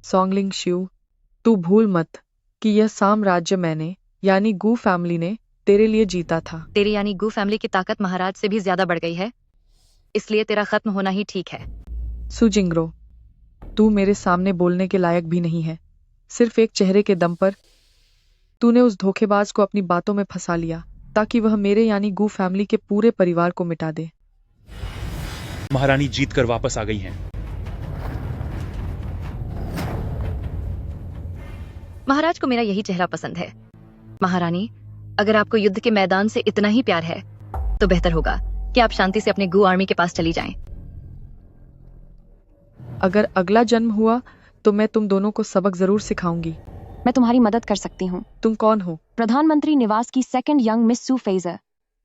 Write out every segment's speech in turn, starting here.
सॉन्गलिंग शिव, तू भूल मत कि यह साम्राज्य मैंने यानी गू फैमिली ने तेरे लिए जीता था। तेरी यानी गू फैमिली की ताकत महाराज से भी ज्यादा बढ़ गई है, इसलिए तेरा खत्म होना ही ठीक है। सुजिंग्रो, तू मेरे सामने बोलने के लायक भी नहीं है। सिर्फ एक चेहरे के दम पर तूने उस धोखेबाज को अपनी बातों में फंसा लिया ताकि वह मेरे यानी गू फैमिली के पूरे परिवार को मिटा दे। महारानी जीत कर वापस आ गई हैं। महाराज को मेरा यही चेहरा पसंद है। महारानी, अगर आपको युद्ध के मैदान से इतना ही प्यार है तो बेहतर होगा कि आप शांति से अपने गू आर्मी के पास चली जाएं। अगर अगला जन्म हुआ तो मैं तुम दोनों को सबक जरूर सिखाऊंगी। मैं तुम्हारी मदद कर सकती हूँ। तुम कौन हो? प्रधानमंत्री निवास की सेकंड यंग मिस सू फेजर,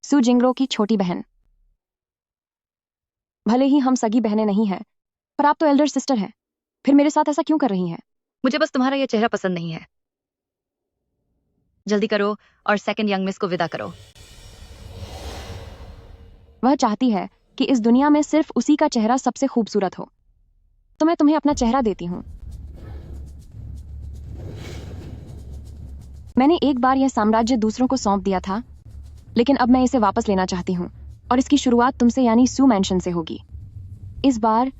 सू जिंग्रो की छोटी बहन। भले ही हम सगी बहनें नहीं हैं, पर आप तो एल्डर सिस्टर हैं। फिर मेरे साथ ऐसा क्यों कर रही हैं? मुझे बस तुम्हारा यह चेहरा पसंद नहीं है। जल्दी करो और सेकंड यंग मिस को विदा करो। वह चाहती है कि इस दुनिया में सिर्फ उसी का चेहरा सबसे खूबसूरत हो, तो मैं तुम्हें अपना चेहरा देती हूँ। मैंने एक बार यह साम्राज्य दूसरों को सौंप दिया था, लेकिन अब मैं इसे वापस लेना चाहती हूँ और इसकी शुरुआत तुमसे यानी सू मैंशन से होगी। इस बार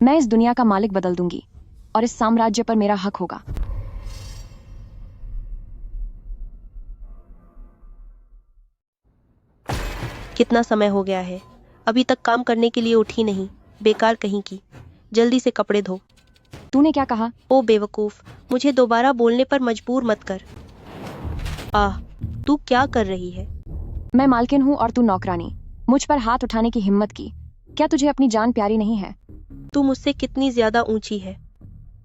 मैं इस दुनिया का मालिक बदल दूंगी और इस साम्राज्य पर मेरा हक होगा। कितना समय हो गया है, अभी तक काम करने के लिए उठी नहीं। बेकार कहीं की। जल्दी से कपड़े धो। तूने क्या कहा? ओ बेवकूफ, मुझे दोबारा बोलने पर मजबूर मत कर। तू क्या कर रही है? मैं मालकिन हूँ और तू नौकरानी। मुझ पर हाथ उठाने की हिम्मत की। क्या तुझे अपनी जान प्यारी नहीं है? तू मुझसे कितनी ज्यादा ऊंची है।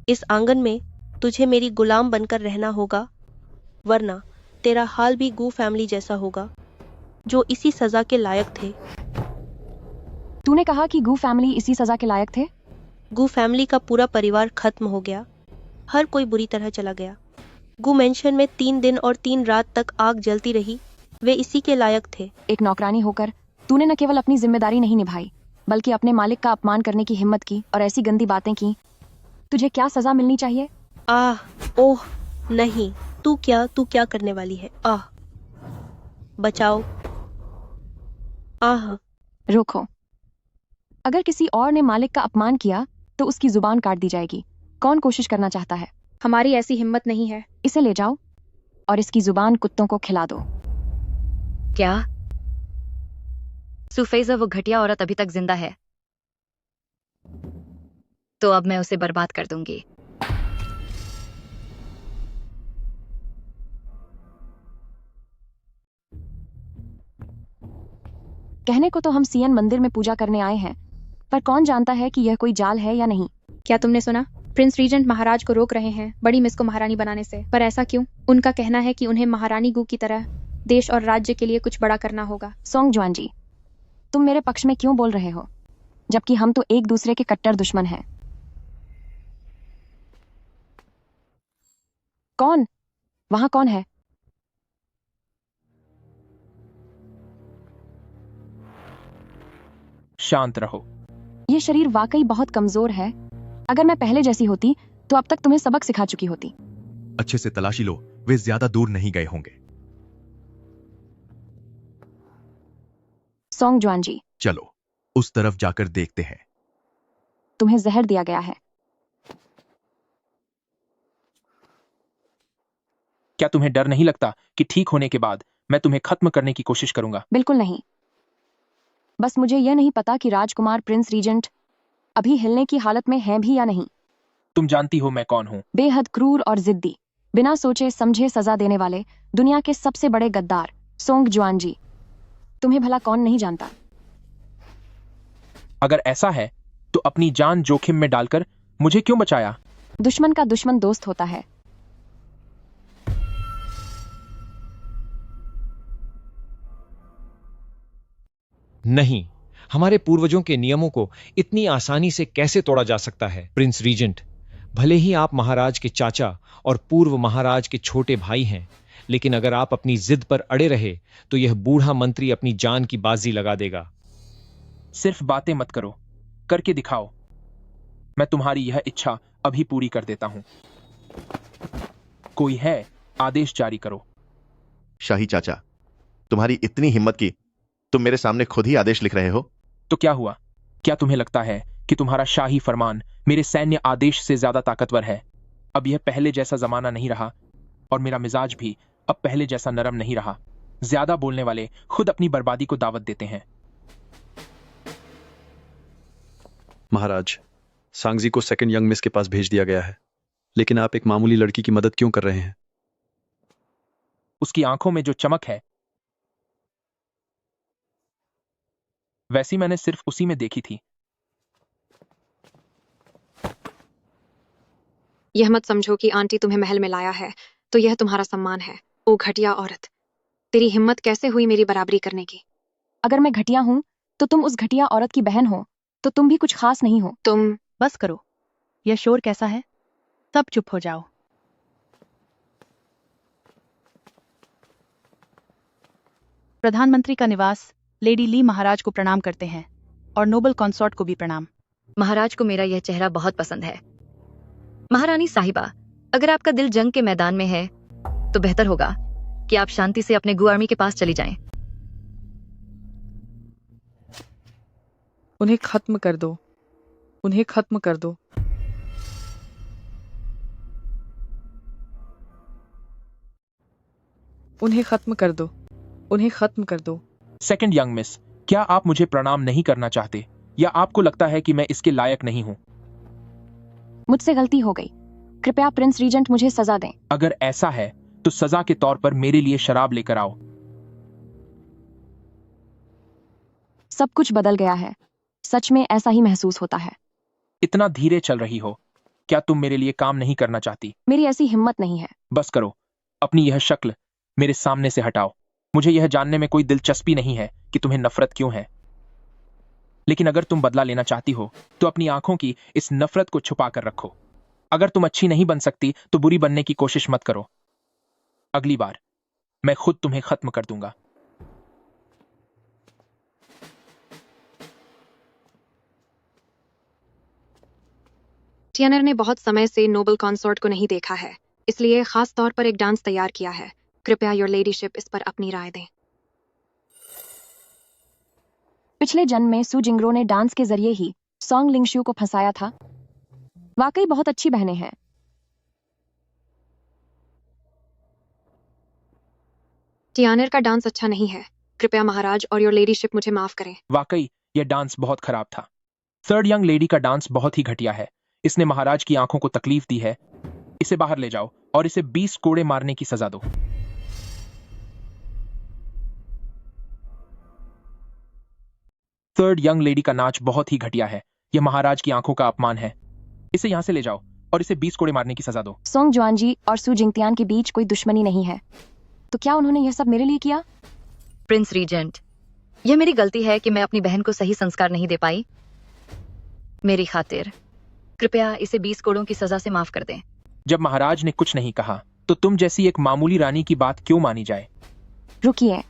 इस आंगन में तुझे मेरी गुलाम बनकर रहना होगा, वरना तेरा हाल भी गू फैमिली जैसा होगा, जो इसी सजा के लायक थे। तूने कहा कि गू फैमिली इसी सजा के लायक थे? गू फैमिली का पूरा परिवार खत्म हो गया। हर कोई बुरी तरह चला गया। गू मेंशन में 3 दिन और 3 रात तक आग जलती रही। वे इसी के लायक थे। एक नौकरानी होकर तूने न केवल अपनी जिम्मेदारी नहीं निभाई, बल्कि अपने मालिक का अपमान करने की हिम्मत की और ऐसी गंदी बातें की। तुझे क्या सजा मिलनी चाहिए? ओह नहीं, तू क्या करने वाली है? बचाओ। रोको। अगर किसी और ने मालिक का अपमान किया तो उसकी जुबान काट दी जाएगी। कौन कोशिश करना चाहता है? हमारी ऐसी हिम्मत नहीं है। इसे ले जाओ और इसकी जुबान कुत्तों को खिला दो। क्या? सुफेजा, वो घटिया औरत अभी तक जिंदा है, तो अब मैं उसे बर्बाद कर दूंगी। कहने को तो हम सीएन मंदिर में पूजा करने आए हैं, पर कौन जानता है कि यह कोई जाल है या नहीं। क्या तुमने सुना? प्रिंस रीजेंट महाराज को रोक रहे हैं बड़ी मिस को महारानी बनाने से। पर ऐसा क्यों? उनका कहना है कि उन्हें महारानी गू की तरह देश और राज्य के लिए कुछ बड़ा करना होगा। सोंग जुआन जी, तुम मेरे पक्ष में क्यों बोल रहे हो, जबकि हम तो एक दूसरे के कट्टर दुश्मन हैं। कौन? वहां कौन है? शांत रहो। ये शरीर वाकई बहुत कमजोर है। अगर मैं पहले जैसी होती तो अब तक तुम्हें सबक सिखा चुकी होती। अच्छे से तलाशी लो, वे ज्यादा दूर नहीं गए होंगे। सोंग जुआन जी, चलो उस तरफ जाकर देखते हैं। तुम्हें जहर दिया गया है। क्या तुम्हें डर नहीं लगता कि ठीक होने के बाद मैं तुम्हें खत्म करने की कोशिश करूंगा? बिल्कुल नहीं। बस मुझे यह नहीं पता कि राजकुमार प्रिंस रीजेंट अभी हिलने की हालत में हैं भी या नहीं। तुम जानती हो मैं कौन हूं। बेहद क्रूर और जिद्दी, बिना सोचे समझे सजा देने वाले दुनिया के सबसे बड़े गद्दार सोंग जुआन जी। तुम्हें भला कौन नहीं जानता? अगर ऐसा है तो अपनी जान जोखिम में डालकर मुझे क्यों बचाया? दुश्मन का दुश्मन दोस्त होता है। नहीं, हमारे पूर्वजों के नियमों को इतनी आसानी से कैसे तोड़ा जा सकता है? प्रिंस रीजेंट, भले ही आप महाराज के चाचा और पूर्व महाराज के छोटे भाई हैं, लेकिन अगर आप अपनी जिद पर अड़े रहे तो यह बूढ़ा मंत्री अपनी जान की बाजी लगा देगा। सिर्फ बातें मत करो, करके दिखाओ। मैं तुम्हारी यह इच्छा अभी पूरी कर देता हूं। कोई है? आदेश जारी करो। शाही चाचा, तुम्हारी इतनी हिम्मत की तुम मेरे सामने खुद ही आदेश लिख रहे हो? तो क्या हुआ? क्या तुम्हें लगता है कि तुम्हारा शाही फरमान मेरे सैन्य आदेश से ज्यादा ताकतवर है? अब यह पहले जैसा जमाना नहीं रहा और मेरा मिजाज भी अब पहले जैसा नरम नहीं रहा। ज्यादा बोलने वाले खुद अपनी बर्बादी को दावत देते हैं। महाराज, सांगजी को सेकंड यंग मिस के पास भेज दिया गया है, लेकिन आप एक मामूली लड़की की मदद क्यों कर रहे हैं? उसकी आंखों में जो चमक है वैसी मैंने सिर्फ उसी में देखी थी। यह मत समझो कि आंटी तुम्हें महल में लाया है तो यह तुम्हारा सम्मान है। ओ घटिया औरत, तेरी हिम्मत कैसे हुई मेरी बराबरी करने की? अगर मैं घटिया हूं तो तुम उस घटिया औरत की बहन हो, तो तुम भी कुछ खास नहीं हो। तुम बस करो। यह शोर कैसा है? सब चुप हो जाओ। प्रधानमंत्री का निवास लेडी ली महाराज को प्रणाम करते हैं और नोबल कंसॉर्ट को भी प्रणाम। महाराज को मेरा यह चेहरा बहुत पसंद है। महारानी साहिबा, अगर आपका दिल जंग के मैदान में है तो बेहतर होगा कि आप शांति से अपने गु आर्मी के पास चली जाएं। उन्हें खत्म कर दो, उन्हें खत्म कर दो। उन्हें खत्म कर दो, उन्हें खत्म कर दो। सेकंड यंग मिस, क्या आप मुझे प्रणाम नहीं करना चाहते या आपको लगता है कि मैं इसके लायक नहीं हूं? मुझसे गलती हो गई, कृपया प्रिंस रीजेंट मुझे सजा दें। अगर ऐसा है तो सजा के तौर पर मेरे लिए शराब लेकर आओ। सब कुछ बदल गया है, सच में ऐसा ही महसूस होता है। इतना धीरे चल रही हो, क्या तुम मेरे लिए काम नहीं करना चाहती? मेरी ऐसी हिम्मत नहीं है। बस करो, अपनी यह शक्ल मेरे सामने से हटाओ। मुझे यह जानने में कोई दिलचस्पी नहीं है कि तुम्हें नफरत क्यों है, लेकिन अगर तुम बदला लेना चाहती हो तो अपनी आंखों की इस नफरत को छुपा कर रखो। अगर तुम अच्छी नहीं बन सकती तो बुरी बनने की कोशिश मत करो। अगली बार मैं खुद तुम्हें खत्म कर दूंगा। टियानर ने बहुत समय से नोबल कंसॉर्ट को नहीं देखा है, इसलिए खास तौर पर एक डांस तैयार किया है। कृपया योर लेडीशिप इस पर अपनी राय दें। पिछले जन्म में सू जिंगरो ने डांस के जरिए ही सॉन्ग लिंगशू को फंसाया था। वाकई बहुत अच्छी बहनें हैं। टियानर का डांस अच्छा नहीं है। कृपया महाराज और योर लेडीशिप मुझे माफ करें। वाकई यह डांस बहुत खराब था। थर्ड यंग लेडी का डांस बहुत ही घटिया है। इसने महाराज की आंखों को तकलीफ दी है। इसे बाहर ले जाओ और इसे 20 कोड़े मारने की सजा दो। थर्ड यंग लेडी का नाच बहुत ही घटिया है। यह महाराज की आंखों का अपमान है। इसे यहां से ले जाओ और इसे 20 कोड़े मारने की सजा दो। सोंग जुआनजी और सू जिंगतियान के बीच कोई दुश्मनी नहीं है, तो क्या उन्होंने यह सब मेरे लिए किया? प्रिंस रीजेंट, यह मेरी गलती है कि मैं अपनी बहन को सही संस्कार नहीं दे पाई। मेरी खातिर कृपया इसे 20 कोड़ों की सजा से माफ कर दें। जब महाराज ने कुछ नहीं कहा तो तुम जैसी एक मामूली रानी की बात क्यों मानी जाए? रुकिए,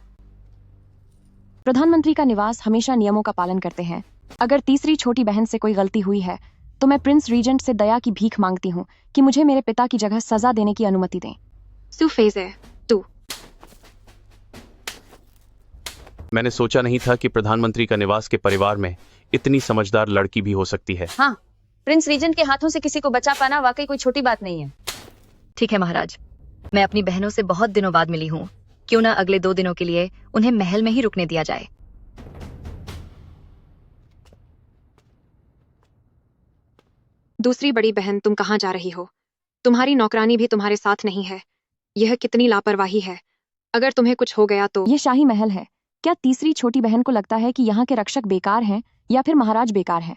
प्रधानमंत्री का निवास हमेशा नियमों का पालन करते हैं। अगर तीसरी छोटी बहन से कोई गलती हुई है तो मैं प्रिंस रीजेंट से दया की भीख मांगती हूँ कि मुझे मेरे पिता की जगह सजा देने की अनुमति दें। सुफेज़े, तू। मैंने सोचा नहीं था कि प्रधानमंत्री का निवास के परिवार में इतनी समझदार लड़की भी हो सकती है। हाँ, प्रिंस रीजेंट के हाथों से किसी को बचा पाना वाकई कोई छोटी बात नहीं है। ठीक है महाराज, मैं अपनी बहनों से बहुत दिनों बाद मिली हूँ। क्यों ना अगले 2 दिनों के लिए उन्हें महल में ही रुकने दिया जाए। दूसरी बड़ी बहन, तुम कहाँ जा रही हो? तुम्हारी नौकरानी भी तुम्हारे साथ नहीं है। यह कितनी लापरवाही है। अगर तुम्हें कुछ हो गया तो। यह शाही महल है। क्या तीसरी छोटी बहन को लगता है कि यहाँ के रक्षक बेकार हैं या फिर महाराज बेकार हैं?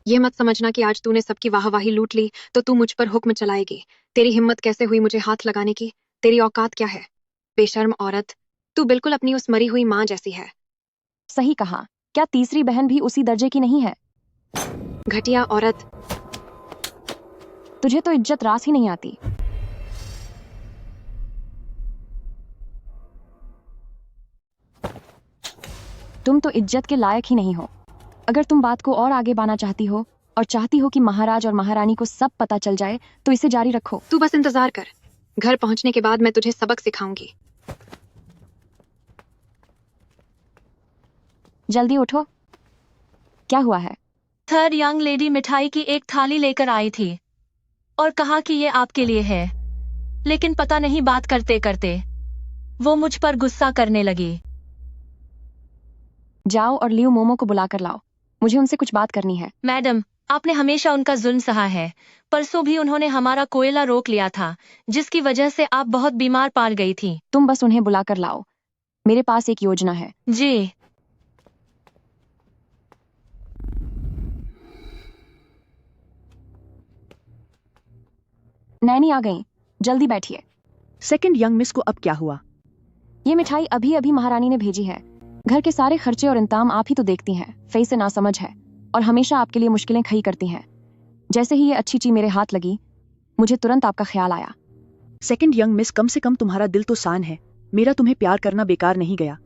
यह मत समझना कि आज तूने सबकी वाहवाही लूट ली तो तू मुझ पर हुक्म चलाएगी। तेरी हिम्मत कैसे हुई मुझे हाथ लगाने की? तेरी औकात क्या है? बेशर्म औरत, तू बिल्कुल अपनी उस मरी हुई माँ जैसी है। सही कहा। क्या तीसरी बहन भी उसी दर्जे की नहीं है? घटिया औरत, तुझे तो इज्जत रास ही नहीं आती। तुम तो इज्जत के लायक ही नहीं हो। अगर तुम बात को और आगे बढ़ाना चाहती हो और चाहती हो कि महाराज और महारानी को सब पता चल जाए, तो इसे जारी रखो। तू बस इंतजार कर, घर पहुंचने के बाद मैं तुझे सबक सिखाऊंगी। जल्दी उठो। क्या हुआ है? थर्ड यंग लेडी मिठाई की एक थाली लेकर आई थी और कहा कि ये आपके लिए है, लेकिन पता नहीं बात करते करते वो मुझ पर गुस्सा करने लगी। जाओ और लियो मोमो को बुला कर लाओ, मुझे उनसे कुछ बात करनी है। मैडम, आपने हमेशा उनका जुल्म सहा है। परसों भी उन्होंने हमारा कोयला रोक लिया था, जिसकी वजह से आप बहुत बीमार पड़ गई थी। तुम बस उन्हें बुला कर लाओ, मेरे पास एक योजना है। जी। नैनी आ गई, जल्दी बैठिए। सेकंड यंग मिस को अब क्या हुआ? ये मिठाई अभी अभी महारानी ने भेजी है। घर के सारे खर्चे और इंतजाम आप ही तो देखती हैं। फेस से नासमझ है और हमेशा आपके लिए मुश्किलें खड़ी करती हैं। जैसे ही ये अच्छी चीज मेरे हाथ लगी, मुझे तुरंत आपका ख्याल आया। सेकंड यंग मिस, कम से कम तुम्हारा दिल तो सान है। मेरा तुम्हें प्यार करना बेकार नहीं गया।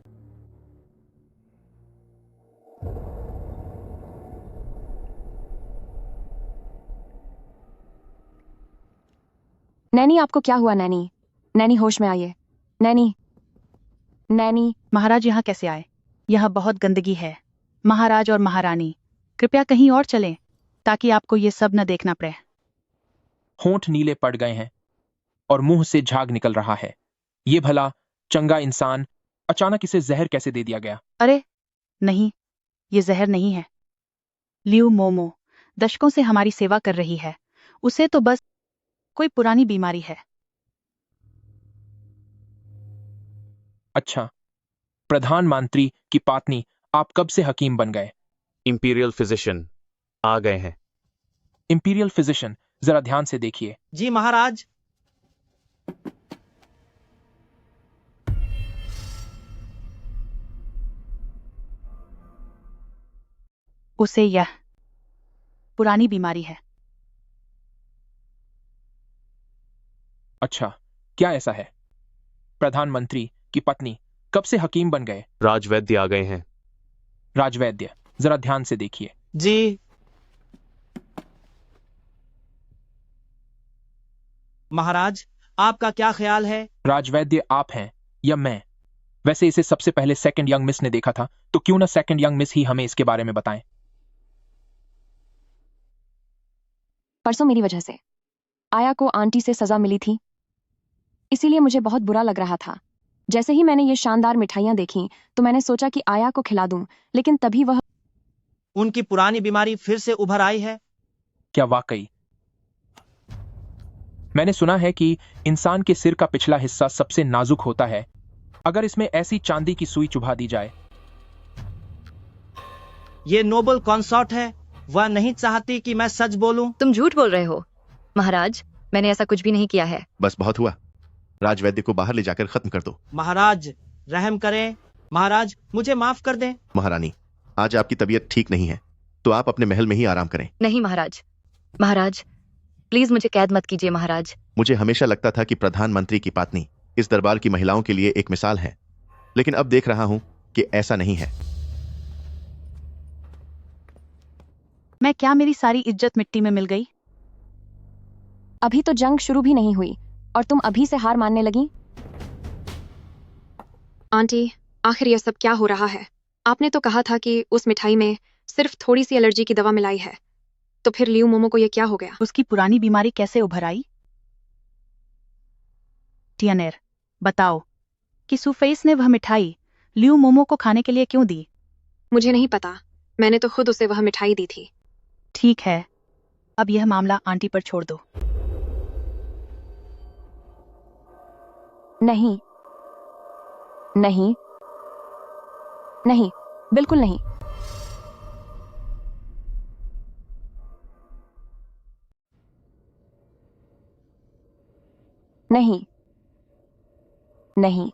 नैनी, आपको क्या हुआ? नैनी, नैनी होश में आइए। नैनी, नैनी। महाराज यहाँ कैसे आए? यहाँ बहुत गंदगी है। महाराज और महारानी, कृपया कहीं और चलें ताकि आपको ये सब न देखना पड़े। होंठ नीले पड़ गए हैं और मुंह से झाग निकल रहा है। ये भला चंगा इंसान अचानक इसे जहर कैसे दे दिया गया? अरे नहीं, ये जहर नहीं है। लियो मोमो दशकों से हमारी सेवा कर रही है। उसे तो बस कोई पुरानी बीमारी है। अच्छा, प्रधानमंत्री की पत्नी, आप कब से हकीम बन गए? इंपीरियल फिजिशियन आ गए हैं। इंपीरियल फिजिशियन, जरा ध्यान से देखिए। जी महाराज। उसे यह पुरानी बीमारी है। अच्छा, क्या ऐसा है? प्रधानमंत्री की पत्नी कब से हकीम बन गए? राजवैद्य आ गए हैं। राजवैद्य, जरा ध्यान से देखिए। जी महाराज, आपका क्या ख्याल है? राजवैद्य आप हैं या मैं? वैसे इसे सबसे पहले सेकंड यंग मिस ने देखा था, तो क्यों ना सेकंड यंग मिस ही हमें इसके बारे में बताएं। परसों मेरी वजह से आया को आंटी से सजा मिली थी, इसीलिए मुझे बहुत बुरा लग रहा था। जैसे ही मैंने ये शानदार मिठाइयां देखी तो मैंने सोचा कि आया को खिला दूं, लेकिन तभी वह उनकी पुरानी बीमारी फिर से उभर आई है। क्या वाकई? मैंने सुना है कि इंसान के सिर का पिछला हिस्सा सबसे नाजुक होता है। अगर इसमें ऐसी चांदी की सुई चुभा दी जाए। ये नोबल कंसॉर्ट है, वह नहीं चाहती कि मैं सच बोलूं। तुम झूठ बोल रहे हो। महाराज, मैंने ऐसा कुछ भी नहीं किया है। बस बहुत हुआ, राजवैद्य को बाहर ले जाकर खत्म कर दो। महाराज रहम करें। महाराज मुझे माफ कर दें। महारानी, आज आपकी तबीयत ठीक नहीं है, तो आप अपने महल में ही आराम करें। नहीं महाराज, महाराज प्लीज मुझे कैद मत कीजिए महाराज। मुझे हमेशा लगता था कि प्रधानमंत्री की पत्नी इस दरबार की महिलाओं के लिए एक मिसाल है, लेकिन अब देख रहा हूं कि ऐसा नहीं है। मैं क्या, मेरी सारी इज्जत मिट्टी में मिल गई? अभी तो जंग शुरू भी नहीं हुई और तुम अभी से हार मानने लगी। आंटी, आखिर यह सब क्या हो रहा है? आपने तो कहा था कि उस मिठाई में सिर्फ थोड़ी सी एलर्जी की दवा मिलाई है, तो फिर लियो मोमो को यह क्या हो गया? उसकी पुरानी बीमारी कैसे उभर आई? टियानेर, बताओ कि सुफेस ने वह मिठाई लियो मोमो को खाने के लिए क्यों दी? मुझे नहीं पता, मैंने तो खुद उसे वह मिठाई दी थी। ठीक है, अब यह मामला आंटी पर छोड़ दो। नहीं नहीं नहीं, बिल्कुल नहीं। नहीं नहीं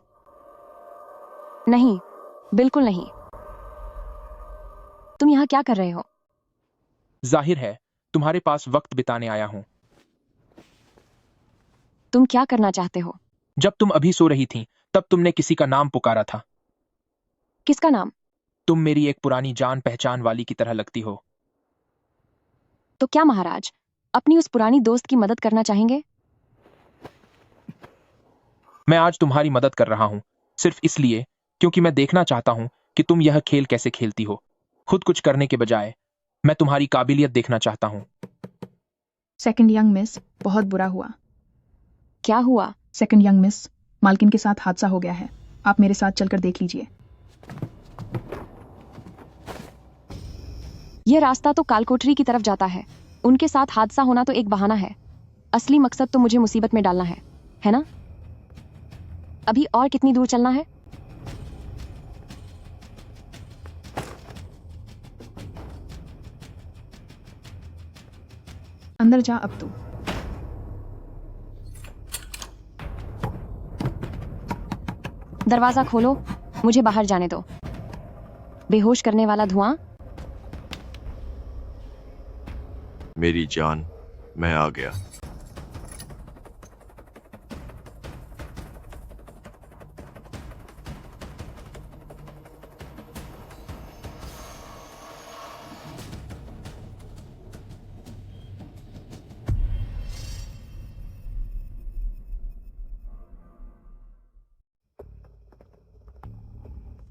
नहीं, बिल्कुल नहीं। तुम यहाँ क्या कर रहे हो? जाहिर है तुम्हारे पास वक्त बिताने आया हूं। तुम क्या करना चाहते हो? जब तुम अभी सो रही थी तब तुमने किसी का नाम पुकारा था। किसका नाम? तुम मेरी एक पुरानी जान पहचान वाली की तरह लगती हो। तो क्या महाराज अपनी उस पुरानी दोस्त की मदद करना चाहेंगे? मैं आज तुम्हारी मदद कर रहा हूं सिर्फ इसलिए क्योंकि मैं देखना चाहता हूं कि तुम यह खेल कैसे खेलती हो। खुद कुछ करने के बजाय मैं तुम्हारी काबिलियत देखना चाहता हूं। सेकंड यंग मिस, बहुत बुरा हुआ। क्या हुआ? सेकंड यंग मिस, मालकिन के साथ हादसा हो गया है। आप मेरे साथ चलकर देख लीजिए। ये रास्ता तो कालकोठरी की तरफ जाता है। उनके साथ हादसा होना तो एक बहाना है। असली मकसद तो मुझे मुसीबत में डालना है ना? अभी और कितनी दूर चलना है? अंदर जा अब तू। दरवाजा खोलो, मुझे बाहर जाने दो। बेहोश करने वाला धुआं। मेरी जान, मैं आ गया।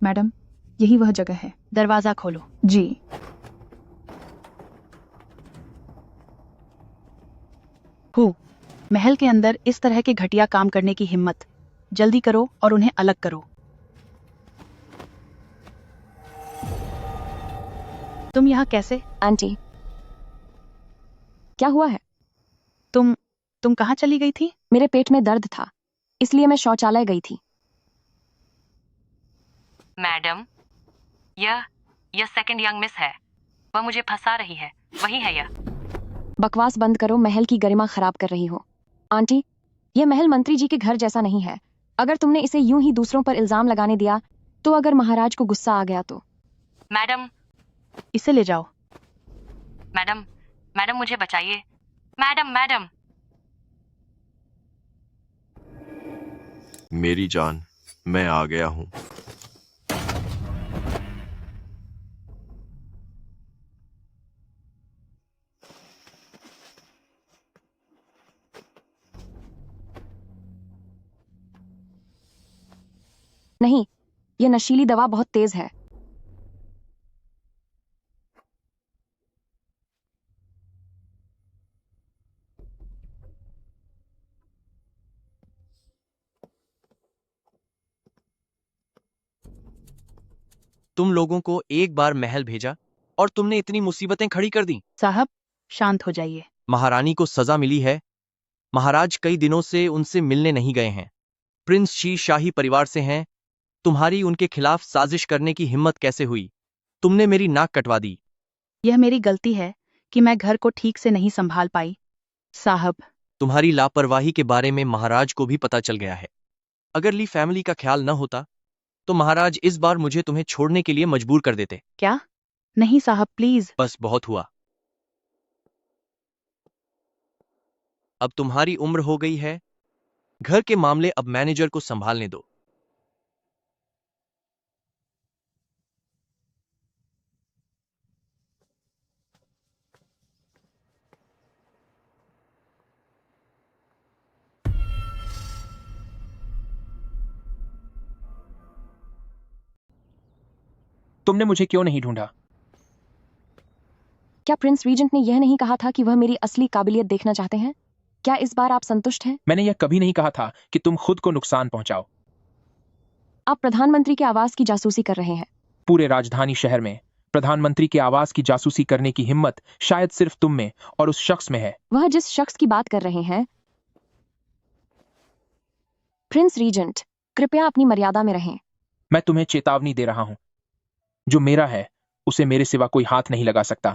मैडम, यही वह जगह है। दरवाजा खोलो। जी। महल के अंदर इस तरह के घटिया काम करने की हिम्मत। जल्दी करो और उन्हें अलग करो। तुम यहाँ कैसे? आंटी, क्या हुआ है? तुम कहाँ चली गई थी? मेरे पेट में दर्द था, इसलिए मैं शौचालय गई थी। मैडम, यह सेकंड यंग मिस है। वह मुझे फंसा रही है। वही है यह। बकवास बंद करो, महल की गरिमा खराब कर रही हो। आंटी, यह महल मंत्री जी के घर जैसा नहीं है। अगर तुमने इसे यूं ही दूसरों पर इल्जाम लगाने दिया तो अगर महाराज को गुस्सा आ गया तो? मैडम, इसे ले जाओ। मैडम मुझे बचाइए। मैडम। मेरी जान, मैं आ गया हूं। नहीं, यह नशीली दवा बहुत तेज है। तुम लोगों को एक बार महल भेजा और तुमने इतनी मुसीबतें खड़ी कर दी। साहब, शांत हो जाइए। महारानी को सजा मिली है। महाराज कई दिनों से उनसे मिलने नहीं गए हैं। प्रिंस शी शाही परिवार से हैं। तुम्हारी उनके खिलाफ साजिश करने की हिम्मत कैसे हुई? तुमने मेरी नाक कटवा दी। यह मेरी गलती है कि मैं घर को ठीक से नहीं संभाल पाई। साहब, तुम्हारी लापरवाही के बारे में महाराज को भी पता चल गया है। अगर ली फैमिली का ख्याल न होता तो महाराज इस बार मुझे तुम्हें छोड़ने के लिए मजबूर कर देते। क्या? नहीं साहब, प्लीज। बस बहुत हुआ। अब तुम्हारी उम्र हो गई है। घर के मामले अब मैनेजर को संभालने दो। तुमने मुझे क्यों नहीं ढूंढा? क्या प्रिंस रीजेंट ने यह नहीं कहा था कि वह मेरी असली काबिलियत देखना चाहते हैं? क्या इस बार आप संतुष्ट हैं? मैंने यह कभी नहीं कहा था कि तुम खुद को नुकसान पहुंचाओ। आप प्रधानमंत्री के आवास की जासूसी कर रहे हैं। पूरे राजधानी शहर में प्रधानमंत्री के आवास की जासूसी करने की हिम्मत शायद सिर्फ तुम में और उस शख्स में है। वह जिस शख्स की बात कर रहे हैं, प्रिंस रीजेंट, कृपया अपनी मर्यादा में रहें। मैं तुम्हें चेतावनी दे रहा हूं, जो मेरा है उसे मेरे सिवा कोई हाथ नहीं लगा सकता,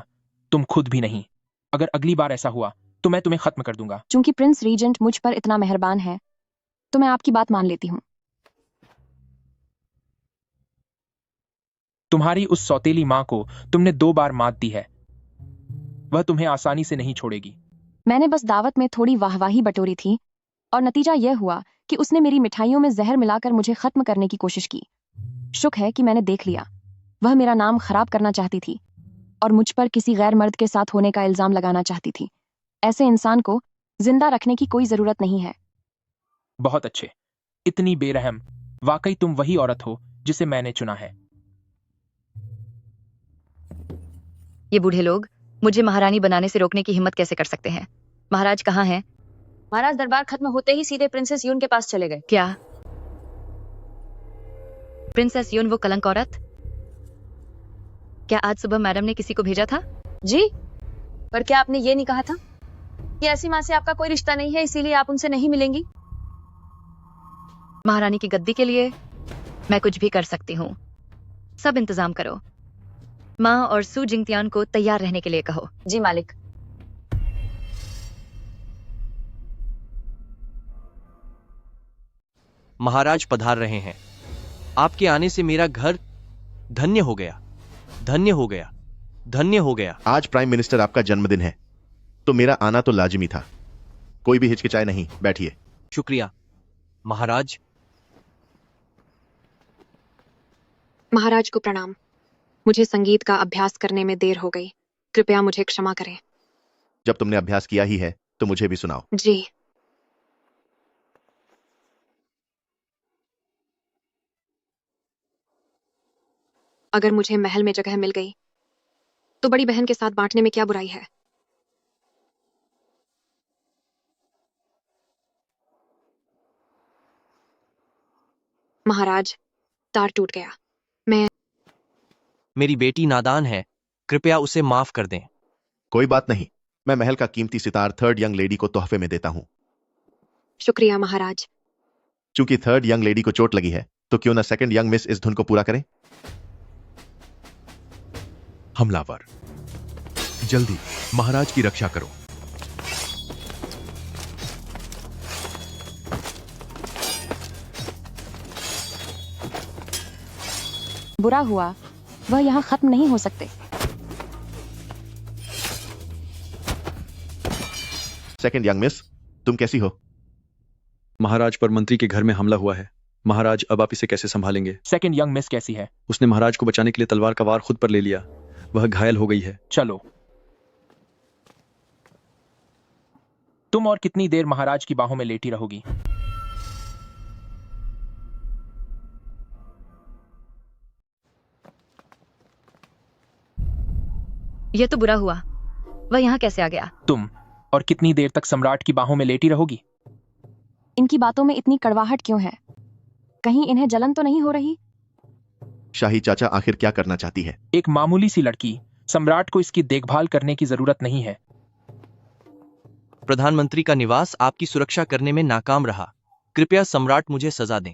तुम खुद भी नहीं। अगर अगली बार ऐसा हुआ तो मैं तुम्हें खत्म कर दूंगा। चूंकि प्रिंस रीजेंट मुझ पर इतना मेहरबान है तो मैं आपकी बात मान लेती हूँ। तुम्हारी उस सौतेली मां को तुमने 2 बार मात दी है। वह तुम्हें आसानी से नहीं छोड़ेगी। मैंने बस दावत में थोड़ी वाहवाही बटोरी थी और नतीजा यह हुआ कि उसने मेरी मिठाइयों में जहर मिलाकर मुझे खत्म करने की कोशिश की। शुक्र है कि मैंने देख लिया। वह मेरा नाम खराब करना चाहती थी और मुझ पर किसी गैर मर्द के साथ होने का इल्जाम लगाना चाहती थी। ऐसे इंसान को जिंदा रखने की कोई जरूरत नहीं है। बहुत अच्छे, इतनी बेरहम। वाकई तुम वही औरत हो जिसे मैंने चुना है। ये बूढ़े लोग मुझे महारानी बनाने से रोकने की हिम्मत कैसे कर सकते हैं? महाराज कहाँ हैं? महाराज दरबार खत्म होते ही सीधे प्रिंसेस यून के पास चले गए। क्या प्रिंसेस यून वो कलंक औरत? क्या आज सुबह मैडम ने किसी को भेजा था? जी, पर क्या आपने ये नहीं कहा था कि ऐसी माँ से आपका कोई रिश्ता नहीं है, इसीलिए आप उनसे नहीं मिलेंगी? महारानी की गद्दी के लिए मैं कुछ भी कर सकती हूँ। सब इंतजाम करो। माँ और सू जिंगतियान को तैयार रहने के लिए कहो। जी मालिक। महाराज पधार रहे हैं। आपके आने से मेरा घर धन्य हो गया, धन्य हो गया, धन्य हो गया। आज प्राइम मिनिस्टर आपका जन्मदिन है, तो मेरा आना तो लाजिमी था। कोई भी हिचकिचाए नहीं, बैठिए। शुक्रिया महाराज। महाराज को प्रणाम। मुझे संगीत का अभ्यास करने में देर हो गई, कृपया मुझे क्षमा करें। जब तुमने अभ्यास किया ही है तो मुझे भी सुनाओ। जी। अगर मुझे महल में जगह मिल गई तो बड़ी बहन के साथ बांटने में क्या बुराई है? महाराज, तार टूट गया। मेरी बेटी नादान है, कृपया उसे माफ कर दें। कोई बात नहीं, मैं महल का कीमती सितार थर्ड यंग लेडी को तोहफे में देता हूं। शुक्रिया महाराज। चूंकि थर्ड यंग लेडी को चोट लगी है तो क्यों ना सेकंड यंग मिस इस धुन को पूरा करें। हमलावर, जल्दी महाराज की रक्षा करो। बुरा हुआ, वह यहाँ खत्म नहीं हो सकते। सेकंड यंग मिस, तुम कैसी हो? महाराज पर मंत्री के घर में हमला हुआ है। महाराज, अब आप इसे कैसे संभालेंगे? सेकंड यंग मिस कैसी है? उसने महाराज को बचाने के लिए तलवार का वार खुद पर ले लिया। वह घायल हो गई है। चलो। तुम और कितनी देर महाराज की बाहों में लेटी रहोगी? यह तो बुरा हुआ, वह यहाँ कैसे आ गया? तुम और कितनी देर तक सम्राट की बाहों में लेटी रहोगी? इनकी बातों में इतनी कड़वाहट क्यों है? कहीं इन्हें जलन तो नहीं हो रही? शाही चाचा आखिर क्या करना चाहती है? एक मामूली सी लड़की, सम्राट को इसकी देखभाल करने की जरूरत नहीं है। प्रधानमंत्री का निवास आपकी सुरक्षा करने में नाकाम रहा। कृपया सम्राट मुझे सजा दें।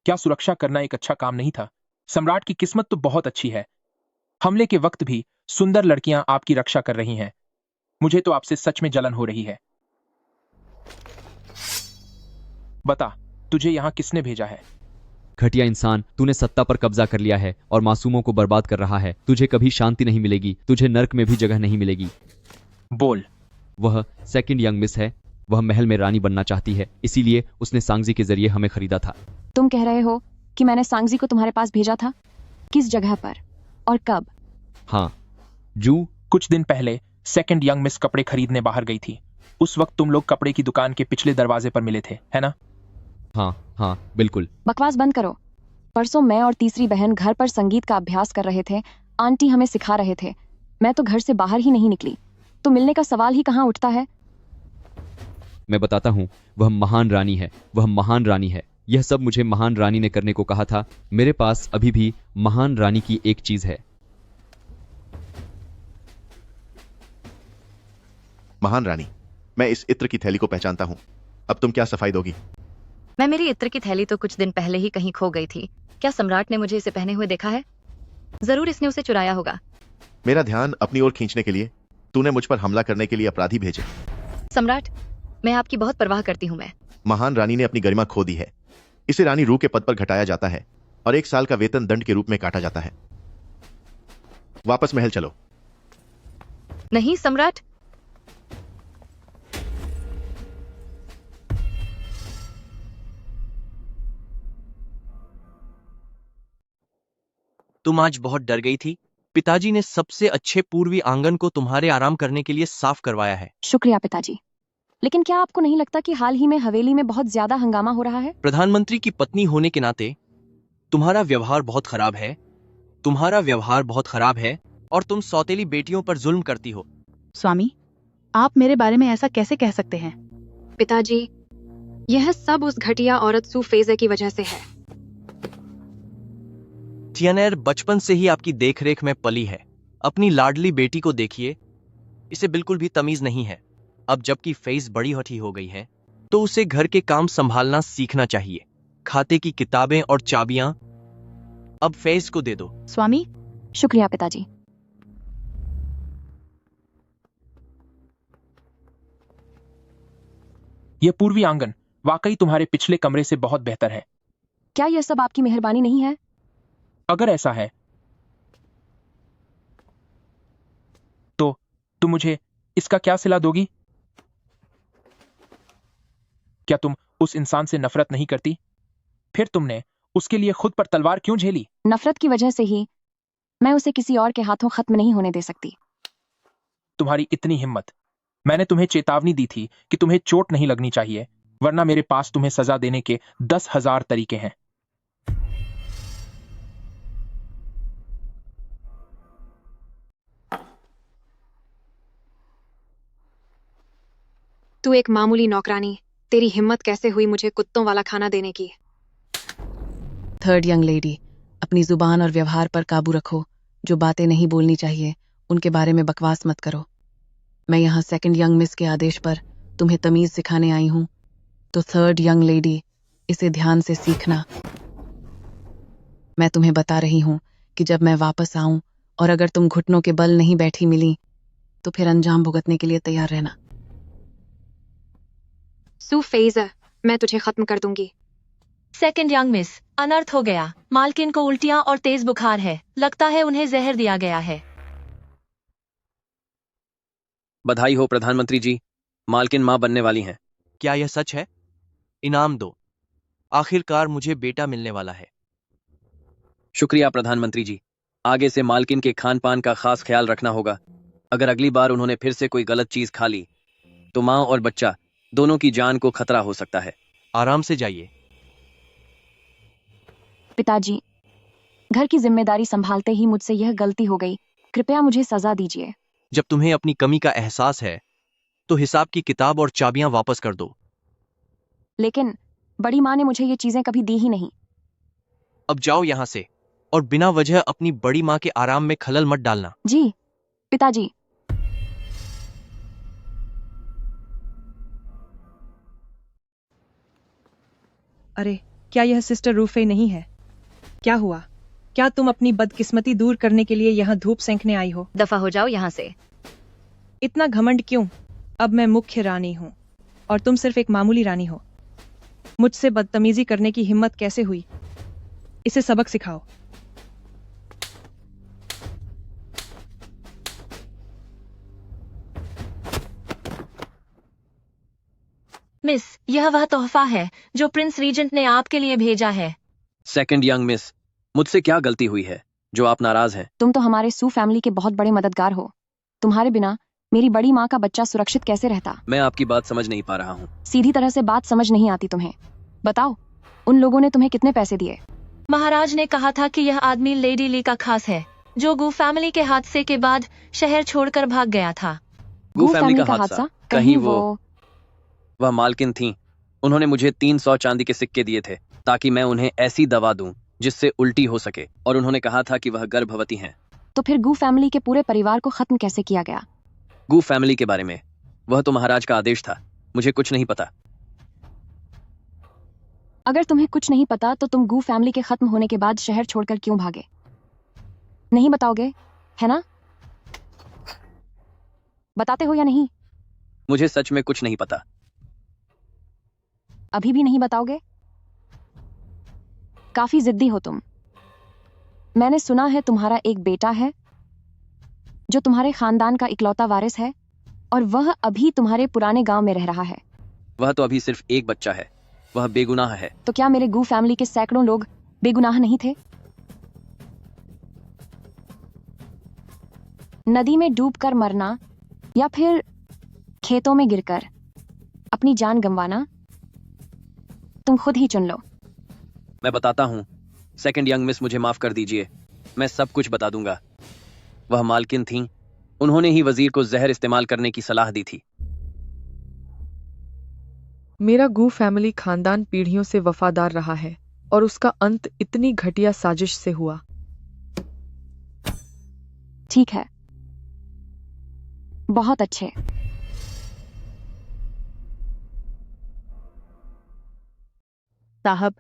क्या सुरक्षा करना एक अच्छा काम नहीं था? सम्राट की किस्मत तो बहुत अच्छी है। हमले के वक्त भी सुंदर लड़कियां आपकी रक्षा कर रही हैं। मुझे तो आपसे सच में जलन हो रही है। बता, तुझे यहां किसने भेजा है? घटिया इंसान, तूने सत्ता पर कब्जा कर लिया है और मासूमों को बर्बाद कर रहा है। तुझे कभी शांति नहीं मिलेगी, तुझे नर्क में भी जगह नहीं मिलेगी। बोल। वह सेकंड यंग मिस है। वह महल में रानी बनना चाहती है, इसीलिए उसने सांगजी के जरिए हमें खरीदा था। तुम कह रहे हो कि मैंने सांगजी को तुम्हारे पास भेजा था? किस जगह पर और कब? हाँ, जू। कुछ दिन पहले सेकंड यंग मिस कपड़े खरीदने बाहर गई थी। उस वक्त तुम लोग कपड़े की दुकान के पिछले दरवाजे पर मिले थे, है ना? हाँ, बिल्कुल। बकवास बंद करो। परसों मैं और तीसरी बहन घर पर संगीत का अभ्यास कर रहे थे। आंटी हमें सिखा रहे थे। मैं तो घर से बाहर ही नहीं निकली, तो मिलने का सवाल ही कहाँ उठता है। मैं बताता हूँ, वह महान रानी है, वह महान रानी है। यह सब मुझे महान रानी ने करने को कहा था। मेरे पास अभी भी महान रानी की एक चीज है। महान रानी, मैं इस इत्र की थैली को पहचानता हूँ। अब तुम क्या सफाई दोगी? मैं मेरी इत्र की थैली तो कुछ दिन पहले ही कहीं खो गई थी। क्या सम्राट ने मुझे इसे पहने हुए देखा है? जरूर इसने उसे चुराया होगा। मेरा ध्यान अपनी ओर खींचने के लिए तूने मुझ पर हमला करने के लिए अपराधी भेजे। सम्राट, मैं आपकी बहुत परवाह करती हूँ। मैं महान रानी ने अपनी गरिमा खो दी है। इसे रानी रू के पद पर घटाया जाता है और 1 साल का वेतन दंड के रूप में काटा जाता है। वापस महल चलो। नहीं सम्राट। तुम आज बहुत डर गई थी। पिताजी ने सबसे अच्छे पूर्वी आंगन को तुम्हारे आराम करने के लिए साफ करवाया है। शुक्रिया पिताजी। लेकिन क्या आपको नहीं लगता कि हाल ही में हवेली में बहुत ज्यादा हंगामा हो रहा है? प्रधानमंत्री की पत्नी होने के नाते तुम्हारा व्यवहार बहुत खराब है। तुम्हारा व्यवहार बहुत खराब है और तुम सौतेली बेटियों पर जुल्म करती हो। स्वामी, आप मेरे बारे में ऐसा कैसे कह सकते हैं? पिताजी, यह सब उस घटिया औरत सू फेज़े की वजह से है। थियनेर बचपन से ही आपकी देखरेख में पली है। अपनी लाडली बेटी को देखिए, इसे बिल्कुल भी तमीज नहीं है। अब जबकि फेज बड़ी हठी हो गई है तो उसे घर के काम संभालना सीखना चाहिए। खाते की किताबें और चाबियां अब फेज को दे दो। स्वामी, शुक्रिया पिताजी। यह पूर्वी आंगन वाकई तुम्हारे पिछले कमरे से बहुत बेहतर है। क्या यह सब आपकी मेहरबानी नहीं है? अगर ऐसा है तो तुम मुझे इसका क्या सिला दोगी? क्या तुम उस इंसान से नफरत नहीं करती? फिर तुमने उसके लिए खुद पर तलवार क्यों झेली? नफरत की वजह से ही मैं उसे किसी और के हाथों खत्म नहीं होने दे सकती। तुम्हारी इतनी हिम्मत! मैंने तुम्हें चेतावनी दी थी कि तुम्हें चोट नहीं लगनी चाहिए, वरना मेरे पास तुम्हें सजा देने के 10,000 तरीके हैं। तू एक मामूली नौकरानी, तेरी हिम्मत कैसे हुई मुझे कुत्तों वाला खाना देने की? थर्ड यंग लेडी, अपनी जुबान और व्यवहार पर काबू रखो। जो बातें नहीं बोलनी चाहिए उनके बारे में बकवास मत करो। मैं यहाँ सेकंड यंग मिस के आदेश पर तुम्हें तमीज सिखाने आई हूँ, तो थर्ड यंग लेडी इसे ध्यान से सीखना। मैं तुम्हें बता रही हूँ कि जब मैं वापस आऊं और अगर तुम घुटनों के बल नहीं बैठी मिली तो फिर अंजाम भुगतने के लिए तैयार रहना। सू फेज़, मैं तुझे खत्म कर दूंगी। सेकंड यंग मिस, अनर्थ हो गया। मालकिन को उल्टियां और तेज बुखार है। लगता है उन्हें जहर दिया गया है। बधाई हो प्रधानमंत्री जी, मालकिन मां बनने वाली हैं। क्या यह सच है? इनाम दो, आखिरकार मुझे बेटा मिलने वाला है। शुक्रिया प्रधानमंत्री जी। आगे से मालकिन के खान पान का खास ख्याल रखना होगा। अगर अगली बार उन्होंने फिर से कोई गलत चीज खा ली तो मां और बच्चा दोनों की जान को खतरा हो सकता है। आराम से जाइए। पिताजी, घर की जिम्मेदारी संभालते ही मुझसे यह गलती हो गई। कृपया मुझे सजा दीजिए। जब तुम्हें अपनी कमी का एहसास है तो हिसाब की किताब और चाबियां वापस कर दो। लेकिन बड़ी माँ ने मुझे ये चीजें कभी दी ही नहीं। अब जाओ यहां से और बिना वजह अपनी बड़ी माँ के आराम में खलल मत डालना। जी पिताजी। अरे, क्या यह सिस्टर रूफे नहीं है? क्या हुआ? क्या तुम अपनी बदकिस्मती दूर करने के लिए यहाँ धूप सेंकने आई हो? दफा हो जाओ यहाँ से। इतना घमंड क्यों? अब मैं मुख्य रानी हूँ और तुम सिर्फ एक मामूली रानी हो। मुझसे बदतमीजी करने की हिम्मत कैसे हुई? इसे सबक सिखाओ। मिस, यह वह तोहफा है जो प्रिंस रीजेंट ने आपके लिए भेजा है। सेकंड यंग मिस, मुझसे क्या गलती हुई है जो आप नाराज हैं? तुम तो हमारे सू फैमिली के बहुत बड़े मददगार हो। तुम्हारे बिना मेरी बड़ी माँ का बच्चा सुरक्षित कैसे रहता? मैं आपकी बात समझ नहीं पा रहा हूँ। सीधी तरह से बात समझ नहीं आती तुम्हें। बताओ, उन लोगों ने तुम्हें कितने पैसे दिए? महाराज ने कहा था कि यह आदमी लेडी ली का खास है, जो गू फैमिली के हादसे के बाद शहर छोड़कर भाग गया था। गू फैमिली का हादसा? कहीं वह मालकिन थीं। उन्होंने मुझे 300 चांदी के सिक्के दिए थे ताकि मैं उन्हें ऐसी दवा दूं जिससे उल्टी हो सके, और उन्होंने कहा था कि वह गर्भवती हैं। तो फिर गू फैमिली के पूरे परिवार को खत्म कैसे किया गया? गू फैमिली के बारे में वह तो महाराज का आदेश था, मुझे कुछ नहीं पता। अगर तुम्हें कुछ नहीं पता तो तुम गू फैमिली के खत्म होने के बाद शहर छोड़कर क्यों भागे? नहीं बताओगे, है ना? बताते हो या नहीं? मुझे सच में कुछ नहीं पता। अभी भी नहीं बताओगे? काफी जिद्दी हो तुम। मैंने सुना है तुम्हारा एक बेटा है जो तुम्हारे खानदान का इकलौता वारिस है, और वह अभी तुम्हारे पुराने गांव में रह रहा है। वह तो अभी सिर्फ एक बच्चा है, वह बेगुनाह है। तो क्या मेरे गू फैमिली के सैकड़ों लोग बेगुनाह नहीं थे? नदी में डूबकर मरना या फिर खेतों में गिरकर अपनी जान गंवाना? तुम खुद ही चुन लो। मैं बताता हूँ। सेकंड यंग मिस, मुझे माफ कर दीजिए, मैं सब कुछ बता दूंगा। वह मालकिन थीं, उन्होंने ही वजीर को जहर इस्तेमाल करने की सलाह दी थी। मेरा गू फैमिली खानदान पीढ़ियों से वफादार रहा है और उसका अंत इतनी घटिया साजिश से हुआ। ठीक है, बहुत अच्छे। साहब,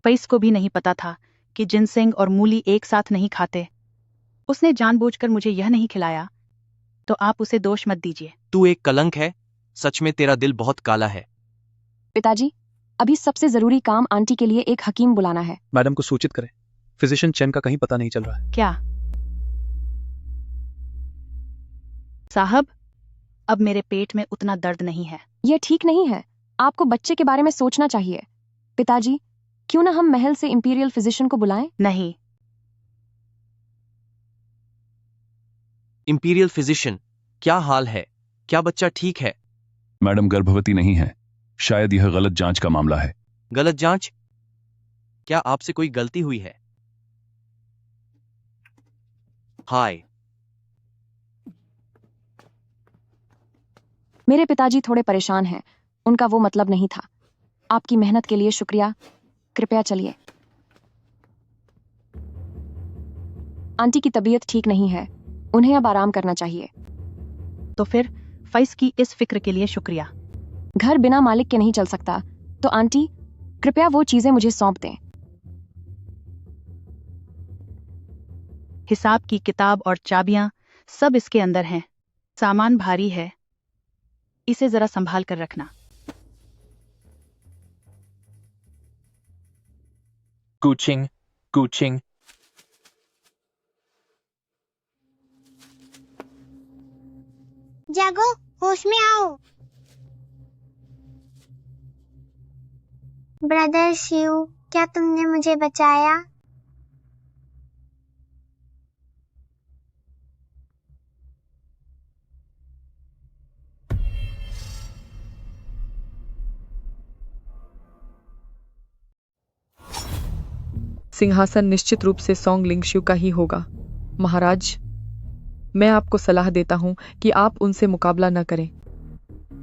फैस को भी नहीं पता था कि जिनसेंग और मूली एक साथ नहीं खाते। उसने जानबूझकर मुझे यह नहीं खिलाया, तो आप उसे दोष मत दीजिए। तू एक कलंक है, सच में तेरा दिल बहुत काला है। पिताजी, अभी सबसे जरूरी काम आंटी के लिए एक हकीम बुलाना है। मैडम को सूचित करें, फिजिशियन चेन का कहीं पता नहीं चल रहा है। क्या साहब, अब मेरे पेट में उतना दर्द नहीं है। यह ठीक नहीं है, आपको बच्चे के बारे में सोचना चाहिए। पिताजी, क्यों ना हम महल से इंपीरियल फिजिशियन को बुलाएं? नहीं। इंपीरियल फिजिशियन, क्या हाल है? क्या बच्चा ठीक है? मैडम गर्भवती नहीं है, शायद यह गलत जांच का मामला है। गलत जांच? क्या आपसे कोई गलती हुई है? हाय। मेरे पिताजी थोड़े परेशान हैं, उनका वो मतलब नहीं था। आपकी मेहनत के लिए शुक्रिया, कृपया चलिए। आंटी की तबीयत ठीक नहीं है, उन्हें अब आराम करना चाहिए। तो फिर फैस की इस फिक्र के लिए शुक्रिया। घर बिना मालिक के नहीं चल सकता, तो आंटी कृपया वो चीजें मुझे सौंप दें। हिसाब की किताब और चाबियां सब इसके अंदर हैं। सामान भारी है, इसे जरा संभाल कर रखना। कूचिंग कूचिंग। जागो, होश में आओ। ब्रदर शिव, क्या तुमने मुझे बचाया? सिंहासन निश्चित रूप से सोंग लिंगशु का ही होगा। महाराज, मैं आपको सलाह देता हूं कि आप उनसे मुकाबला न करें।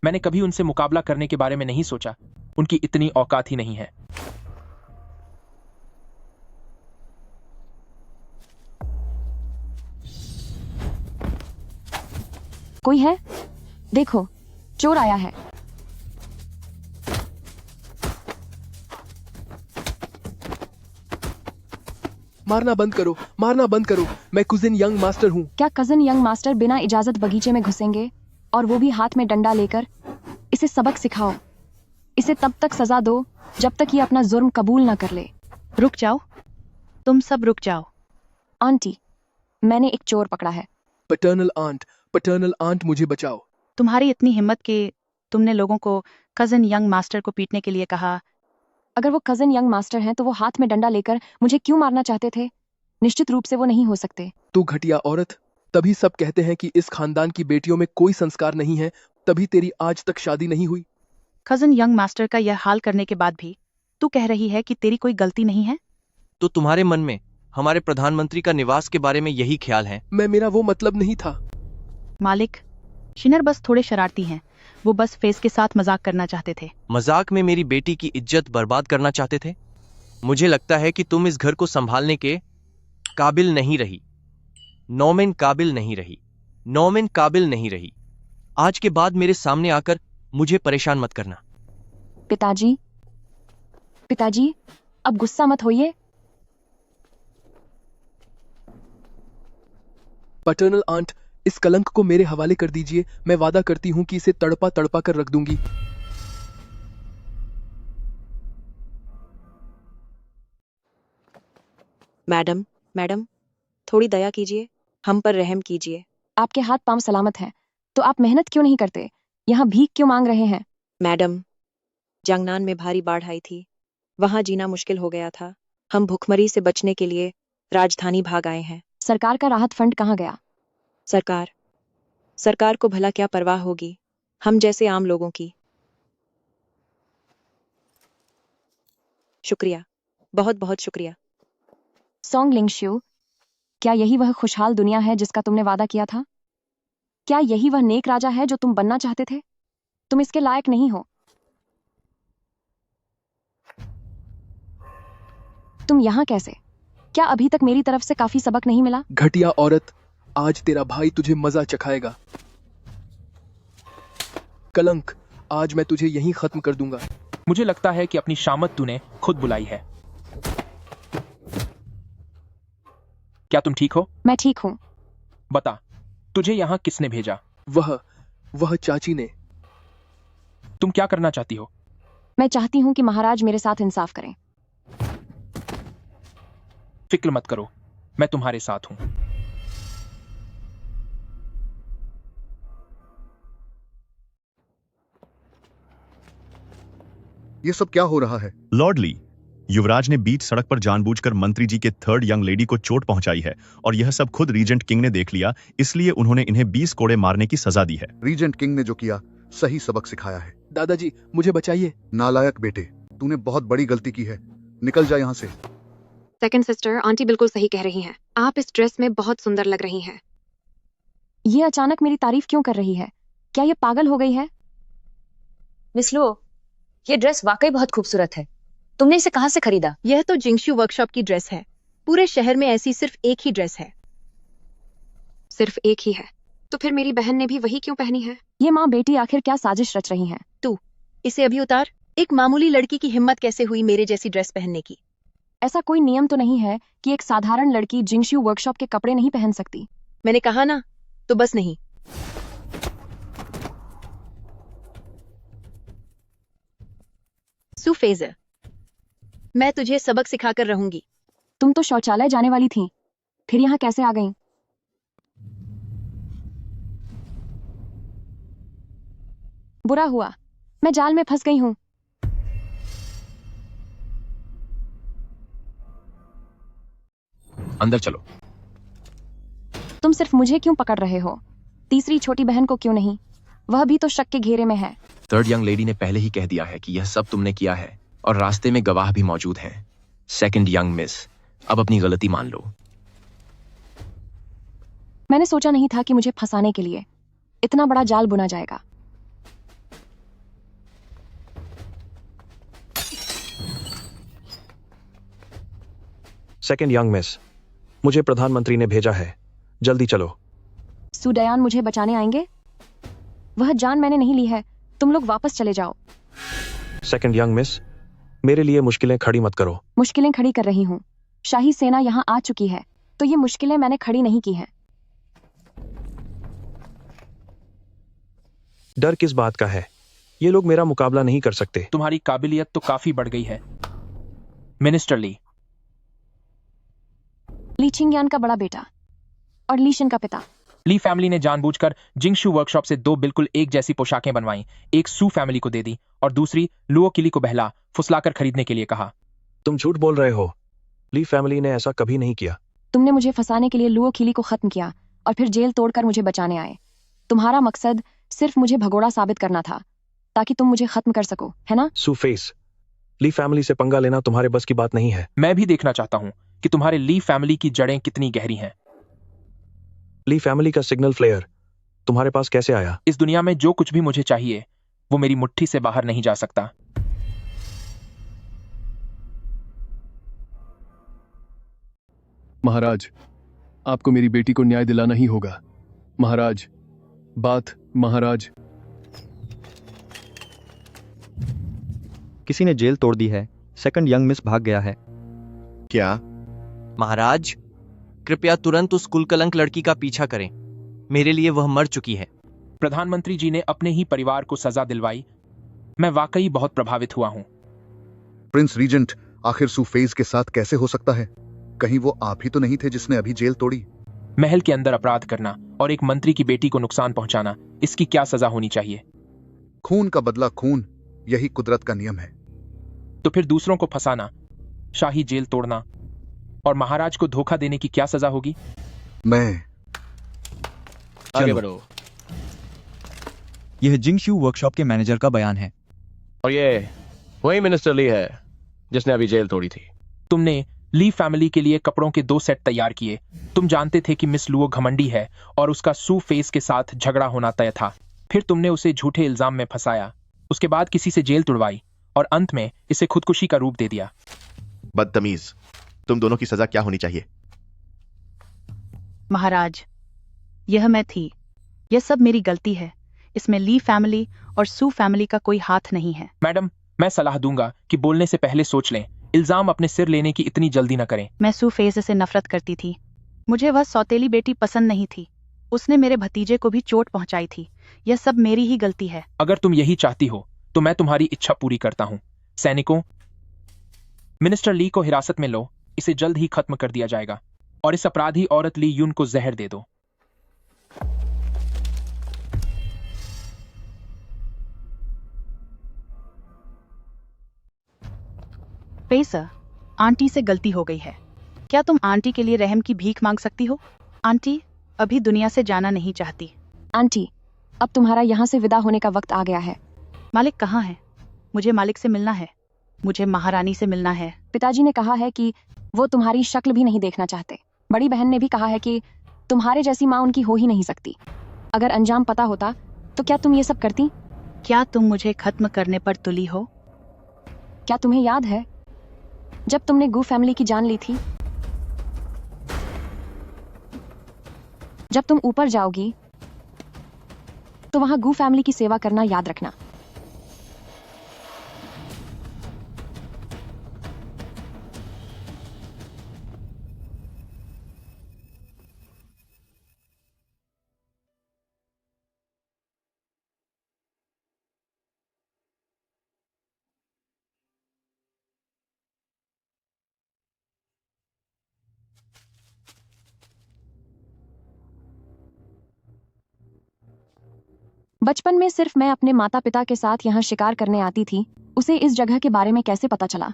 मैंने कभी उनसे मुकाबला करने के बारे में नहीं सोचा, उनकी इतनी औकात ही नहीं है। कोई है? देखो, चोर आया है। मारना बंद करो, मारना बंद करो। मैं कुजिन यंग मास्टर हूँ। क्या कजिन यंग मास्टर बिना इजाजत बगीचे में घुसेंगे, और वो भी हाथ में डंडा लेकर? इसे सबक सिखाओ। इसे तब तक सजा दो जब तक ये अपना जुर्म कबूल न कर ले। रुक जाओ, तुम सब रुक जाओ। आंटी, मैंने एक चोर पकड़ा है। पैटर्नल आंट मुझे बचाओ। तुम्हारी इतनी हिम्मत कि तुमने लोगों को कजिन यंग मास्टर को पीटने के लिए कहा। अगर वो कजिन यंग मास्टर हैं तो वो हाथ में डंडा लेकर मुझे क्यों मारना चाहते थे? निश्चित रूप से वो नहीं हो सकते। तू घटिया औरत, तभी सब कहते हैं कि इस खानदान की बेटियों में कोई संस्कार नहीं है, तभी तेरी आज तक शादी नहीं हुई। कजिन यंग मास्टर का यह हाल करने के बाद भी तू कह रही है कि तेरी कोई गलती नहीं है? तो तुम्हारे मन में हमारे प्रधानमंत्री का निवास के बारे में यही ख्याल है? मेरा वो मतलब नहीं था। मालिक, शिनर बस थोड़े शरारती हैं। वो बस फेस के साथ मजाक करना चाहते थे। मजाक में मेरी बेटी की इज्जत बर्बाद करना चाहते थे? मुझे लगता है कि तुम इस घर को संभालने के काबिल नहीं रही। नौमेन काबिल नहीं रही। नौमेन काबिल नहीं रही। आज के बाद मेरे सामने आकर मुझे परेशान मत करना। पिताजी, पिताजी, अब गुस्सा मत होइए। पैटर्नल आंट, इस कलंक को मेरे हवाले कर दीजिए। मैं वादा करती हूँ कि इसे तड़पा तड़पा कर रख दूंगी। मैडम, मैडम, थोड़ी दया कीजिए, हम पर रहम कीजिए। आपके हाथ पांव सलामत हैं, तो आप मेहनत क्यों नहीं करते? यहाँ भीख क्यों मांग रहे हैं? मैडम, जंगनान में भारी बाढ़ आई थी, वहां जीना मुश्किल हो गया था। हम भुखमरी से बचने के लिए राजधानी भाग आए हैं। सरकार का राहत फंड कहाँ गया? सरकार को भला क्या परवाह होगी हम जैसे आम लोगों की। शुक्रिया, बहुत बहुत शुक्रिया। सोंग लिंगशु, क्या यही वह खुशहाल दुनिया है जिसका तुमने वादा किया था? क्या यही वह नेक राजा है जो तुम बनना चाहते थे? तुम इसके लायक नहीं हो। तुम यहाँ कैसे? क्या अभी तक मेरी तरफ से काफी सबक नहीं मिला? घटिया औरत, आज तेरा भाई तुझे मजा चखाएगा। कलंक, आज मैं तुझे यहीं खत्म कर दूंगा। मुझे लगता है कि अपनी शामत तूने खुद बुलाई है। क्या तुम ठीक हो? मैं ठीक हूँ। बता, तुझे यहाँ किसने भेजा? वह चाची ने। तुम क्या करना चाहती हो? मैं चाहती हूँ कि महाराज मेरे साथ इंसाफ करें। फिक्र मत करो, मैं तुम्हारे साथ हूं। ये सब क्या हो रहा है? लॉर्ड ली, युवराज ने बीच सड़क पर जानबूझकर मंत्री जी के थर्ड यंग लेडी को चोट पहुंचाई है और यह सब खुद रीजेंट किंग ने देख लिया, इसलिए उन्होंने इन्हें 20 कोड़े मारने की सजा दी है। रीजेंट किंग ने जो किया सही सबक सिखाया है। दादाजी, मुझे बचाइए। नालायक बेटे, तूने बहुत बड़ी गलती की है, निकल जा यहाँ से। सेकंड सिस्टर, आंटी बिल्कुल सही कह रही हैं। आप इस ड्रेस में बहुत सुंदर लग रही हैं। ये अचानक मेरी तारीफ क्यों कर रही है? क्या ये पागल हो गई है? मिस लो, ये ड्रेस वाकई बहुत खूबसूरत है। तुमने इसे कहाँ से खरीदा? यह तो जिंगशू वर्कशॉप की ड्रेस है। पूरे शहर में ऐसी सिर्फ एक ही ड्रेस है। सिर्फ एक ही है? तो फिर मेरी बहन ने भी वही क्यों पहनी है? ये माँ बेटी आखिर क्या साजिश रच रही हैं? तू इसे अभी उतार। एक मामूली लड़की की हिम्मत कैसे हुई मेरे जैसी ड्रेस पहनने की? ऐसा कोई नियम तो नहीं है कि एक साधारण लड़की जिंगशू वर्कशॉप के कपड़े नहीं पहन सकती। मैंने कहा ना, तो बस नहीं। सुफेजर, मैं तुझे सबक सिखाकर रहूंगी। तुम तो शौचालय जाने वाली थी, फिर यहाँ कैसे आ गई? बुरा हुआ, मैं जाल में फंस गई हूँ। अंदर चलो। तुम सिर्फ मुझे क्यों पकड़ रहे हो? तीसरी छोटी बहन को क्यों नहीं? वह भी तो शक के घेरे में है। थर्ड यंग लेडी ने पहले ही कह दिया है कि यह सब तुमने किया है और रास्ते में गवाह भी मौजूद हैं। सेकंड यंग मिस, अब अपनी गलती मान लो। मैंने सोचा नहीं था कि मुझे फंसाने के लिए इतना बड़ा जाल बुना जाएगा। सेकंड यंग मिस, मुझे प्रधानमंत्री ने भेजा है, जल्दी चलो। सुडयान मुझे बचाने आएंगे? वह जान मैंने नहीं ली है, तुम लोग वापस चले जाओ। सेकंड यंग मिस, मेरे लिए मुश्किलें खड़ी मत करो। मुश्किलें खड़ी कर रही हूँ। शाही सेना यहाँ आ चुकी है, तो ये मुश्किलें मैंने खड़ी नहीं की हैं। डर किस बात का है? ये लोग मेरा मुकाबला नहीं कर सकते। तुम्हारी काबिलियत तो काफी बढ़ गई है। मिनिस्टर ली लीचिंगयान का बड़ा बेटा और लीशन का पिता। ली फैमिली ने जानबूझकर जिंगशू वर्कशॉप से 2 बिल्कुल एक जैसी पोशाकें बनवाई। एक सू फैमिली को दे दी और दूसरी लुओ किली को बहला फुसलाकर खरीदने के लिए कहा। तुम झूठ बोल रहे हो। ली फैमिली ने ऐसा कभी नहीं किया। तुमने मुझे फंसाने के लिए लुओ खिली को खत्म किया और फिर जेल तोड़कर मुझे बचाने आए। तुम्हारा मकसद सिर्फ मुझे भगोड़ा साबित करना था ताकि तुम मुझे खत्म कर सको, है ना? सुफेस, ली फैमिली से पंगा लेना तुम्हारे बस की बात नहीं है। मैं भी देखना चाहता हूँ कि तुम्हारे ली फैमिली की जड़ें कितनी गहरी हैं। ली फैमिली का सिग्नल फ्लेयर तुम्हारे पास कैसे आया? इस दुनिया में जो कुछ भी मुझे चाहिए वो मेरी मुट्ठी से बाहर नहीं जा सकता। महाराज, आपको मेरी बेटी को न्याय दिलाना ही होगा। महाराज, महाराज। किसी ने जेल तोड़ दी है। सेकंड यंग मिस भाग गया है। क्या? महाराज, कृपया तुरंत उस कुलकलंक लड़की का पीछा करें। मेरे लिए वह मर चुकी है। प्रधानमंत्री जी ने अपने ही परिवार को सजा दिलवाई। मैं वाकई बहुत प्रभावित हुआ हूँ। प्रिंस रीजेंट आखिर सुफेज के साथ कैसे हो सकता है? कहीं वो आप ही तो नहीं थे जिसने अभी जेल तोड़ी? महल के अंदर अपराध करना और एक मंत्री की बेटी को नुकसान पहुंचाना, इसकी क्या सजा होनी चाहिए? खून का बदला खून, यही कुदरत का नियम है। तो फिर दूसरों को फंसाना, शाही जेल तोड़ना और महाराज को धोखा देने की क्या सजा होगी? मैं आगे बढ़ो। यह जिंगशू वर्कशॉप के मैनेजर का बयान है। और ये वही मिनिस्टर ली है जिसने अभी जेल तोड़ी थी। तुमने ली फैमिली के लिए कपड़ों के 2 सेट तैयार किए। तुम जानते थे कि मिस लुओ घमंडी है और उसका सू फेस के साथ झगड़ा होना तय था। फिर तुमने उसे झूठे इल्जाम में फंसाया, उसके बाद किसी से जेल तुड़वाई और अंत में इसे खुदकुशी का रूप दे दिया। बदतमीज, तुम दोनों की सजा क्या होनी चाहिए? महाराज, यह मैं थी। यह सब मेरी गलती है। इसमें ली फैमिली और सू फैमिली का कोई हाथ नहीं है। मैडम, मैं सलाह दूंगा कि बोलने से पहले सोच लें। इल्जाम अपने सिर लेने की इतनी जल्दी न करें। मैं सू फेज से नफरत करती थी। मुझे वह सौतेली बेटी पसंद नहीं थी। उसने मेरे भतीजे को भी चोट पहुंचाई थी। यह सब मेरी ही गलती है। अगर तुम यही चाहती हो तो मैं तुम्हारी इच्छा पूरी करता हूँ। सैनिकों, मिनिस्टर ली को हिरासत में लो। इसे जल्द ही खत्म कर दिया जाएगा और इस अपराधी औरत ली यून को जहर दे दो। पेसर, आंटी से गलती हो गई है। क्या तुम आंटी के लिए रहम की भीख मांग सकती हो? आंटी अभी दुनिया से जाना नहीं चाहती। आंटी, अब तुम्हारा यहाँ से विदा होने का वक्त आ गया है। मालिक कहाँ है? मुझे मालिक से मिलना है। मुझे महारानी से मिलना है। पिताजी ने कहा है कि वो तुम्हारी शक्ल भी नहीं देखना चाहते। बड़ी बहन ने भी कहा है कि तुम्हारे जैसी माँ उनकी हो ही नहीं सकती। अगर अंजाम पता होता तो क्या तुम ये सब करती? क्या तुम मुझे खत्म करने पर तुली हो? क्या तुम्हें याद है जब तुमने गू फैमिली की जान ली थी? जब तुम ऊपर जाओगी तो वहां गू फैमिली की सेवा करना याद रखना। बचपन में सिर्फ मैं अपने माता पिता के साथ यहाँ शिकार करने आती थी। उसे इस जगह के बारे में कैसे पता चला?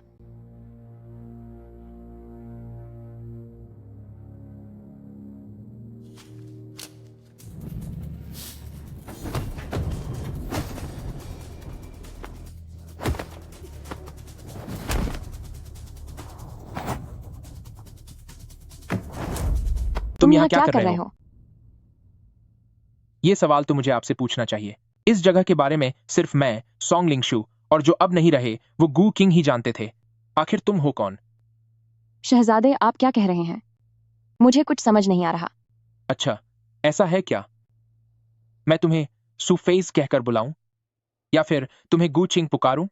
तुम यहाँ क्या कर रहे हो? ये सवाल तो मुझे आपसे पूछना चाहिए। इस जगह के बारे में सिर्फ मैं, सॉन्ग लिंगशू और जो अब नहीं रहे वो गू किंग ही जानते थे। आखिर तुम हो कौन? शहजादे, आप क्या कह रहे हैं? मुझे कुछ समझ नहीं आ रहा। अच्छा, ऐसा है क्या? मैं तुम्हें सुफेज कहकर बुलाऊं या फिर तुम्हें गू चिंग पुकारूं?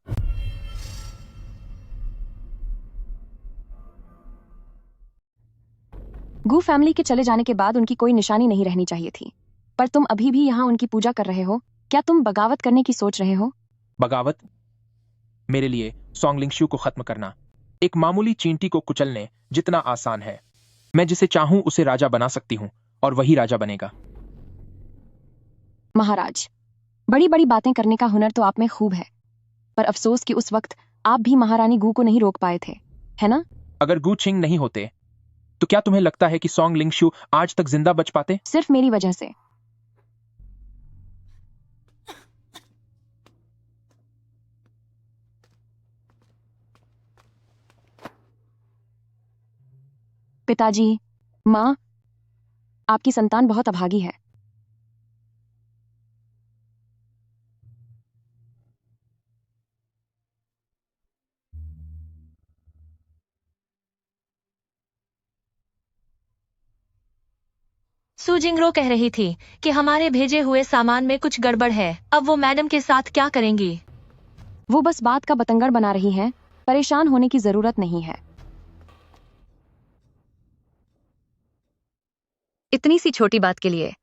गू फैमिली के चले जाने के बाद उनकी कोई निशानी नहीं रहनी चाहिए थी, पर तुम अभी भी यहाँ उनकी पूजा कर रहे हो। क्या तुम बगावत करने की सोच रहे हो? बगावत? मेरे लिए सॉन्ग लिंगशू को खत्म करना एक मामूली चींटी को कुचलने जितना आसान है। मैं जिसे चाहूं उसे राजा बना सकती हूं और वही राजा बनेगा। महाराज, बड़ी बड़ी बातें करने का हुनर तो आप में खूब है, पर अफसोस कि उस वक्त आप भी महारानी गू को नहीं रोक पाए थे, है ना? अगर गू चिंग नहीं होते तो क्या तुम्हें लगता है कि सॉन्ग लिंगशू आज तक जिंदा बच पाते? सिर्फ मेरी वजह से। पिताजी, माँ, आपकी संतान बहुत अभागी है। सू जिंगरो कह रही थी कि हमारे भेजे हुए सामान में कुछ गड़बड़ है। अब वो मैडम के साथ क्या करेंगी? वो बस बात का बतंगड़ बना रही हैं। परेशान होने की जरूरत नहीं है। इतनी सी छोटी बात के लिए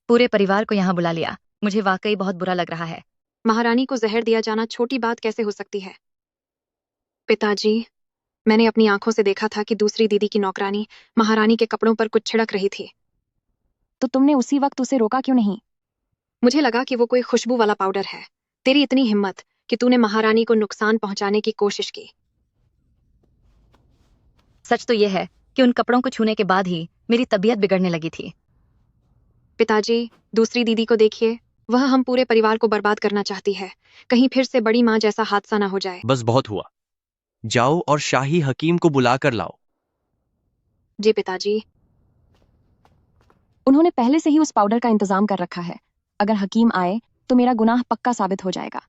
पूरे परिवार को यहाँ बुला लिया। मुझे वाकई बहुत बुरा लग रहा है। महारानी को जहर दिया जाना छोटी बात कैसे हो सकती है? पिताजी, मैंने अपनी आंखों से देखा था कि दूसरी दीदी की नौकरानी महारानी के कपड़ों पर कुछ छिड़क रही थी। तो तुमने उसी वक्त उसे रोका क्यों नहीं? मुझे लगा कि वो कोई खुशबू वाला पाउडर है। तेरी इतनी हिम्मत कि तूने महारानी को नुकसान पहुंचाने की कोशिश की। सच तो यह है कि उन कपड़ों को छूने के बाद ही मेरी तबीयत बिगड़ने लगी थी। पिताजी, दूसरी दीदी को देखिए, वह हम पूरे परिवार को बर्बाद करना चाहती है। कहीं फिर से बड़ी माँ जैसा हादसा ना हो जाए। बस बहुत हुआ, जाओ और शाही हकीम को बुला कर लाओ। जी पिताजी। उन्होंने पहले से ही उस पाउडर का इंतजाम कर रखा है। अगर हकीम आए तो मेरा गुनाह पक्का साबित हो जाएगा।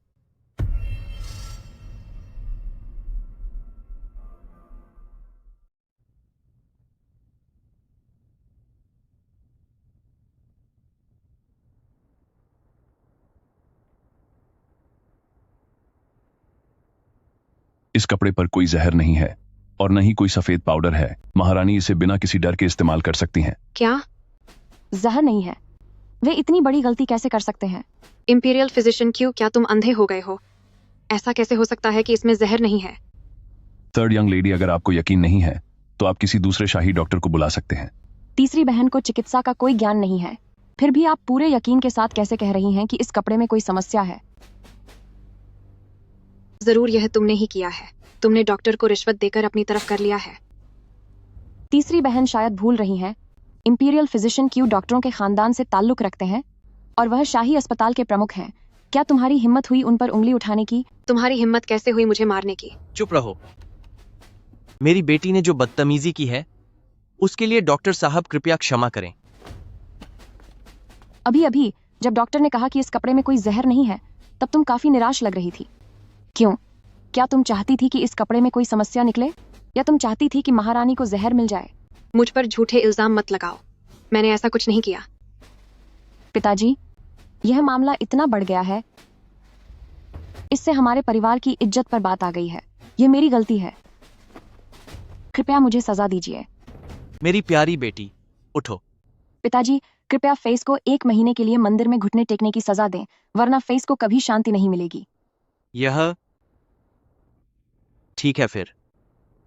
इस कपड़े पर कोई जहर नहीं है और न ही कोई सफेद पाउडर है। महारानी इसे बिना किसी डर के इस्तेमाल कर सकती हैं। क्या? जहर नहीं है। वे इतनी बड़ी गलती कैसे कर सकते हैं? इंपीरियल फिजिशियन क्यू, क्या तुम अंधे हो गए हो? ऐसा कैसे हो सकता है कि इसमें जहर नहीं है? थर्ड यंग लेडी, अगर आपको यकीन नहीं है तो आप किसी दूसरे शाही डॉक्टर को बुला सकते हैं। तीसरी बहन को चिकित्सा का कोई ज्ञान नहीं है, फिर भी आप पूरे यकीन के साथ कैसे कह रही हैं कि इस कपड़े में कोई समस्या है? जरूर यह तुमने ही किया है। तुमने डॉक्टर को रिश्वत देकर अपनी तरफ कर लिया है। तीसरी बहन शायद भूल रही हैं। इंपीरियल फिजिशियन क्यू डॉक्टरों के खानदान से ताल्लुक रखते हैं और वह शाही अस्पताल के प्रमुख हैं। क्या तुम्हारी हिम्मत हुई उन पर उंगली उठाने की? तुम्हारी हिम्मत कैसे हुई मुझे मारने की? चुप रहो। मेरी बेटी ने जो बदतमीजी की है उसके लिए डॉक्टर साहब कृपया क्षमा करें। अभी अभी जब डॉक्टर ने कहा कि इस कपड़े में कोई जहर नहीं है, तब तुम काफी निराश लग रही थी। क्यों? क्या तुम चाहती थी कि इस कपड़े में कोई समस्या निकले, या तुम चाहती थी कि महारानी को जहर मिल जाए? मुझ पर झूठे इल्जाम मत लगाओ, मैंने ऐसा कुछ नहीं किया। पिताजी, यह मामला इतना बढ़ गया है, इससे हमारे परिवार की इज्जत पर बात आ गई है। यह मेरी गलती है, कृपया मुझे सजा दीजिए। मेरी प्यारी बेटी, उठो। पिताजी, कृपया फेस को 1 महीने के लिए मंदिर में घुटने टेकने की सजा दें, वरना फेस को कभी शांति नहीं मिलेगी। यह ठीक है। फिर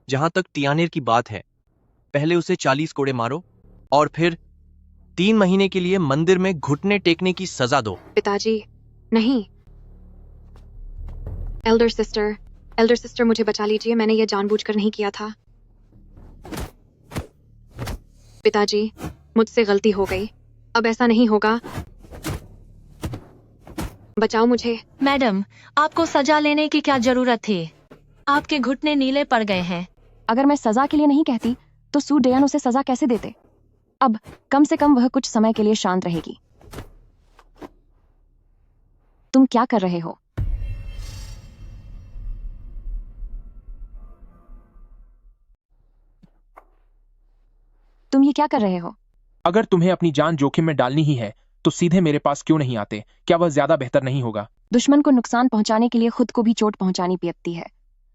जहां तक टियानेर की बात है, पहले उसे 40 कोड़े मारो और फिर 3 महीने के लिए मंदिर में घुटने टेकने की सजा दो। पिताजी, नहीं। एल्डर सिस्टर मुझे बचा लीजिए, मैंने यह जानबूझकर नहीं किया था। पिताजी, मुझसे गलती हो गई, अब ऐसा नहीं होगा। बचाओ मुझे। मैडम, आपको सजा लेने की क्या जरूरत थी? आपके घुटने नीले पड़ गए हैं। अगर मैं सजा के लिए नहीं कहती तो सू डेयन उसे सजा कैसे देते? अब कम से कम वह कुछ समय के लिए शांत रहेगी। तुम क्या कर रहे हो? तुम ये क्या कर रहे हो? अगर तुम्हें अपनी जान जोखिम में डालनी ही है तो सीधे मेरे पास क्यों नहीं आते? क्या वह ज्यादा बेहतर नहीं होगा? दुश्मन को नुकसान पहुंचाने के लिए खुद को भी चोट पहुंचानी पड़ती है।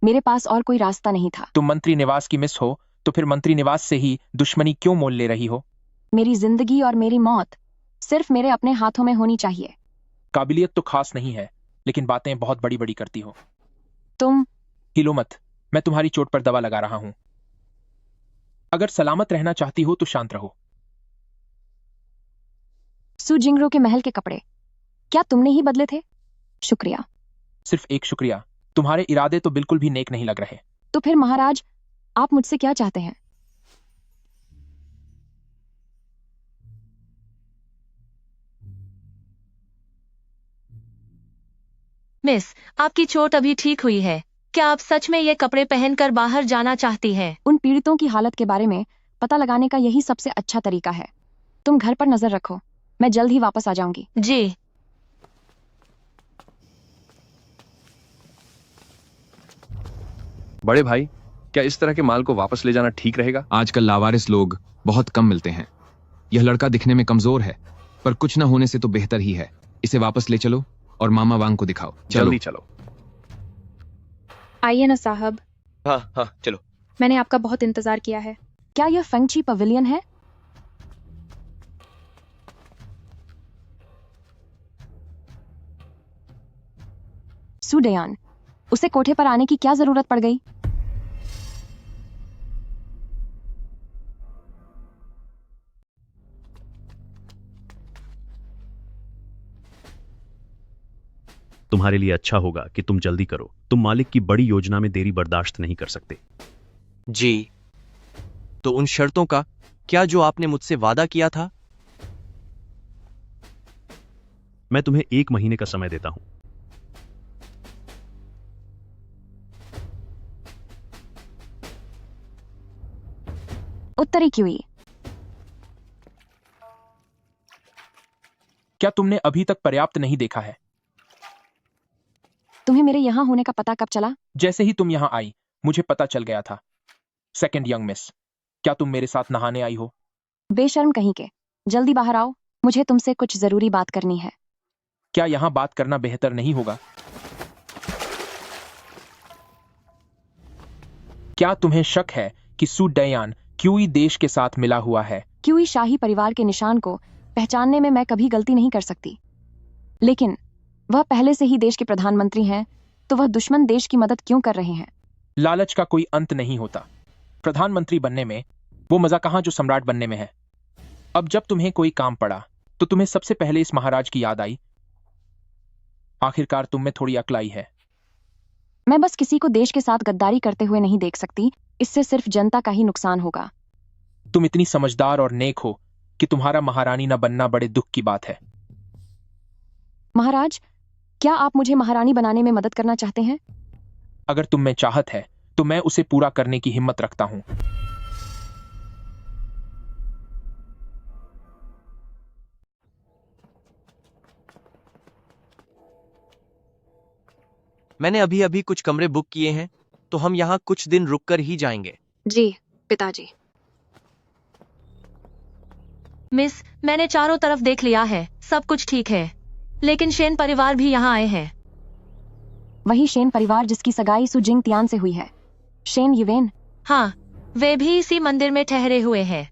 मेरे पास और कोई रास्ता नहीं था। तुम मंत्री निवास की मिस हो तो फिर मंत्री निवास से ही दुश्मनी क्यों मोल ले रही हो? मेरी जिंदगी और मेरी मौत सिर्फ मेरे अपने हाथों में होनी चाहिए। काबिलियत तो खास नहीं है, लेकिन बातें बहुत बड़ी बड़ी करती हो। तुम हिलो मत, मैं तुम्हारी चोट पर दवा लगा रहा हूं। अगर सलामत रहना चाहती हो तो शांत रहो। सू जिंगरो के महल के कपड़े क्या तुमने ही बदले थे? शुक्रिया। सिर्फ एक शुक्रिया? तुम्हारे इरादे तो बिल्कुल भी नेक नहीं लग रहे। तो फिर महाराज, आप मुझसे क्या चाहते हैं? मिस, आपकी चोट अभी ठीक हुई है। क्या आप सच में ये कपड़े पहनकर बाहर जाना चाहती हैं? उन पीड़ितों की हालत के बारे में पता लगाने का यही सबसे अच्छा तरीका है। तुम घर पर नजर रखो, मैं जल्द ही वापस आ जाऊंगी। जी। बड़े भाई, क्या इस तरह के माल को वापस ले जाना ठीक रहेगा? आजकल लावारिस लोग बहुत कम मिलते हैं। यह लड़का दिखने में कमजोर है, पर कुछ न होने से तो बेहतर ही है। इसे वापस ले चलो और मामा वांग को दिखाओ। जल्दी चलो। आइए ना साहब। हाँ, चलो। मैंने आपका बहुत इंतजार किया है। क्या यह फेंगची पवेलियन है? सू डेयान, उसे कोठे पर आने की क्या जरूरत पड़ गई? तुम्हारे लिए अच्छा होगा कि तुम जल्दी करो। तुम मालिक की बड़ी योजना में देरी बर्दाश्त नहीं कर सकते। जी, तो उन शर्तों का क्या जो आपने मुझसे वादा किया था? मैं तुम्हें 1 महीने का समय देता हूं। उत्तरी क्यूई। क्या तुमने अभी तक पर्याप्त नहीं देखा है? तुम्हें मेरे यहाँ होने का पता कब चला? जैसे ही तुम यहाँ आई मुझे पता चल गया था। सेकंड यंग मिस, क्या तुम मेरे साथ नहाने आई हो? बेशर्म कहीं के, जल्दी बाहर आओ, मुझे तुमसे कुछ जरूरी बात करनी है। क्या यहाँ बात करना बेहतर नहीं होगा? क्या तुम्हें शक है कि सू डयान क्यूई देश के साथ मिला हुआ है? क्यूई शाही परिवार के निशान को पहचानने में मैं कभी गलती नहीं कर सकती, लेकिन वह पहले से ही देश के प्रधानमंत्री हैं, तो वह दुश्मन देश की मदद क्यों कर रहे हैं? लालच का कोई अंत नहीं होता। प्रधानमंत्री बनने में वो मजा कहाँ जो सम्राट बनने में है। अब जब तुम्हें कोई काम पड़ा तो तुम्हें सबसे पहले इस महाराज की याद आई। आखिरकार तुम में थोड़ी अक्ल आई है। मैं बस किसी को देश के साथ गद्दारी करते हुए नहीं देख सकती, इससे सिर्फ जनता का ही नुकसान होगा। तुम इतनी समझदार और नेक हो कि तुम्हारा महारानी न बनना बड़े दुख की बात है। महाराज, क्या आप मुझे महारानी बनाने में मदद करना चाहते हैं? अगर तुम में चाहत है तो मैं उसे पूरा करने की हिम्मत रखता हूं। मैंने अभी अभी कुछ कमरे बुक किए हैं, तो हम यहाँ कुछ दिन रुककर ही जाएंगे। जी पिताजी। मिस, मैंने चारों तरफ देख लिया है, सब कुछ ठीक है, लेकिन शेन परिवार भी यहाँ आए हैं। वही शेन परिवार जिसकी सगाई सु जिंग तियान से हुई है, शेन युवेन। हाँ, वे भी इसी मंदिर में ठहरे हुए हैं।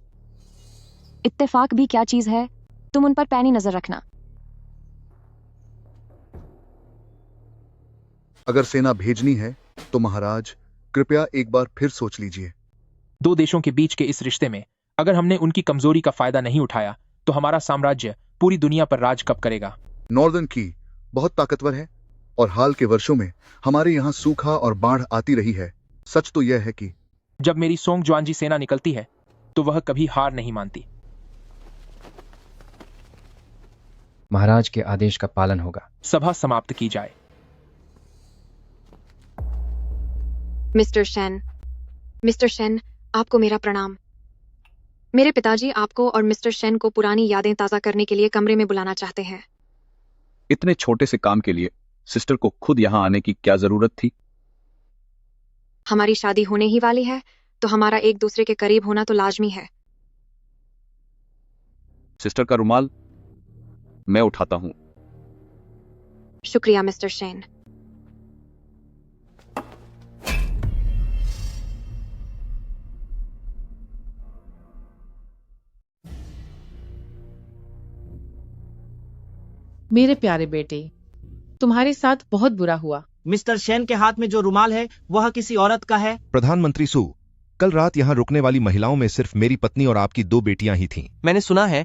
इत्तेफाक भी क्या चीज है, तुम उन पर पैनी नजर रखना। अगर सेना भेजनी है तो महाराज कृपया एक बार फिर सोच लीजिए। 2 देशों के बीच के इस रिश्ते में अगर हमने उनकी कमजोरी का फायदा नहीं उठाया तो हमारा साम्राज्य पूरी दुनिया पर राज कब करेगा? नॉर्दर्न की बहुत ताकतवर है और हाल के वर्षों में हमारे यहाँ सूखा और बाढ़ आती रही है। सच तो यह है कि जब मेरी सोंग जुआनजी सेना निकलती है तो वह कभी हार नहीं मानती। महाराज के आदेश का पालन होगा। सभा समाप्त की जाए। मिस्टर शेन, आपको मेरा प्रणाम। मेरे पिताजी आपको और मिस्टर शेन को पुरानी यादें ताजा करने के लिए कमरे में बुलाना चाहते हैं। इतने छोटे से काम के लिए सिस्टर को खुद यहाँ आने की क्या जरूरत थी? हमारी शादी होने ही वाली है, तो हमारा एक दूसरे के करीब होना तो लाजमी है। सिस्टर का रुमाल मैं उठाता हूं। शुक्रिया मिस्टर शेन। मेरे प्यारे बेटे, तुम्हारे साथ बहुत बुरा हुआ। मिस्टर शेन के हाथ में जो रुमाल है वह किसी औरत का है। प्रधानमंत्री सू, कल रात यहाँ रुकने वाली महिलाओं में सिर्फ मेरी पत्नी और आपकी 2 बेटियां ही थीं। मैंने सुना है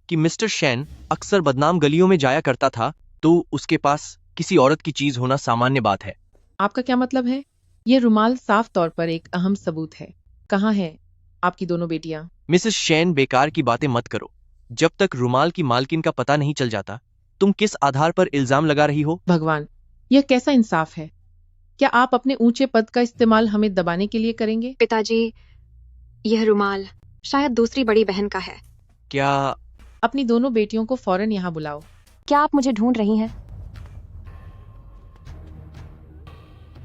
कि मिस्टर शेन अक्सर बदनाम गलियों में जाया करता था, तो उसके पास किसी औरत की चीज होना सामान्य बात है। आपका क्या मतलब है? ये रुमाल साफ तौर पर एक अहम सबूत है। कहाँ है आपकी दोनों बेटियां? मिसेस शेन, बेकार की बातें मत करो। जब तक रुमाल की मालकिन का पता नहीं चल जाता, तुम किस आधार पर इल्जाम लगा रही हो? भगवान, यह कैसा इंसाफ है? क्या आप अपने ऊंचे पद का इस्तेमाल हमें दबाने के लिए करेंगे? पिताजी, यह रुमाल शायद दूसरी बड़ी बहन का है। क्या? अपनी दोनों बेटियों को फौरन यहाँ बुलाओ। क्या आप मुझे ढूंढ रही हैं?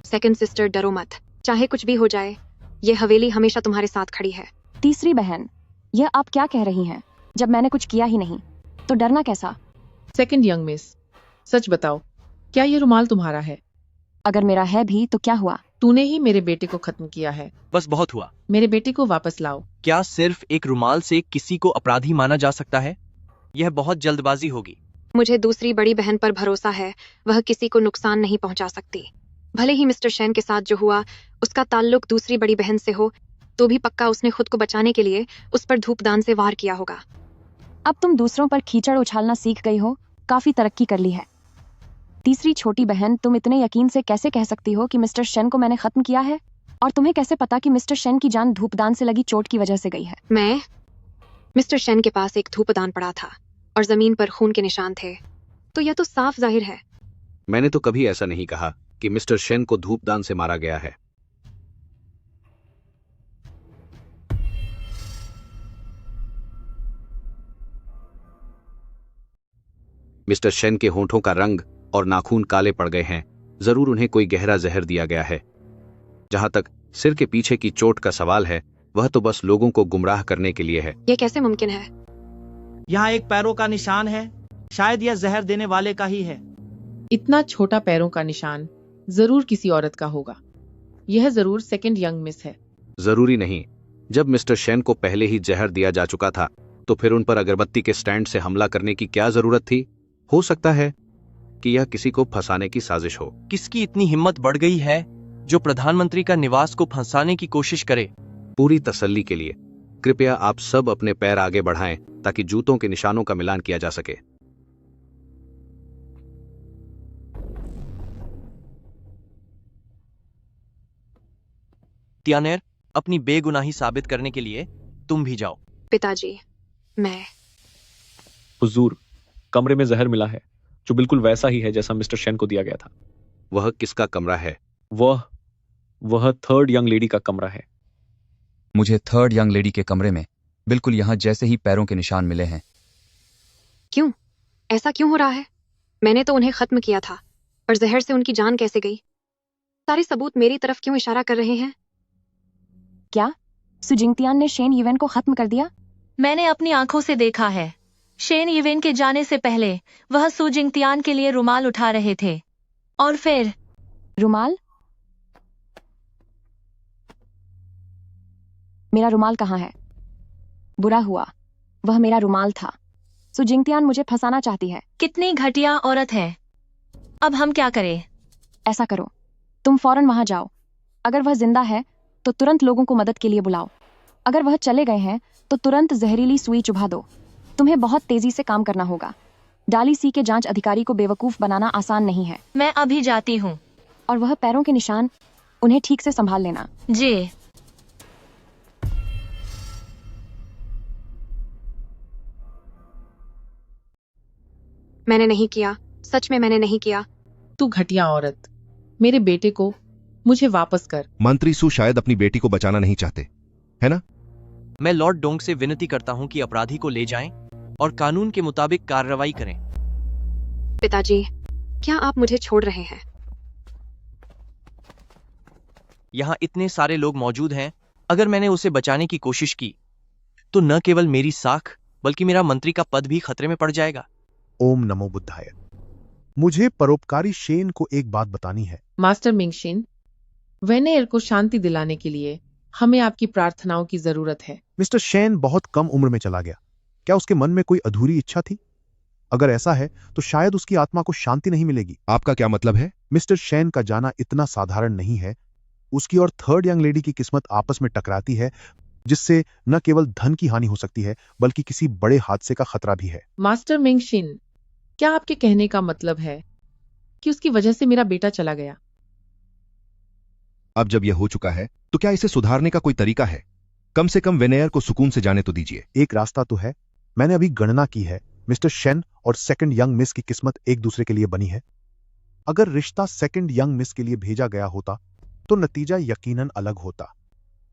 सेकंड सिस्टर, डरो मत। चाहे कुछ भी हो जाए, यह हवेली हमेशा तुम्हारे साथ खड़ी है। तीसरी बहन, यह आप क्या कह रही हैं? जब मैंने कुछ किया ही नहीं, तो डरना कैसा? सेकंड यंग मिस, सच बताओ, क्या ये रुमाल तुम्हारा है? अगर मेरा है भी तो क्या हुआ? तूने ही मेरे बेटे को खत्म किया है। बस बहुत हुआ। मेरे बेटे को वापस लाओ। क्या सिर्फ एक रुमाल से किसी को अपराधी माना जा सकता है? यह बहुत जल्दबाजी होगी। मुझे दूसरी बड़ी बहन पर भरोसा है, वह किसी को नुकसान नहीं पहुंचा सकती। भले ही मिस्टर शेन के साथ जो हुआ उसका ताल्लुक दूसरी बड़ी बहन से हो, तो भी पक्का उसने खुद को बचाने के लिए उस पर धूपदान से वार किया होगा। अब तुम दूसरों पर कीचड़ उछालना सीख गई हो, काफी तरक्की कर ली है। तीसरी छोटी बहन, तुम इतने यकीन से कैसे कह सकती हो कि मिस्टर शेन को मैंने खत्म किया है? और तुम्हें कैसे पता कि मिस्टर शेन की जान धूपदान से लगी चोट की वजह से गई है? मिस्टर शेन के पास एक धूपदान पड़ा था और जमीन पर खून के निशान थे। तो यह तो साफ जाहिर है। मैंने तो कभी ऐसा नहीं कहा कि मिस्टर शेन को धूपदान से मारा गया है। मिस्टर शेन के होंठों का रंग और नाखून काले पड़ गए हैं। जरूर उन्हें कोई गहरा जहर दिया गया है। जहां तक सिर के पीछे की चोट का सवाल है, वह तो बस लोगों को गुमराह करने के लिए है। यह कैसे मुमकिन है? यहाँ एक पैरों का निशान है, शायद यह जहर देने वाले का ही है। इतना छोटा पैरों का निशान जरूर किसी औरत का होगा। यह जरूर सेकंड यंग मिस है। जरूरी नहीं। जब मिस्टर शेन को पहले ही जहर दिया जा चुका था, तो फिर उन पर अगरबत्ती के स्टैंड से हमला करने की क्या जरूरत थी? हो सकता है कि यह किसी को फंसाने की साजिश हो। किसकी इतनी हिम्मत बढ़ गई है जो प्रधानमंत्री का निवास को फंसाने की कोशिश करे? पूरी तसल्ली के लिए कृपया आप सब अपने पैर आगे बढ़ाएं ताकि जूतों के निशानों का मिलान किया जा सके। त्यानेर, अपनी बेगुनाही साबित करने के लिए तुम भी जाओ। पिताजी, मैं हुजूर, कमरे में जहर मिला है जो बिल्कुल वैसा ही है जैसा मिस्टर शेन को दिया गया था। वह किसका कमरा है? वह थर्ड यंग लेडी का कमरा है। मुझे थर्ड यंग लेडी के कमरे में बिल्कुल यहाँ जैसे ही पैरों के निशान मिले हैं। क्यों? ऐसा क्यों हो रहा है? मैंने तो उन्हें खत्म किया था, पर जहर से उनकी जान कैसे गई? सारे सबूत मेरी तरफ क्यों इशारा कर रहे हैं? क्या सु जिंगतियान ने शेन यीवेन को खत्म कर दिया? मैंने अपनी आंखों से देखा है। शेन यीवेन के जाने से पहले वह सु जिंगतियान के लिए रुमाल उठा रहे थे, और फिर रुमाल? मेरा रुमाल कहाँ है? बुरा हुआ, वह मेरा रुमाल था। सु जिंगतियान मुझे फंसाना चाहती है। कितनी घटिया औरत है। अब हम क्या करें? ऐसा करो, तुम फौरन वहां जाओ। अगर वह जिंदा है तो तुरंत लोगों को मदद के लिए बुलाओ। अगर वह चले गए हैं तो तुरंत जहरीली सुई चुभा दो। तुम्हें बहुत तेजी से काम करना होगा। डाली सी के जांच अधिकारी को बेवकूफ बनाना आसान नहीं है। मैं अभी जाती हूँ। और वह पैरों के निशान, उन्हें ठीक से संभाल लेना। जी। मैंने नहीं किया, सच में मैंने नहीं किया। तू घटिया औरत, मेरे बेटे को मुझे वापस कर। मंत्री सु शायद अपनी बेटी को बचाना नहीं चाहते, है ना? मैं लॉर्ड डोंग से विनती करता हूं कि अपराधी को ले जाएं और कानून के मुताबिक कार्रवाई करें। पिताजी, क्या आप मुझे छोड़ रहे हैं? यहाँ इतने सारे लोग मौजूद हैं। अगर मैंने उसे बचाने की कोशिश की तो न केवल मेरी साख बल्कि मेरा मंत्री का पद भी खतरे में पड़ जाएगा। ओम नमो बुद्धाय। मुझे परोपकारी शेन को एक बात बतानी है। मास्टर मिंगशिन, वेनेयर को शांति दिलाने के लिए हमें आपकी प्रार्थनाओं की जरूरत है। मिस्टर शेन बहुत कम उम्र में चला गया। क्या उसके मन में कोई अधूरी इच्छा थी? अगर ऐसा है तो शायद उसकी आत्मा को शांति नहीं मिलेगी। आपका क्या मतलब है? मिस्टर शेन का जाना इतना साधारण नहीं है। उसकी और थर्ड यंग लेडी की किस्मत आपस में टकराती है, जिससे न केवल धन की हानि हो सकती है बल्कि किसी बड़े हादसे का खतरा भी है। मास्टर मिंगशिन, क्या आपके कहने का मतलब है कि उसकी वजह से मेरा बेटा चला गया? अब जब यह हो चुका है तो क्या इसे सुधारने का कोई तरीका है? कम से कम वेनेयर को सुकून से जाने तो दीजिए। एक रास्ता तो है। मैंने अभी गणना की है। मिस्टर शेन और सेकंड यंग मिस की किस्मत एक दूसरे के लिए बनी है। अगर रिश्ता सेकंड यंग मिस के लिए भेजा गया होता तो नतीजा यकीनन अलग होता।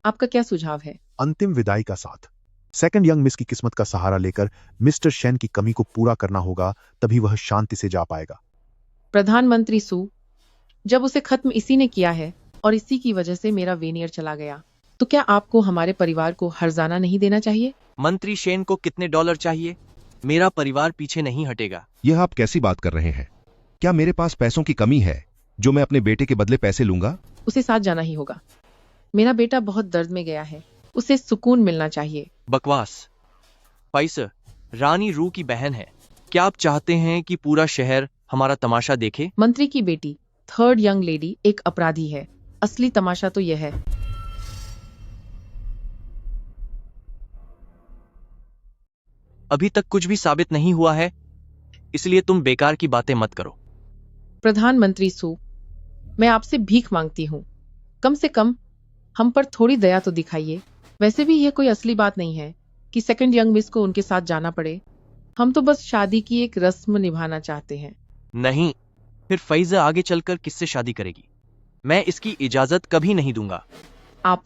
आपका क्या सुझाव है? अंतिम विदाई का साथ। सेकंड यंग मिस की किस्मत का सहारा लेकर मिस्टर शेन की कमी को पूरा करना होगा, तभी वह शांति से जा पाएगा। प्रधानमंत्री सु, जब उसे खत्म इसी ने किया है और इसी की वजह से मेरा वेनियर चला गया, तो क्या आपको हमारे परिवार को हर्जाना नहीं देना चाहिए? मंत्री शेन को कितने डॉलर चाहिए? मेरा परिवार पीछे नहीं हटेगा। यह आप कैसी बात कर रहे हैं? क्या मेरे पास पैसों की कमी है जो मैं अपने बेटे के बदले पैसे लूंगा? उसे साथ जाना ही होगा। मेरा बेटा बहुत दर्द में गया है, उसे सुकून मिलना चाहिए। बकवास। फाइसर, रानी रू की बहन है। क्या आप चाहते हैं कि पूरा शहर हमारा तमाशा देखे? मंत्री की बेटी थर्ड यंग लेडी एक अपराधी है। असली तमाशा तो यह है। अभी तक कुछ भी साबित नहीं हुआ है, इसलिए तुम बेकार की बातें मत करो। प्रधानमंत्री सु, मैं आपसे भीख मांगती हूँ, कम से कम हम पर थोड़ी दया तो दिखाइए। वैसे भी यह कोई असली बात नहीं है कि सेकंड यंग मिस को उनके साथ जाना पड़े। हम तो बस शादी की एक रस्म निभाना चाहते हैं। नहीं, फिर फैजा आगे चलकर किससे शादी करेगी? मैं इसकी इजाजत कभी नहीं दूंगा। आप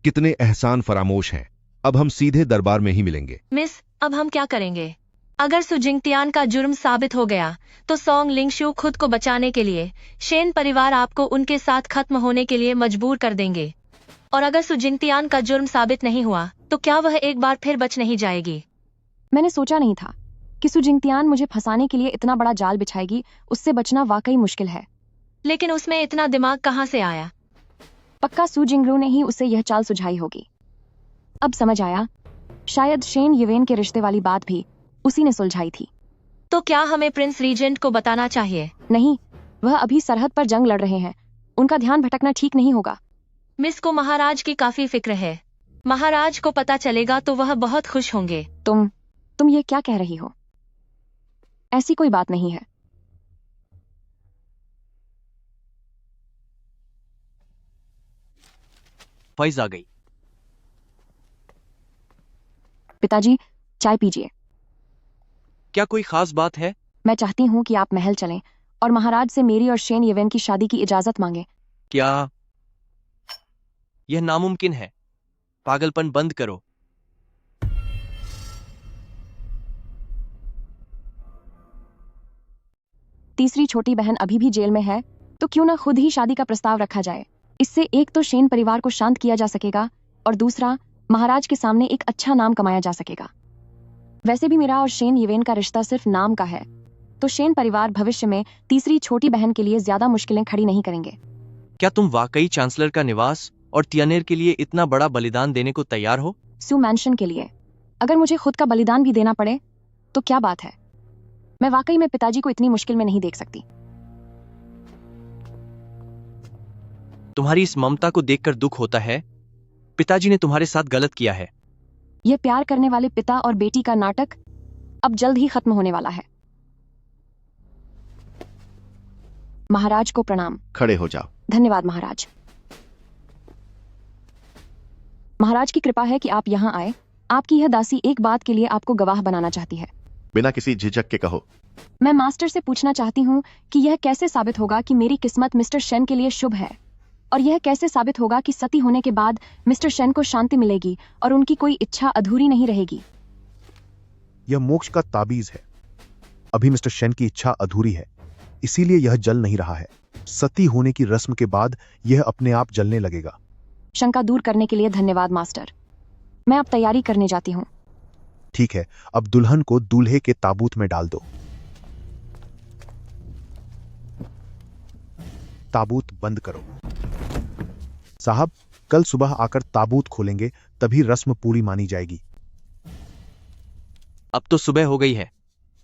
कितने एहसान फरामोश हैं। अब हम सीधे दरबार में ही मिलेंगे। मिस, अब हम क्या करेंगे? अगर सुजिंगतियान का जुर्म साबित हो गया तो सोंग लिंगशु खुद को बचाने के लिए शेन परिवार आपको उनके साथ खत्म होने के लिए मजबूर कर देंगे। और अगर सुजिंगतियान का जुर्म साबित नहीं हुआ तो क्या वह एक बार फिर बच नहीं जाएगी? मैंने सोचा नहीं था कि सुजिंगतियान मुझे फंसाने के लिए इतना बड़ा जाल बिछाएगी। उससे बचना वाकई मुश्किल है। लेकिन उसमें इतना दिमाग कहाँ से आया? पक्का सू जिंगरू ने ही उसे यह चाल सुझाई होगी। अब समझ आया, शायद शेन येवेन के रिश्ते वाली बात भी उसी ने सुलझाई थी। तो क्या हमें प्रिंस रीजेंट को बताना चाहिए? नहीं, वह अभी सरहद पर जंग लड़ रहे हैं। उनका ध्यान भटकना ठीक नहीं होगा। मिस को महाराज की काफी फिक्र है। महाराज को पता चलेगा तो वह बहुत खुश होंगे। तुम ये क्या कह रही हो? ऐसी कोई बात नहीं है। फैज आ गई। पिताजी, चाय पीजिए। क्या कोई खास बात है? मैं चाहती हूँ कि आप महल चलें और महाराज से मेरी और शेन येवेन की शादी की इजाजत मांगे। क्या यह नामुमकिन है? पागलपन बंद करो। तीसरी छोटी बहन अभी भी जेल में है, तो क्यों ना खुद ही शादी का प्रस्ताव रखा जाए। इससे एक तो शेन परिवार को शांत किया जा सकेगा और दूसरा महाराज के सामने एक अच्छा नाम कमाया जा सकेगा। वैसे भी मेरा और शेन येवेन का रिश्ता सिर्फ नाम का है, तो शेन परिवार भविष्य में तीसरी छोटी बहन के लिए ज्यादा मुश्किलें खड़ी नहीं करेंगे। क्या तुम वाकई चांसलर का निवास और तियानेर के लिए इतना बड़ा बलिदान देने को तैयार हो? सू मैंशन के लिए अगर मुझे खुद का बलिदान भी देना पड़े तो क्या बात है। मैं वाकई में पिताजी को इतनी मुश्किल में नहीं देख सकती। तुम्हारी इस ममता को देखकर दुख होता है। पिताजी ने तुम्हारे साथ गलत किया है। यह प्यार करने वाले पिता और बेटी का नाटक अब जल्द ही खत्म होने वाला है। महाराज को प्रणाम। खड़े हो जाओ। धन्यवाद महाराज। महाराज की कृपा है कि आप यहाँ आए। आपकी यह दासी एक बात के लिए आपको गवाह बनाना चाहती है। बिना किसी झिझक के कहो। मैं मास्टर से पूछना चाहती हूँ कि यह कैसे साबित होगा कि मेरी किस्मत मिस्टर शेन के लिए शुभ है, और यह कैसे साबित होगा कि सती होने के बाद मिस्टर शेन को शांति मिलेगी और उनकी कोई इच्छा अधूरी नहीं रहेगी। यह मोक्ष का ताबीज है। अभी मिस्टर शेन की इच्छा अधूरी है, इसीलिए यह जल नहीं रहा है। सती होने की रस्म के बाद यह अपने आप जलने लगेगा। शंका दूर करने के लिए धन्यवाद मास्टर। मैं अब तैयारी करने जाती हूँ। ठीक है, अब दुल्हन को दूल्हे के ताबूत में डाल दो। ताबूत बंद करो। साहब, कल सुबह आकर ताबूत खोलेंगे, तभी रस्म पूरी मानी जाएगी। अब तो सुबह हो गई है।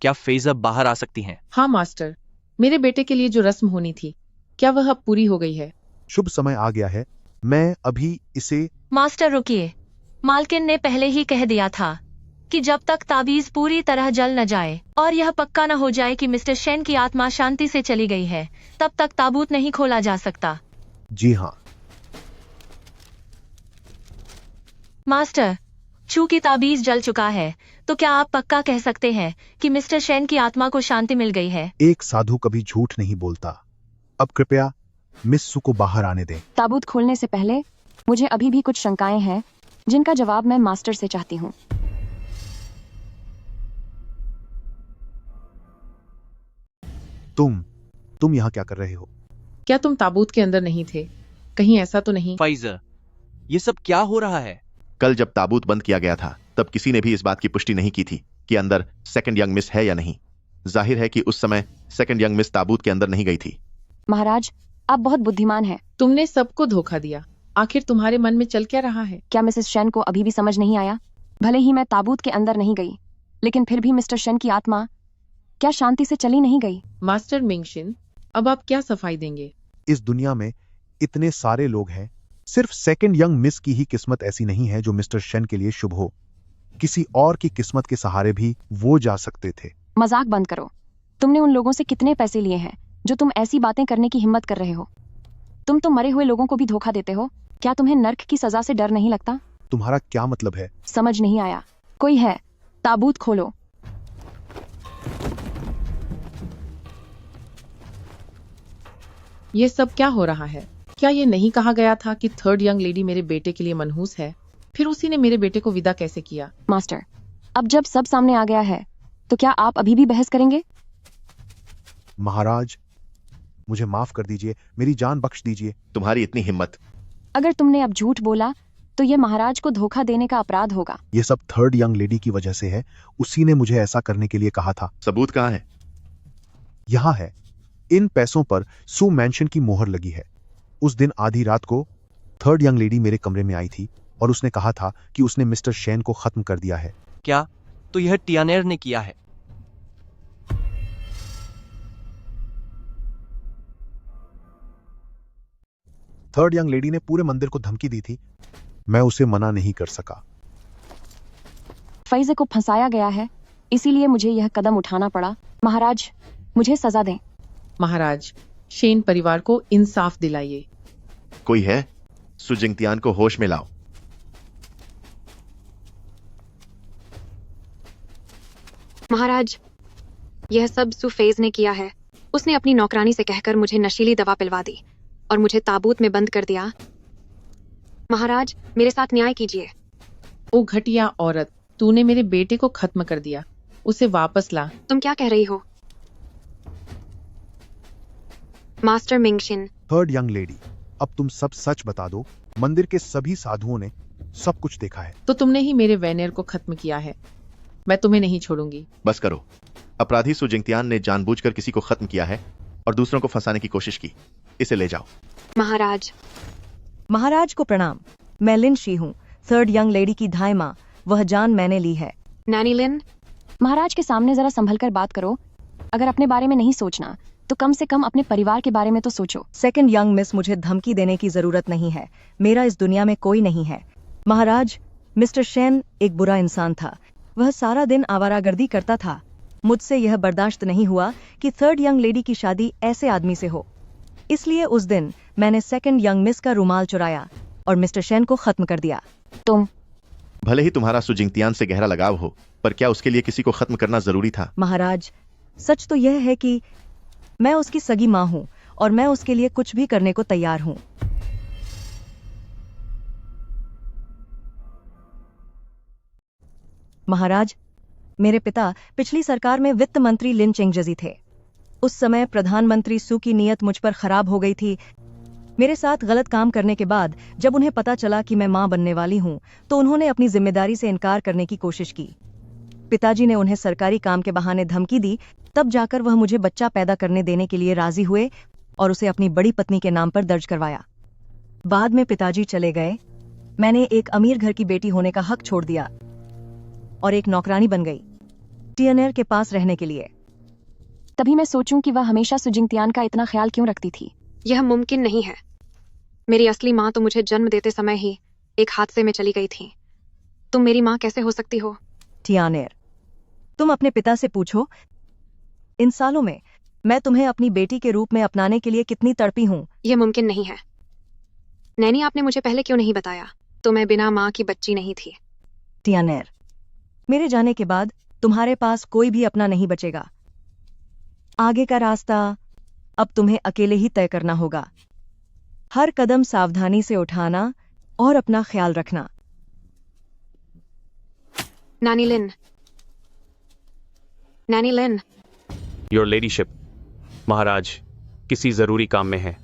क्या फैजा बाहर आ सकती हैं? हाँ मास्टर, मेरे बेटे के लिए जो रस्म होनी थी, क्या वह अब पूरी हो गई है? शुभ समय आ गया है। मैं अभी इसे। मास्टर रुकिए। मालकिन ने पहले ही कह दिया था कि जब तक ताबीज पूरी तरह जल न जाए और यह पक्का न हो जाए कि मिस्टर शेन की आत्मा शांति से चली गई है, तब तक ताबूत नहीं खोला जा सकता। जी हाँ मास्टर, चूंकि ताबीज जल चुका है, तो क्या आप पक्का कह सकते हैं कि मिस्टर शेन की आत्मा को शांति मिल गई है? एक साधु कभी झूठ नहीं बोलता। अब कृपया मिस सू को बाहर आने दें। ताबूत खोलने से पहले मुझे अभी भी कुछ शंकाएं हैं, जिनका जवाब मैं मास्टर से चाहती हूँ। तुम यहाँ क्या कर रहे हो? क्या तुम ताबूत के अंदर नहीं थे? कहीं ऐसा तो नहीं? फैजा, ये सब क्या हो रहा है? कल जब ताबूत बंद किया गया था, तब किसी ने भी इस बात की पुष्टि नहीं की थी कि अंदर सेकंड यंग मिस है या नहीं। जाहिर है कि उस समय सेकंड यंग मिस ताबूत के अंदर नहीं गई थी। महाराज, आप बहुत बुद्धिमान हैं। तुमने सबको धोखा दिया। आखिर तुम्हारे मन में चल क्या रहा है? क्या मिसेस शेन को अभी भी समझ नहीं आया? भले ही मैं ताबूत के अंदर नहीं गई, लेकिन फिर भी मिस्टर शेन की आत्मा क्या शांति से चली नहीं गई? मास्टर मिंगशिन, अब आप क्या सफाई देंगे? इस दुनिया में इतने सारे लोग हैं, सिर्फ सेकंड यंग मिस की ही किस्मत ऐसी नहीं है जो मिस्टर शेन के लिए शुभ हो। किसी और की किस्मत के सहारे भी वो जा सकते थे। मजाक बंद करो। तुमने उन लोगों से कितने पैसे लिए हैं जो तुम ऐसी बातें करने की हिम्मत कर रहे हो? तुम तो मरे हुए लोगों को भी धोखा देते हो। क्या तुम्हें नर्क की सजा से डर नहीं लगता? तुम्हारा क्या मतलब है? समझ नहीं आया? कोई है? ताबूत खोलो। ये सब क्या हो रहा है? क्या ये नहीं कहा गया था कि थर्ड यंग लेडी मेरे बेटे के लिए मनहूस है? फिर उसी ने मेरे बेटे को विदा कैसे किया? मास्टर, अब जब सब सामने आ गया है तो क्या आप अभी भी बहस करेंगे? महाराज, मुझे माफ कर दीजिए, मेरी जान बख्श दीजिए। तुम्हारी इतनी हिम्मत। अगर तुमने अब झूठ बोला तो ये महाराज को धोखा देने का अपराध होगा। ये सब थर्ड यंग लेडी की वजह से है। उसी ने मुझे ऐसा करने के लिए कहा था। सबूत कहाँ है? यहाँ है। इन पैसों पर सू मैंशन की मोहर लगी है। उस दिन आधी रात को थर्ड यंग लेडी मेरे कमरे में आई थी और उसने कहा था कि उसने मिस्टर शेन को खत्म कर दिया है। क्या? तो यह टियानेर ने किया है? थर्ड यंग लेडी ने पूरे मंदिर को धमकी दी थी। मैं उसे मना नहीं कर सका। फैज़े को फंसाया गया है, इसीलिए मुझे यह कदम उठाना पड़ा। महाराज, मुझे सजा दें। महाराज, शेन परिवार को इंसाफ दिलाइए। कोई है? सुजिंगतियान को होश में लाओ। महाराज, यह सब सुफेज ने किया है। उसने अपनी नौकरानी से कहकर मुझे नशीली दवा पिलवा दी और मुझे ताबूत में बंद कर दिया। महाराज, मेरे साथ न्याय कीजिए। ओ घटिया औरत, तूने मेरे बेटे को खत्म कर दिया। उसे वापस ला। तुम क्या कह रही हो? मास्टर मिंगशिन। थर्ड यंग लेडी, अब तुम सब सच बता दो। मंदिर के सभी साधुओं ने सब कुछ देखा है। तो तुमने ही मेरे वेनियर को खत्म किया है। मैं तुम्हें नहीं छोड़ूंगी। बस करो। अपराधी सुजिंगतियान ने जानबूझकर किसी को खत्म किया है और दूसरों को फंसाने की कोशिश की। इसे ले जाओ। महाराज। महाराज को प्रणाम। मैं लिन शी हूँ, थर्ड यंग लेडी की धाई माँ। वह जान मैंने ली है। नैनी लिन। महाराज के सामने जरा संभल कर बात करो। अगर अपने बारे में नहीं सोचना तो कम से कम अपने परिवार के बारे में तो सोचो। सेकंड यंग मिस, मुझे धमकी देने की जरूरत नहीं है। मेरा इस दुनिया में कोई नहीं है। महाराज, मिस्टर शेन एक बुरा इंसान था। वह सारा दिन आवारागर्दी करता था। मुझसे यह बर्दाश्त नहीं हुआ कि थर्ड यंग लेडी की शादी ऐसे आदमी से हो। इसलिए उस दिन मैंने सेकंड यंग मिस का रुमाल चुराया और मिस्टर शेन को खत्म कर दिया। तुम? भले ही तुम्हारा सुजिंगतियान से गहरा लगाव हो, पर क्या उसके लिए किसी को खत्म करना जरूरी था? महाराज, सच तो यह है कि मैं उसकी सगी माँ हूँ और मैं उसके लिए कुछ भी करने को तैयार हूँ। महाराज, मेरे पिता पिछली सरकार में वित्त मंत्री लिन चेंगजजी थे। उस समय प्रधानमंत्री सू की नीयत मुझ पर खराब हो गई थी। मेरे साथ गलत काम करने के बाद जब उन्हें पता चला कि मैं मां बनने वाली हूं, तो उन्होंने अपनी जिम्मेदारी से इनकार करने की कोशिश की। पिताजी ने उन्हें सरकारी काम के बहाने धमकी दी। तब जाकर वह मुझे बच्चा पैदा करने देने के लिए राजी हुए और उसे अपनी बड़ी पत्नी के नाम पर दर्ज करवाया। बाद में पिताजी चले गए। मैंने एक अमीर घर की बेटी होने का हक छोड़ दिया और एक नौकरानी बन गई टियानेर के पास रहने के लिए। तभी मैं सोचूं कि वह हमेशा सुजिंगतियान का इतना ख्याल क्यों रखती थी। यह मुमकिन नहीं है। मेरी असली माँ तो मुझे जन्म देते समय ही एक हादसे में चली गई थी। तुम मेरी माँ कैसे हो सकती हो? टियानेर, तुम अपने पिता से पूछो। इन सालों में मैं तुम्हें अपनी बेटी के रूप में अपनाने के लिए कितनी तड़पी हूँ। यह मुमकिन नहीं है। नैनी, आपने मुझे पहले क्यों नहीं बताया? तो मैं बिना माँ की बच्ची नहीं थी। टियानेर, मेरे जाने के बाद तुम्हारे पास कोई भी अपना नहीं बचेगा। आगे का रास्ता अब तुम्हें अकेले ही तय करना होगा। हर कदम सावधानी से उठाना और अपना ख्याल रखना। नानी लिन। नानी लिन। योर लेडीशिप, महाराज किसी जरूरी काम में है।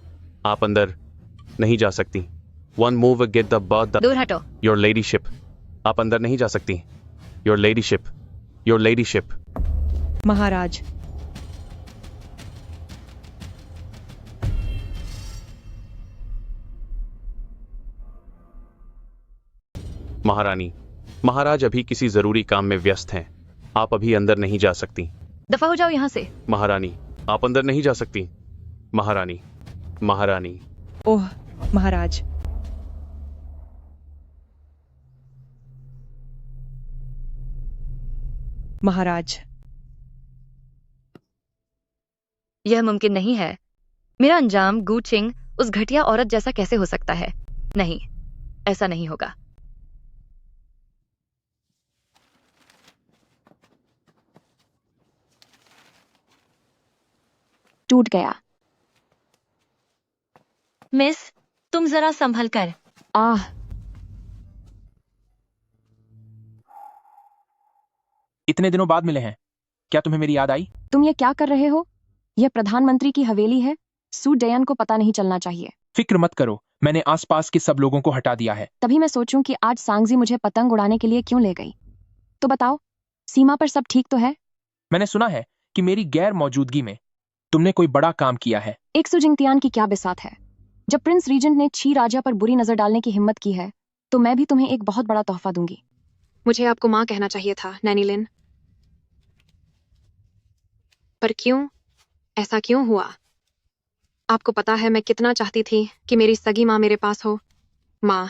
आप अंदर नहीं जा सकती। One move get the berth. दूर हटो। योर लेडीशिप, आप अंदर नहीं जा सकती। Your ladyship, your ladyship. महाराज, महारानी, महाराज अभी किसी जरूरी काम में व्यस्त हैं। आप अभी अंदर नहीं जा सकती। दफा हो जाओ यहाँ से। महारानी, आप अंदर नहीं जा सकती। महारानी, महारानी। ओह महाराज। महाराज, यह मुमकिन नहीं है। मेरा अंजाम गू चिंग उस घटिया औरत जैसा कैसे हो सकता है? नहीं, ऐसा नहीं होगा। टूट गया। मिस, तुम जरा संभल कर। आह, इतने दिनों बाद मिले हैं, क्या तुम्हें मेरी याद आई? तुम ये क्या कर रहे हो? यह प्रधानमंत्री की हवेली है। सू डयन को पता नहीं चलना चाहिए। फिक्र मत करो, मैंने आसपास के सब लोगों को हटा दिया है। तभी मैं सोचूं कि आज सांगजी मुझे पतंग उड़ाने के लिए क्यों ले गई। तो बताओ, सीमा पर सब ठीक तो है? मैंने सुना है कि मेरी गैर मौजूदगी में तुमने कोई बड़ा काम किया है। एक सू जिंगतियान की क्या बिसात है। जब प्रिंस रीजेंट ने छी राजा पर बुरी नजर डालने की हिम्मत की है, तो मैं भी तुम्हें एक बहुत बड़ा तोहफा दूंगी। मुझे आपको माँ कहना चाहिए था, नैनी लिन। पर क्यों? ऐसा क्यों हुआ? आपको पता है मैं कितना चाहती थी कि मेरी सगी माँ मेरे पास हो। माँ,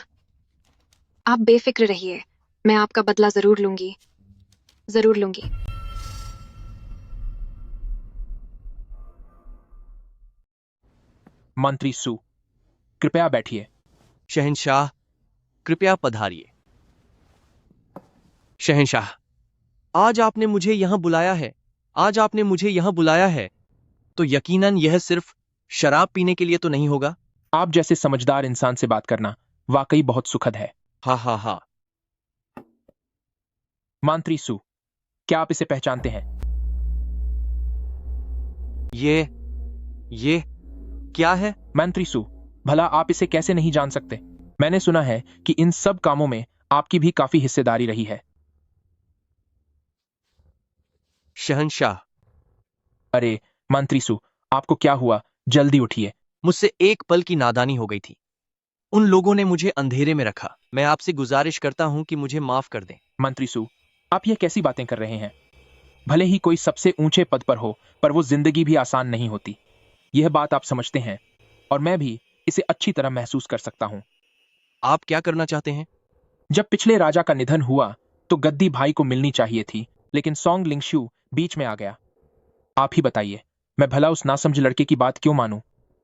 आप बेफिक्र रहिए, मैं आपका बदला जरूर लूंगी, जरूर लूंगी। मंत्री सू, कृपया बैठिए। शहंशाह, कृपया पधारिए। शहंशाह, आज आपने मुझे यहां बुलाया है, आज आपने मुझे यहां बुलाया है, तो यकीनन यह सिर्फ शराब पीने के लिए तो नहीं होगा। आप जैसे समझदार इंसान से बात करना वाकई बहुत सुखद है। हा हा हा। मंत्री सू, क्या आप इसे पहचानते हैं? ये क्या है? मंत्री सू, भला आप इसे कैसे नहीं जान सकते? मैंने सुना है कि इन सब कामों में आपकी भी काफी हिस्सेदारी रही है। शहंशाह। अरे मंत्री सू, आपको क्या हुआ? जल्दी उठिए। मुझसे एक पल की नादानी हो गई थी। उन लोगों ने मुझे अंधेरे में रखा। मैं आपसे गुजारिश करता हूं कि मुझे माफ कर दें। मंत्री सू, आप ये कैसी बातें कर रहे हैं? भले ही कोई सबसे ऊंचे पद पर हो, पर वो जिंदगी भी आसान नहीं होती। यह बात आप समझते हैं, और मैं भी इसे अच्छी तरह महसूस कर सकता हूं। आप क्या करना चाहते हैं? जब पिछले राजा का निधन हुआ तो गद्दी भाई को मिलनी चाहिए थी, लेकिन सोंग लिंगशू बीच में आ गया। आप ही बताइए, मैं भला उस नासमझ लड़के की बात क्यों मानूं?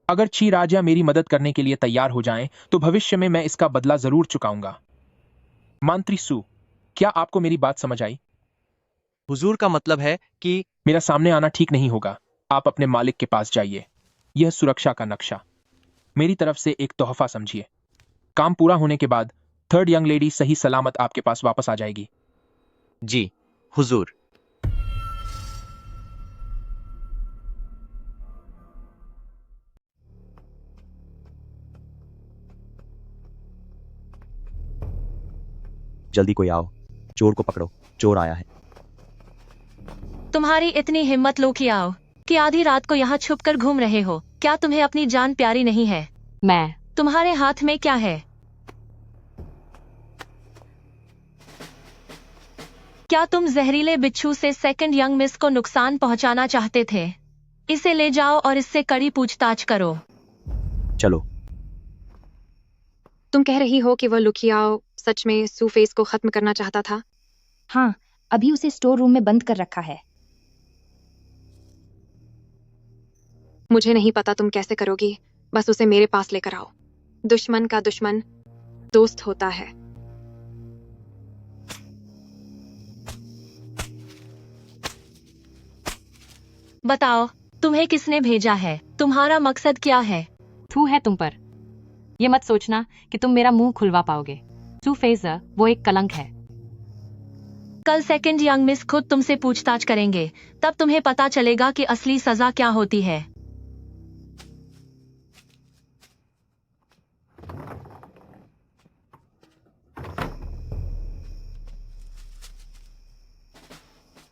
अगर छी राजा मेरी मदद करने के लिए तैयार हो जाएं, तो भविष्य में मैं इसका बदला जरूर चुकाऊंगा। मंत्री सू, क्या आपको मेरी बात समझ आई? हुजूर का मतलब है कि मेरा सामने आना ठीक नहीं होगा। आप अपने मालिक के पास जाइए। यह सुरक्षा का नक्शा मेरी तरफ से एक तोहफा समझिए। काम पूरा होने के बाद थर्ड यंग लेडी सही सलामत आपके पास वापस आ जाएगी। जी हुजूर। जल्दी कोई आओ, चोर को पकड़ो, चोर आया है। तुम्हारी इतनी हिम्मत लो कि आओ, कि आधी रात को यहाँ छुप कर घूम रहे हो। क्या तुम्हें अपनी जान प्यारी नहीं है? मैं तुम्हारे हाथ में क्या है? क्या तुम जहरीले बिच्छू से सेकंड यंग मिस को नुकसान पहुंचाना चाहते थे? इसे ले जाओ और इससे कड़ी पूछताछ करो। चलो। तुम कह रही हो कि वह लुकियाओ सच में सू फेस को खत्म करना चाहता था? हाँ, अभी उसे स्टोर रूम में बंद कर रखा है। मुझे नहीं पता तुम कैसे करोगी, बस उसे मेरे पास लेकर आओ। दुश्मन का दुश्मन दोस्त होता है। बताओ, तुम्हें किसने भेजा है? तुम्हारा मकसद क्या है? थू है तुम पर। ये मत सोचना कि तुम मेरा मुंह खुलवा पाओगे। सू फेजर वो एक कलंक है। कल सेकंड यंग मिस खुद तुमसे पूछताछ करेंगे, तब तुम्हें पता चलेगा कि असली सजा क्या होती है।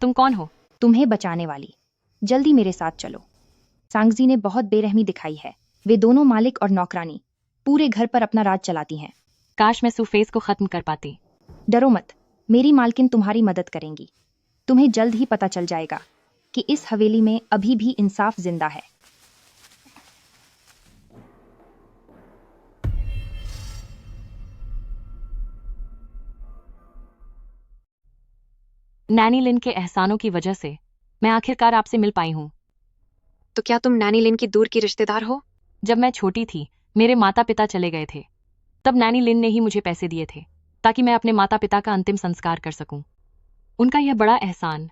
तुम कौन हो? तुम्हें बचाने वाली। जल्दी मेरे साथ चलो। सांगजी ने बहुत बेरहमी दिखाई है। वे दोनों मालिक और नौकरानी पूरे घर पर अपना राज चलाती हैं। काश मैं सूफेस को खत्म कर पाती। डरो मत, मेरी मालकिन तुम्हारी मदद करेंगी। तुम्हें जल्द ही पता चल जाएगा कि इस हवेली में अभी भी इंसाफ जिंदा है। नैनी लिन के एहसानों की वजह से मैं आखिरकार आपसे मिल पाई हूँ। तो क्या तुम नैनी लिन की दूर की रिश्तेदार हो? जब मैं छोटी थी, मेरे माता पिता चले गए थे। तब नैनी लिन ने ही मुझे पैसे दिए थे ताकि मैं अपने माता पिता का अंतिम संस्कार कर सकूं। उनका यह बड़ा एहसान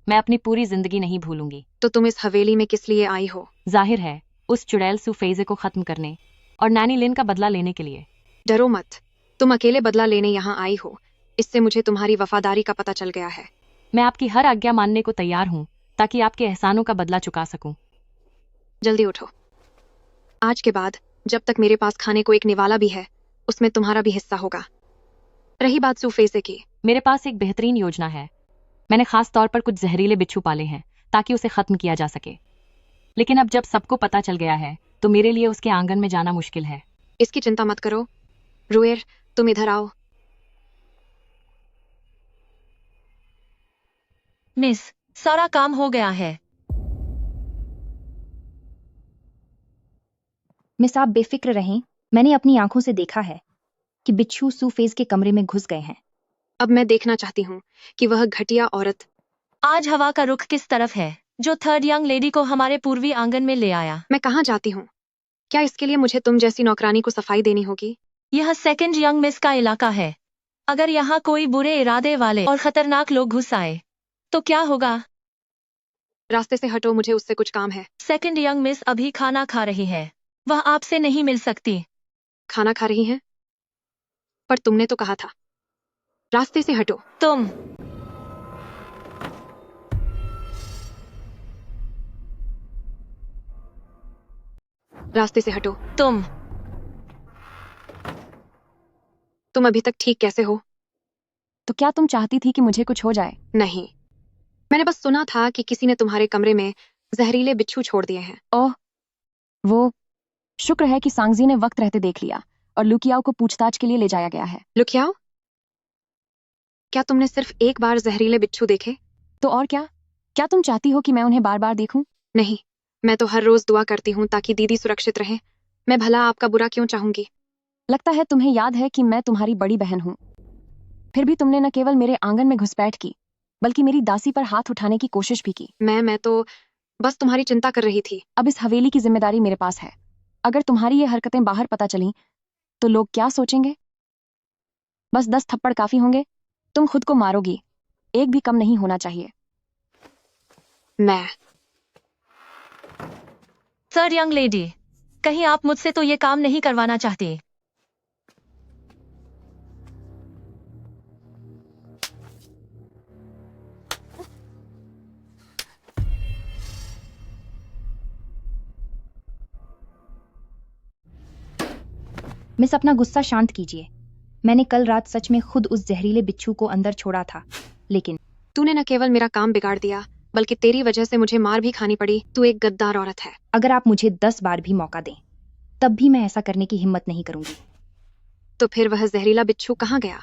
मैं अपनी पूरी जिंदगी नहीं भूलूंगी। तो तुम इस हवेली में किस लिए आई हो? जाहिर है उस चुड़ैल सूफेजे को खत्म करने और नैनी लिन का बदला लेने के लिए। डरो मत, तुम अकेले बदला लेने यहाँ आई हो, इससे मुझे तुम्हारी वफादारी का पता चल गया है। मैं आपकी हर आज्ञा मानने को तैयार हूँ ताकि आपके एहसानों का बदला चुका सकूं। जल्दी उठो। आज के बाद जब तक मेरे पास खाने को एक निवाला भी है, उसमें तुम्हारा भी हिस्सा होगा। रही बात सूफेसे की, मेरे पास एक बेहतरीन योजना है। मैंने खास तौर पर कुछ जहरीले बिच्छू पाले हैं ताकि उसे खत्म किया जा सके। लेकिन अब जब सबको पता चल गया है तो मेरे लिए उसके आंगन में जाना मुश्किल है। इसकी चिंता मत करो। रुएर, तुम इधर आओ। मिस, सारा काम हो गया है। मिस, आप बेफिक्र रहें। मैंने अपनी आंखों से देखा है कि बिच्छू सूफेज के कमरे में घुस गए हैं। अब मैं देखना चाहती हूँ कि वह घटिया औरत आज हवा का रुख किस तरफ है जो थर्ड यंग लेडी को हमारे पूर्वी आंगन में ले आया। मैं कहाँ जाती हूँ? क्या इसके लिए मुझे तुम जैसी नौकरानी को सफाई देनी होगी? यह सेकंड यंग मिस का इलाका है। अगर यहाँ कोई बुरे इरादे वाले और खतरनाक लोग घुस आए तो क्या होगा? रास्ते से हटो, मुझे उससे कुछ काम है। सेकंड यंग मिस अभी खाना खा रही है, वह आपसे नहीं मिल सकती। खाना खा रही हैं? पर तुमने तो कहा था रास्ते से हटो। तुम रास्ते से हटो। तुम अभी तक ठीक कैसे हो? तो क्या तुम चाहती थी कि मुझे कुछ हो जाए? नहीं, मैंने बस सुना था कि किसी ने तुम्हारे कमरे में जहरीले बिच्छू छोड़ दिए हैं। ओह, वो शुक्र है कि सांगजी ने वक्त रहते देख लिया और लुकियाओ को पूछताछ के लिए ले जाया गया है। लुकियाओ? क्या तुमने सिर्फ एक बार जहरीले बिच्छू देखे? तो और क्या? क्या तुम चाहती हो कि मैं उन्हें बार बार देखूं? नहीं, मैं तो हर रोज दुआ करती हूँ ताकि दीदी सुरक्षित रहे। मैं भला आपका बुरा क्यों चाहूंगी? लगता है तुम्हें याद है कि मैं तुम्हारी बड़ी बहन हूँ। फिर भी तुमने न केवल मेरे आंगन में घुसपैठ की बल्कि मेरी दासी पर हाथ उठाने की कोशिश भी की। मैं तो बस तुम्हारी चिंता कर रही थी। अब इस हवेली की जिम्मेदारी मेरे पास है। अगर तुम्हारी ये हरकतें बाहर पता चली तो लोग क्या सोचेंगे? बस 10 थप्पड़ काफी होंगे। तुम खुद को मारोगी, एक भी कम नहीं होना चाहिए। मैं सर यंग लेडी, कहीं आप मुझसे तो ये काम नहीं करवाना चाहती? मिस, अपना गुस्सा शांत कीजिए। मैंने कल रात सच में खुद उस जहरीले बिच्छू को अंदर छोड़ा था, लेकिन तूने न केवल मेरा काम बिगाड़ दिया बल्कि तेरी वजह से मुझे मार भी खानी पड़ी। तू एक गद्दार औरत है। अगर आप मुझे 10 बार भी मौका दें तब भी मैं ऐसा करने की हिम्मत नहीं करूंगी। तो फिर वह जहरीला बिच्छू कहाँ गया?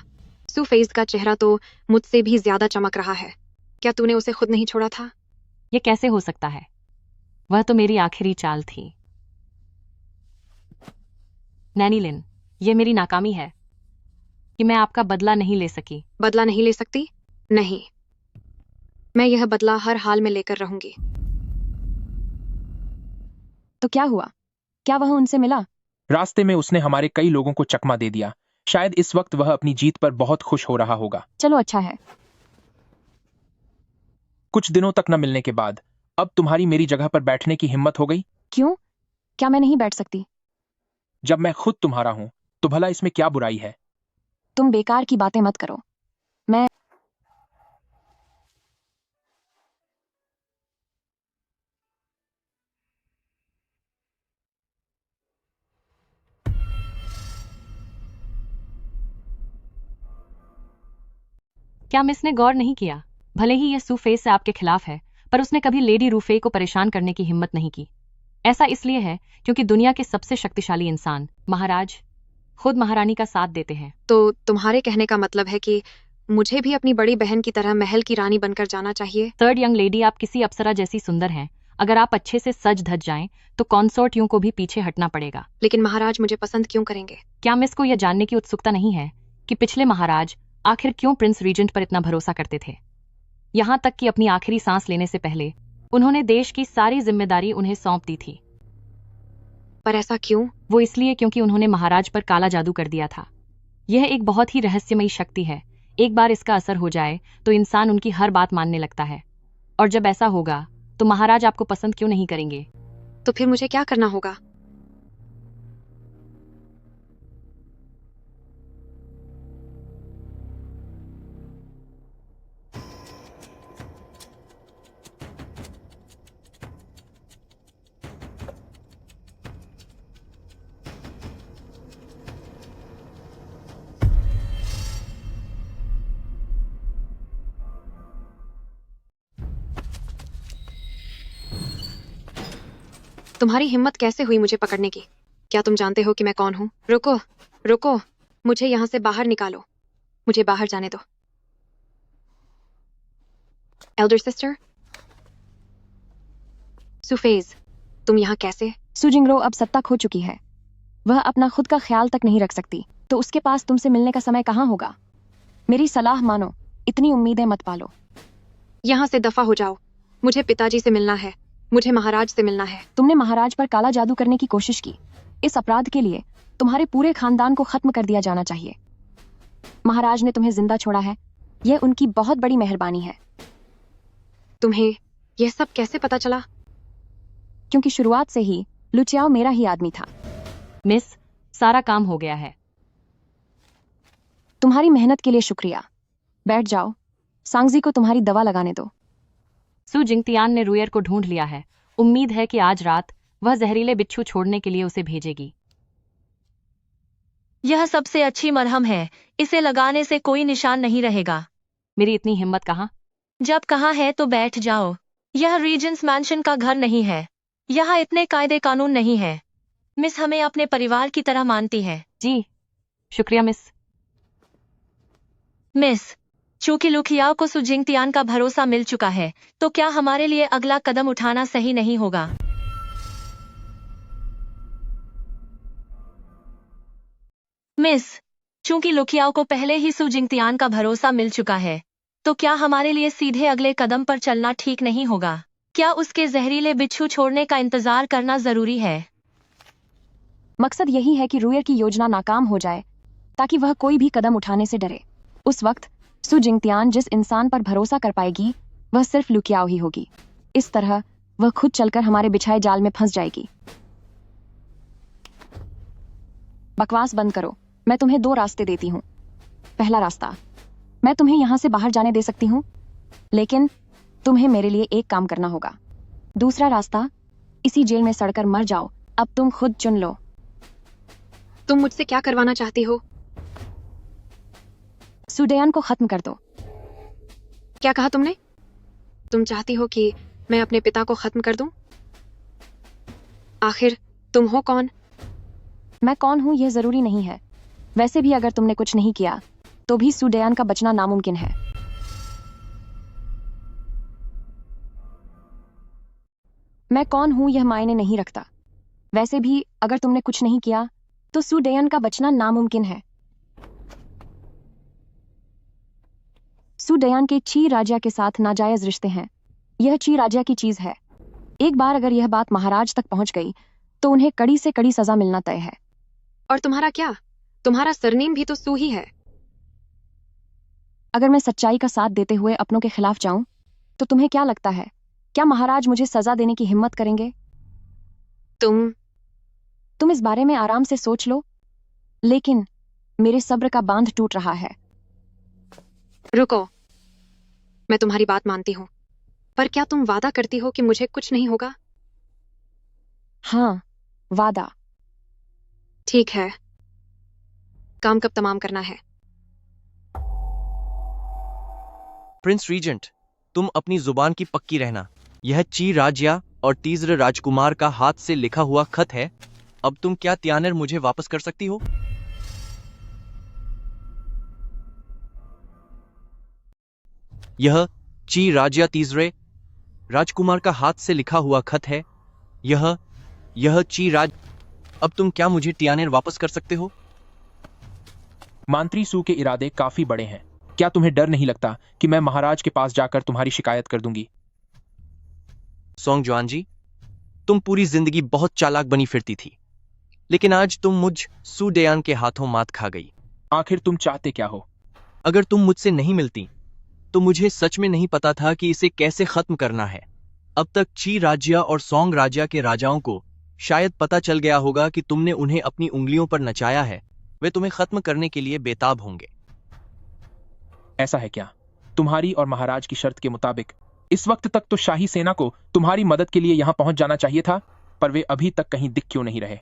सूफेज का चेहरा तो मुझसे भी ज्यादा चमक रहा है। क्या तूने उसे खुद नहीं छोड़ा था? ये कैसे हो सकता है? वह तो मेरी आखिरी चाल थी। नैनी लिन, ये मेरी नाकामी है कि मैं आपका बदला नहीं ले सकी। बदला नहीं ले सकती? नहीं, मैं यह बदला हर हाल में लेकर रहूंगी। तो क्या हुआ? क्या वह उनसे मिला? रास्ते में उसने हमारे कई लोगों को चकमा दे दिया। शायद इस वक्त वह अपनी जीत पर बहुत खुश हो रहा होगा। चलो, अच्छा है। कुछ दिनों तक न मिलने के बाद अब तुम्हारी मेरी जगह पर बैठने की हिम्मत हो गई? क्यों? क्या मैं नहीं बैठ सकती? जब मैं खुद तुम्हारा हूं तो भला इसमें क्या बुराई है? तुम बेकार की बातें मत करो। मैं क्या मिस ने गौर नहीं किया? भले ही यह सूफेज से आपके खिलाफ है, पर उसने कभी लेडी रूफे को परेशान करने की हिम्मत नहीं की। ऐसा इसलिए है क्योंकि दुनिया के सबसे शक्तिशाली इंसान महाराज खुद महारानी का साथ देते हैं। तो तुम्हारे कहने का मतलब है कि मुझे भी अपनी बड़ी बहन की तरह महल की रानी बनकर जाना चाहिए? थर्ड यंग लेडी, आप किसी अप्सरा जैसी सुंदर हैं। अगर आप अच्छे से सज धज जाएं तो कॉन्सोर्टियों को भी पीछे हटना पड़ेगा। लेकिन महाराज मुझे पसंद क्यों करेंगे? क्या मिस को यह जानने की उत्सुकता नहीं है कि पिछले महाराज आखिर क्यों प्रिंस रीजेंट पर इतना भरोसा करते थे? यहाँ तक कि अपनी आखिरी सांस लेने से पहले उन्होंने देश की सारी जिम्मेदारी उन्हें सौंप दी थी। पर ऐसा क्यों? वो इसलिए क्योंकि उन्होंने महाराज पर काला जादू कर दिया था। यह एक बहुत ही रहस्यमयी शक्ति है। एक बार इसका असर हो जाए तो इंसान उनकी हर बात मानने लगता है, और जब ऐसा होगा तो महाराज आपको पसंद क्यों नहीं करेंगे? तो फिर मुझे क्या करना होगा? तुम्हारी हिम्मत कैसे हुई मुझे पकड़ने की? क्या तुम जानते हो कि मैं कौन हूँ? रुको, रुको, मुझे यहाँ से बाहर निकालो। मुझे बाहर जाने दो। एल्डर सिस्टर सुफेज, तुम यहाँ कैसे? सुजिंग्रो अब सत्ता खो चुकी है। वह अपना खुद का ख्याल तक नहीं रख सकती, तो उसके पास तुमसे मिलने का समय कहाँ होगा? मेरी सलाह मानो, इतनी उम्मीदें मत पालो। यहाँ से दफा हो जाओ। मुझे पिताजी से मिलना है, मुझे महाराज से मिलना है। तुमने महाराज पर काला जादू करने की कोशिश की। इस अपराध के लिए तुम्हारे पूरे खानदान को खत्म कर दिया जाना चाहिए। महाराज ने तुम्हें जिंदा छोड़ा है, यह उनकी बहुत बड़ी मेहरबानी है। तुम्हें यह सब कैसे पता चला? क्योंकि शुरुआत से ही लुचियाओ मेरा ही आदमी था। मिस, सारा काम हो गया है। तुम्हारी मेहनत के लिए शुक्रिया। बैठ जाओ, सांगजी को तुम्हारी दवा लगाने दो। सू जिंगतियान ने रुयर को ढूंढ लिया है। उम्मीद है कि आज रात वह जहरीले बिच्छू छोड़ने के लिए उसे भेजेगी। यह सबसे अच्छी मरहम है, इसे लगाने से कोई निशान नहीं रहेगा। मेरी इतनी हिम्मत कहाँ? जब कहाँ है तो बैठ जाओ। यह रीजेंट्स मैंशन का घर नहीं है, यहाँ इतने कायदे कानून नहीं है। मिस हमें अपने परिवार की तरह मानती है। जी, शुक्रिया मिस। मिस, चूंकि लुखियाओ को सुजिंगतियान का भरोसा मिल चुका है, तो क्या हमारे लिए अगला कदम उठाना सही नहीं होगा? मिस, चूंकि लुखियाओ को पहले ही सुजिंगतियान का भरोसा मिल चुका है, तो क्या हमारे लिए सीधे अगले कदम पर चलना ठीक नहीं होगा? क्या उसके जहरीले बिच्छू छोड़ने का इंतजार करना जरूरी है? मकसद यही है कि रुयर की योजना नाकाम हो जाए, ताकि वह कोई भी कदम उठाने से डरे। उस वक्त सू जिंगतियान जिस इंसान पर भरोसा कर पाएगी, वह सिर्फ लुकियाओ ही होगी। इस तरह वह खुद चलकर हमारे बिछाए जाल में फंस जाएगी। बकवास बंद करो। मैं तुम्हें 2 रास्ते देती हूँ। पहला रास्ता, मैं तुम्हें यहाँ से बाहर जाने दे सकती हूँ, लेकिन तुम्हें मेरे लिए एक काम करना होगा। दूसरा रास्ता, इसी जेल में सड़कर मर जाओ। अब तुम खुद चुन लो। तुम मुझसे क्या करवाना चाहती हो? सुडेयान को खत्म कर दो। क्या कहा तुमने? तुम चाहती हो कि मैं अपने पिता को खत्म कर दूं? आखिर तुम हो कौन? मैं कौन हूं यह जरूरी नहीं है। वैसे भी अगर तुमने कुछ नहीं किया, तो भी सुडेयान का बचना नामुमकिन है। मैं कौन हूं यह मायने नहीं रखता। वैसे भी अगर तुमने कुछ नहीं किया, तो सुडेयान का बचना नामुमकिन है। सुडेयान के ची राजा के साथ नाजायज रिश्ते हैं। यह ची राजा की चीज है। एक बार अगर यह बात महाराज तक पहुंच गई, तो उन्हें कड़ी से कड़ी सजा मिलना तय है। और तुम्हारा क्या? तुम्हारा सरनेम भी तो सू ही है। अगर मैं सच्चाई का साथ देते हुए अपनों के खिलाफ जाऊं, तो तुम्हें क्या लगता है, क्या महाराज मुझे सजा देने की हिम्मत करेंगे? तुम इस बारे में आराम से सोच लो, लेकिन मेरे सब्र का बांध टूट रहा है। रुको, मैं तुम्हारी बात मानती हूँ, पर क्या तुम वादा करती हो कि मुझे कुछ नहीं होगा? हाँ, वादा। ठीक है, काम कब तमाम करना है? प्रिंस रीजेंट, तुम अपनी जुबान की पक्की रहना। यह ची राजिया और तीसरे राजकुमार का हाथ से लिखा हुआ खत है। अब तुम क्या त्यानर मुझे वापस कर सकती हो? यह ची राजिया तीसरे राजकुमार का हाथ से लिखा हुआ खत है। यह ची राज। अब तुम क्या मुझे त्यानर वापस कर सकते हो? मंत्री सू के इरादे काफी बड़े हैं। क्या तुम्हें डर नहीं लगता कि मैं महाराज के पास जाकर तुम्हारी शिकायत कर दूंगी? सोंग जुआन जी, तुम पूरी जिंदगी बहुत चालाक बनी फिरती थी, लेकिन आज तुम मुझ सू डेयान के हाथों मात खा गई। आखिर तुम चाहते क्या हो? अगर तुम मुझसे नहीं मिलती, तो मुझे सच में नहीं पता था कि इसे कैसे खत्म करना है। अब तक ची राज्य और सोंग राज्य के राजाओं को शायद पता चल गया होगा कि तुमने उन्हें अपनी उंगलियों पर नचाया है। वे तुम्हें खत्म करने के लिए बेताब होंगे। ऐसा है क्या? तुम्हारी और महाराज की शर्त के मुताबिक इस वक्त तक तो शाही सेना को तुम्हारी मदद के लिए यहां पहुंच जाना चाहिए था, पर वे अभी तक कहीं दिख क्यों नहीं रहे?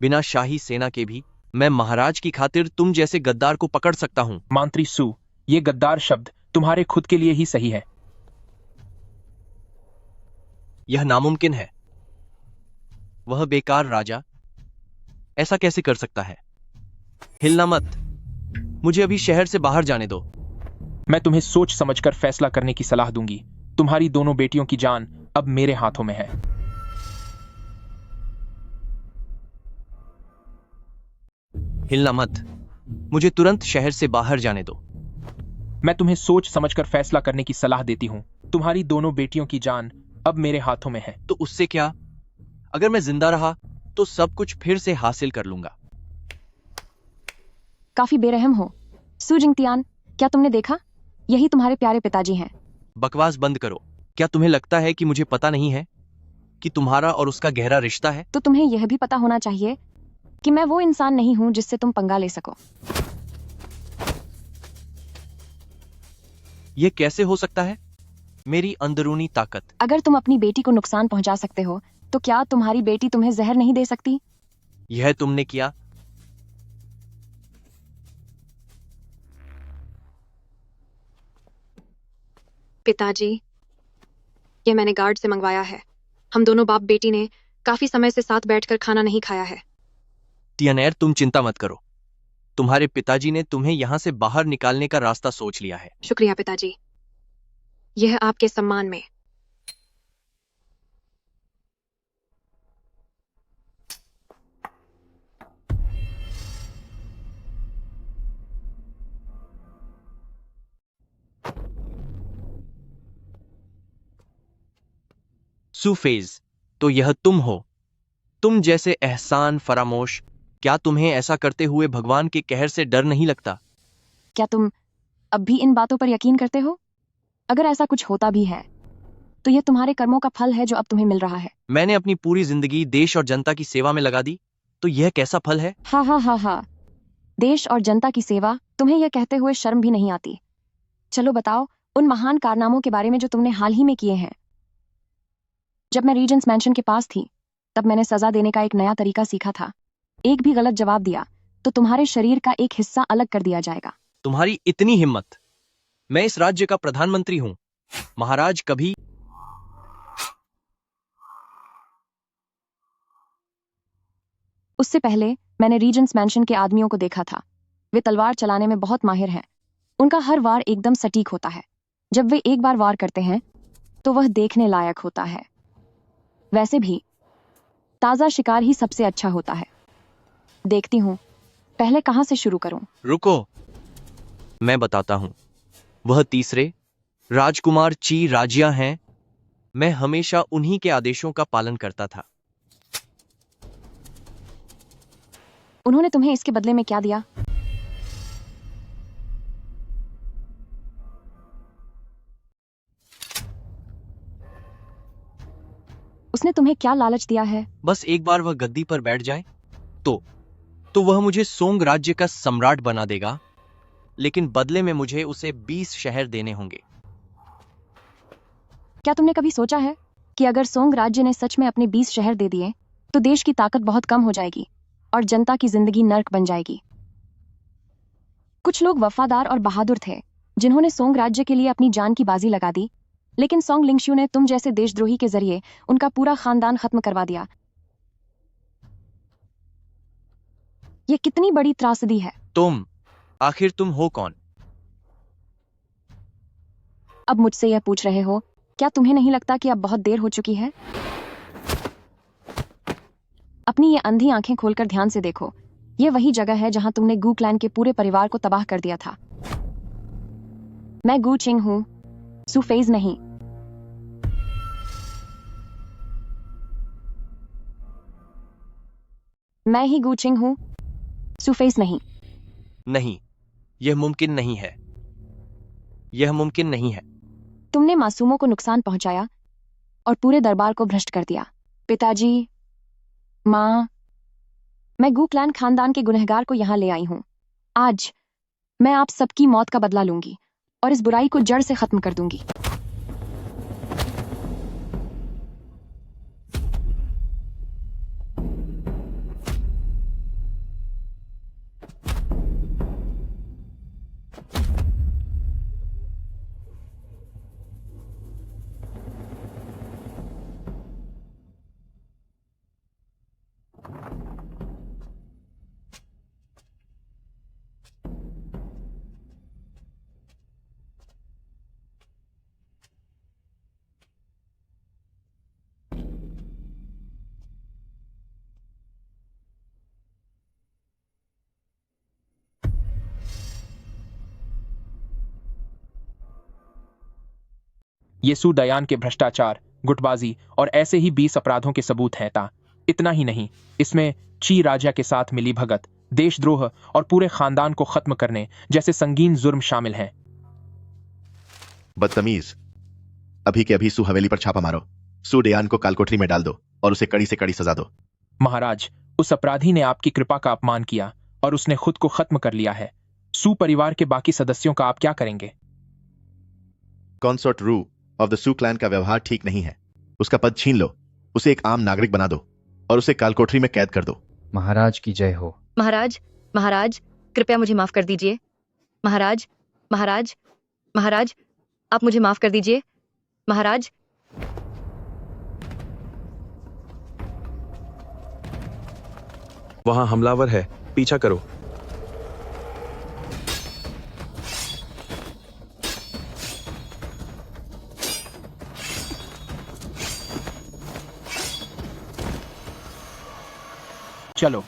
बिना शाही सेना के भी मैं महाराज की खातिर तुम जैसे गद्दार को पकड़ सकता हूं। मंत्री सू, ये गद्दार शब्द तुम्हारे खुद के लिए ही सही है। यह नामुमकिन है। वह बेकार राजा ऐसा कैसे कर सकता है? हिलना मत, मुझे अभी शहर से बाहर जाने दो। मैं तुम्हें सोच समझकर फैसला करने की सलाह दूंगी। तुम्हारी दोनों बेटियों की जान अब मेरे हाथों में है। हिलना मत, मुझे तुरंत शहर से बाहर जाने दो। मैं तुम्हें सोच समझकर फैसला करने की सलाह देती हूँ। तुम्हारी दोनों बेटियों की जान अब मेरे हाथों में है। तो उससे क्या? अगर मैं जिंदा रहा तो सब कुछ फिर से हासिल कर लूंगा। काफी बेरहम हो। सू जिंगतियान, क्या तुमने देखा? यही तुम्हारे प्यारे पिताजी हैं। बकवास बंद करो। क्या तुम्हें लगता है कि मुझे पता नहीं है कि तुम्हारा और उसका गहरा रिश्ता है? तो तुम्हें यह भी पता होना चाहिए कि मैं वो इंसान नहीं हूं जिससे तुम पंगा ले सको। यह कैसे हो सकता है? मेरी अंदरूनी ताकत। अगर तुम अपनी बेटी को नुकसान पहुंचा सकते हो तो क्या तुम्हारी बेटी तुम्हें जहर नहीं दे सकती? यह तुमने किया। पिताजी, ये मैंने गार्ड से मंगवाया है। हम दोनों बाप बेटी ने काफी समय से साथ बैठकर खाना नहीं खाया है। तियानेर, तुम चिंता मत करो। तुम्हारे पिताजी ने तुम्हें यहां से बाहर निकालने का रास्ता सोच लिया है। शुक्रिया पिताजी, यह आपके सम्मान में। सुफेज, तो यह तुम हो। तुम जैसे एहसान फरामोश। क्या तुम्हें ऐसा करते हुए भगवान के कहर से डर नहीं लगता? क्या तुम अब भी इन बातों पर यकीन करते हो? अगर ऐसा कुछ होता भी है तो यह तुम्हारे कर्मों का फल है जो अब तुम्हें मिल रहा है। मैंने अपनी पूरी जिंदगी देश और जनता की सेवा में लगा दी, तो यह कैसा फल है? हा हा हा हा, देश और जनता की सेवा, तुम्हें यह कहते हुए शर्म भी नहीं आती? चलो बताओ उन महान कारनामों के बारे में जो तुमने हाल ही में किए हैं। जब मैं रीजेंट्स मैंशन के पास थी तब मैंने सजा देने का एक नया तरीका सीखा था। एक भी गलत जवाब दिया तो तुम्हारे शरीर का एक हिस्सा अलग कर दिया जाएगा। तुम्हारी इतनी हिम्मत! मैं इस राज्य का प्रधानमंत्री हूं। महाराज कभी उससे पहले मैंने रीजेंट्स मैंशन के आदमियों को देखा था। वे तलवार चलाने में बहुत माहिर हैं। उनका हर वार एकदम सटीक होता है। जब वे एक बार वार करते हैं तो वह देखने लायक होता है। वैसे भी ताजा शिकार ही सबसे अच्छा होता है। देखती हूँ पहले कहां से शुरू करूं। रुको, मैं बताता हूं। वह तीसरे राजकुमार ची राजिया हैं। मैं हमेशा उन्हीं के आदेशों का पालन करता था। उन्होंने तुम्हें इसके बदले में क्या दिया? उसने तुम्हें क्या लालच दिया है? बस एक बार वह गद्दी पर बैठ जाए तो वह मुझे सोंग राज्य का सम्राट बना देगा, लेकिन बदले में मुझे उसे 20 शहर देने होंगे। क्या तुमने कभी सोचा है कि अगर सोंग राज्य ने सच में अपने 20 शहर दे दिए तो देश की ताकत बहुत कम हो जाएगी और जनता की जिंदगी नर्क बन जाएगी। कुछ लोग वफादार और बहादुर थे जिन्होंने सोंग राज्य के लिए अपनी जान की बाजी लगा दी, लेकिन सोंग लिंगशू ने तुम जैसे देशद्रोही के जरिए उनका पूरा खानदान खत्म करवा दिया। यह कितनी बड़ी त्रासदी है। आखिर तुम हो कौन? अब मुझसे यह पूछ रहे हो, क्या तुम्हें नहीं लगता कि अब बहुत देर हो चुकी है? अपनी ये अंधी आंखें खोलकर ध्यान से देखो। यह वही जगह है जहां तुमने गू क्लैन के पूरे परिवार को तबाह कर दिया था। मैं गू चिंग हूं, सुफेज नहीं। मैं ही गू चिंग हूं, सुफेज नहीं। नहीं, यह मुमकिन नहीं है। यह मुमकिन नहीं है। तुमने मासूमों को नुकसान पहुंचाया और पूरे दरबार को भ्रष्ट कर दिया। पिताजी, मां, मैं गू क्लैन खानदान के गुनहगार को यहां ले आई हूं। आज मैं आप सबकी मौत का बदला लूंगी और इस बुराई को जड़ से खत्म कर दूंगी। ये सू दयान के भ्रष्टाचार, गुटबाजी और ऐसे ही 20 अपराधों के सबूत हैं ता। इतना ही नहीं, इसमें ची राजा के साथ मिली भगत, देशद्रोह और पूरे खानदान को खत्म करने जैसे संगीन जुर्म शामिल हैं। बदतमीज, अभी के अभी सू हवेली पर छापा मारो, सू डेयान को कालकोठरी में डाल दो और उसे कड़ी से कड़ी सजा दो। महाराज, उस अपराधी ने आपकी कृपा का अपमान किया और उसने खुद को खत्म कर लिया है। सू परिवार के बाकी सदस्यों का आप क्या करेंगे? कॉन्सोर्ट रू ऑफ द सू क्लैन का व्यवहार ठीक नहीं है। उसका पद छीन लो, उसे एक आम नागरिक बना दो और उसे कालकोठरी में कैद कर दो। महाराज की जय हो। महाराज, महाराज, कृपया मुझे माफ कर दीजिए। महाराज, महाराज, महाराज, आप मुझे माफ कर दीजिए। महाराज। वहां हमलावर है, पीछा करो। चलो।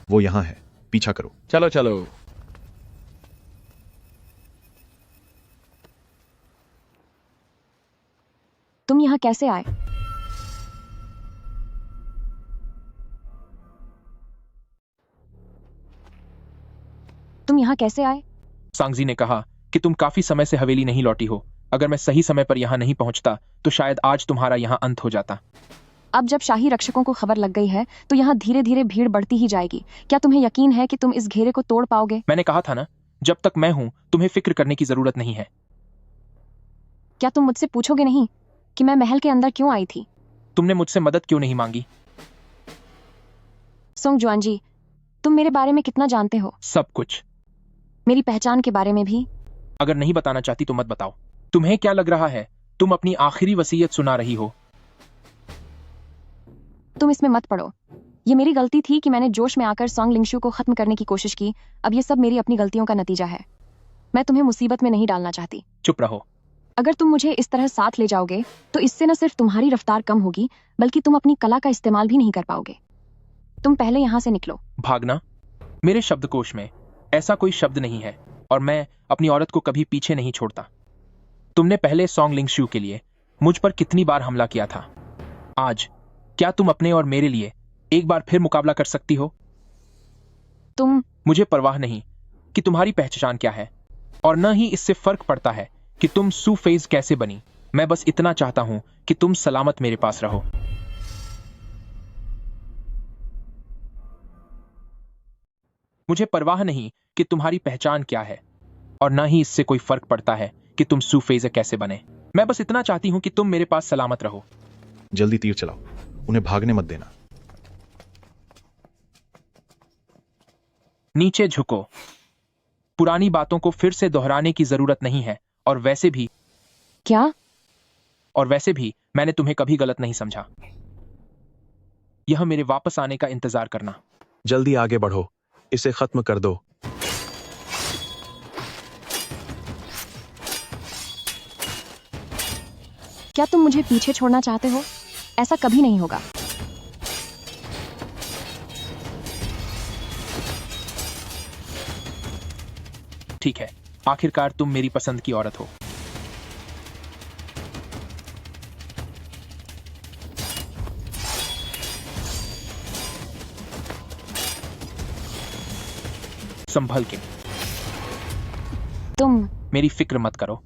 वो यहां है, पीछा करो। चलो चलो। तुम यहाँ कैसे आए? तुम यहाँ कैसे आए? सांगजी ने कहा कि तुम काफी समय से हवेली नहीं लौटी हो। अगर मैं सही समय पर यहाँ नहीं पहुंचता तो शायद आज तुम्हारा यहाँ अंत हो जाता। अब जब शाही रक्षकों को खबर लग गई है तो यहाँ धीरे धीरे भीड़ बढ़ती ही जाएगी। क्या तुम्हें यकीन है कि तुम इस घेरे को तोड़ पाओगे? मैंने कहा था ना, जब तक मैं हूं तुम्हें फिक्र करने की जरूरत नहीं है। क्या तुम मुझसे पूछोगे नहीं कि मैं महल के अंदर क्यों आई थी? तुमने मुझसे मदद क्यों नहीं मांगी? सोंग जुआन जी, तुम मेरे बारे में कितना जानते हो? सब कुछ। मेरी पहचान के बारे में भी? अगर नहीं बताना चाहती तो मत बताओ। तुम्हें क्या लग रहा है तुम अपनी आखिरी वसीयत सुना रही हो? तुम इसमें मत पड़ो। ये मेरी गलती थी कि मैंने जोश में आकर सोंग लिंगशू को खत्म करने की कोशिश की। अब ये सब मेरी अपनी गलतियों का नतीजा है। मैं तुम्हें मुसीबत में नहीं डालना चाहती। चुप रहो। अगर तुम मुझे इस तरह साथ ले जाओगे तो इससे न सिर्फ तुम्हारी रफ्तार कम होगी बल्कि तुम अपनी कला का इस्तेमाल भी नहीं कर पाओगे। तुम पहले यहाँ से निकलो। भागना? मेरे शब्दकोश में ऐसा कोई शब्द नहीं है और मैं अपनी औरत को कभी पीछे नहीं छोड़ता। तुमने पहले सोंग लिंगशू के लिए मुझ पर कितनी बार हमला किया था। आज क्या तुम अपने और मेरे लिए एक बार फिर मुकाबला कर सकती हो? मुझे परवाह नहीं कि तुम्हारी पहचान क्या है और न ही इससे फर्क पड़ता है कि तुम सू फेज कैसे बनी। मैं बस इतना चाहता हूं कि तुम सलामत मेरे पास रहो। मुझे परवाह नहीं कि तुम्हारी पहचान क्या है और न ही इससे कोई फर्क पड़ता है कि तुम सू फेज कैसे बने। मैं बस इतना चाहती हूं कि तुम मेरे पास सलामत रहो। जल्दी तीर चलाओ, उन्हें भागने मत देना। नीचे झुको। पुरानी बातों को फिर से दोहराने की जरूरत नहीं है और वैसे भी क्या? और वैसे भी मैंने तुम्हें कभी गलत नहीं समझा। यह मेरे वापस आने का इंतजार करना। जल्दी आगे बढ़ो, इसे खत्म कर दो। क्या तुम मुझे पीछे छोड़ना चाहते हो? ऐसा कभी नहीं होगा। ठीक है, आखिरकार तुम मेरी पसंद की औरत हो। संभल के। तुम मेरी फिक्र मत करो,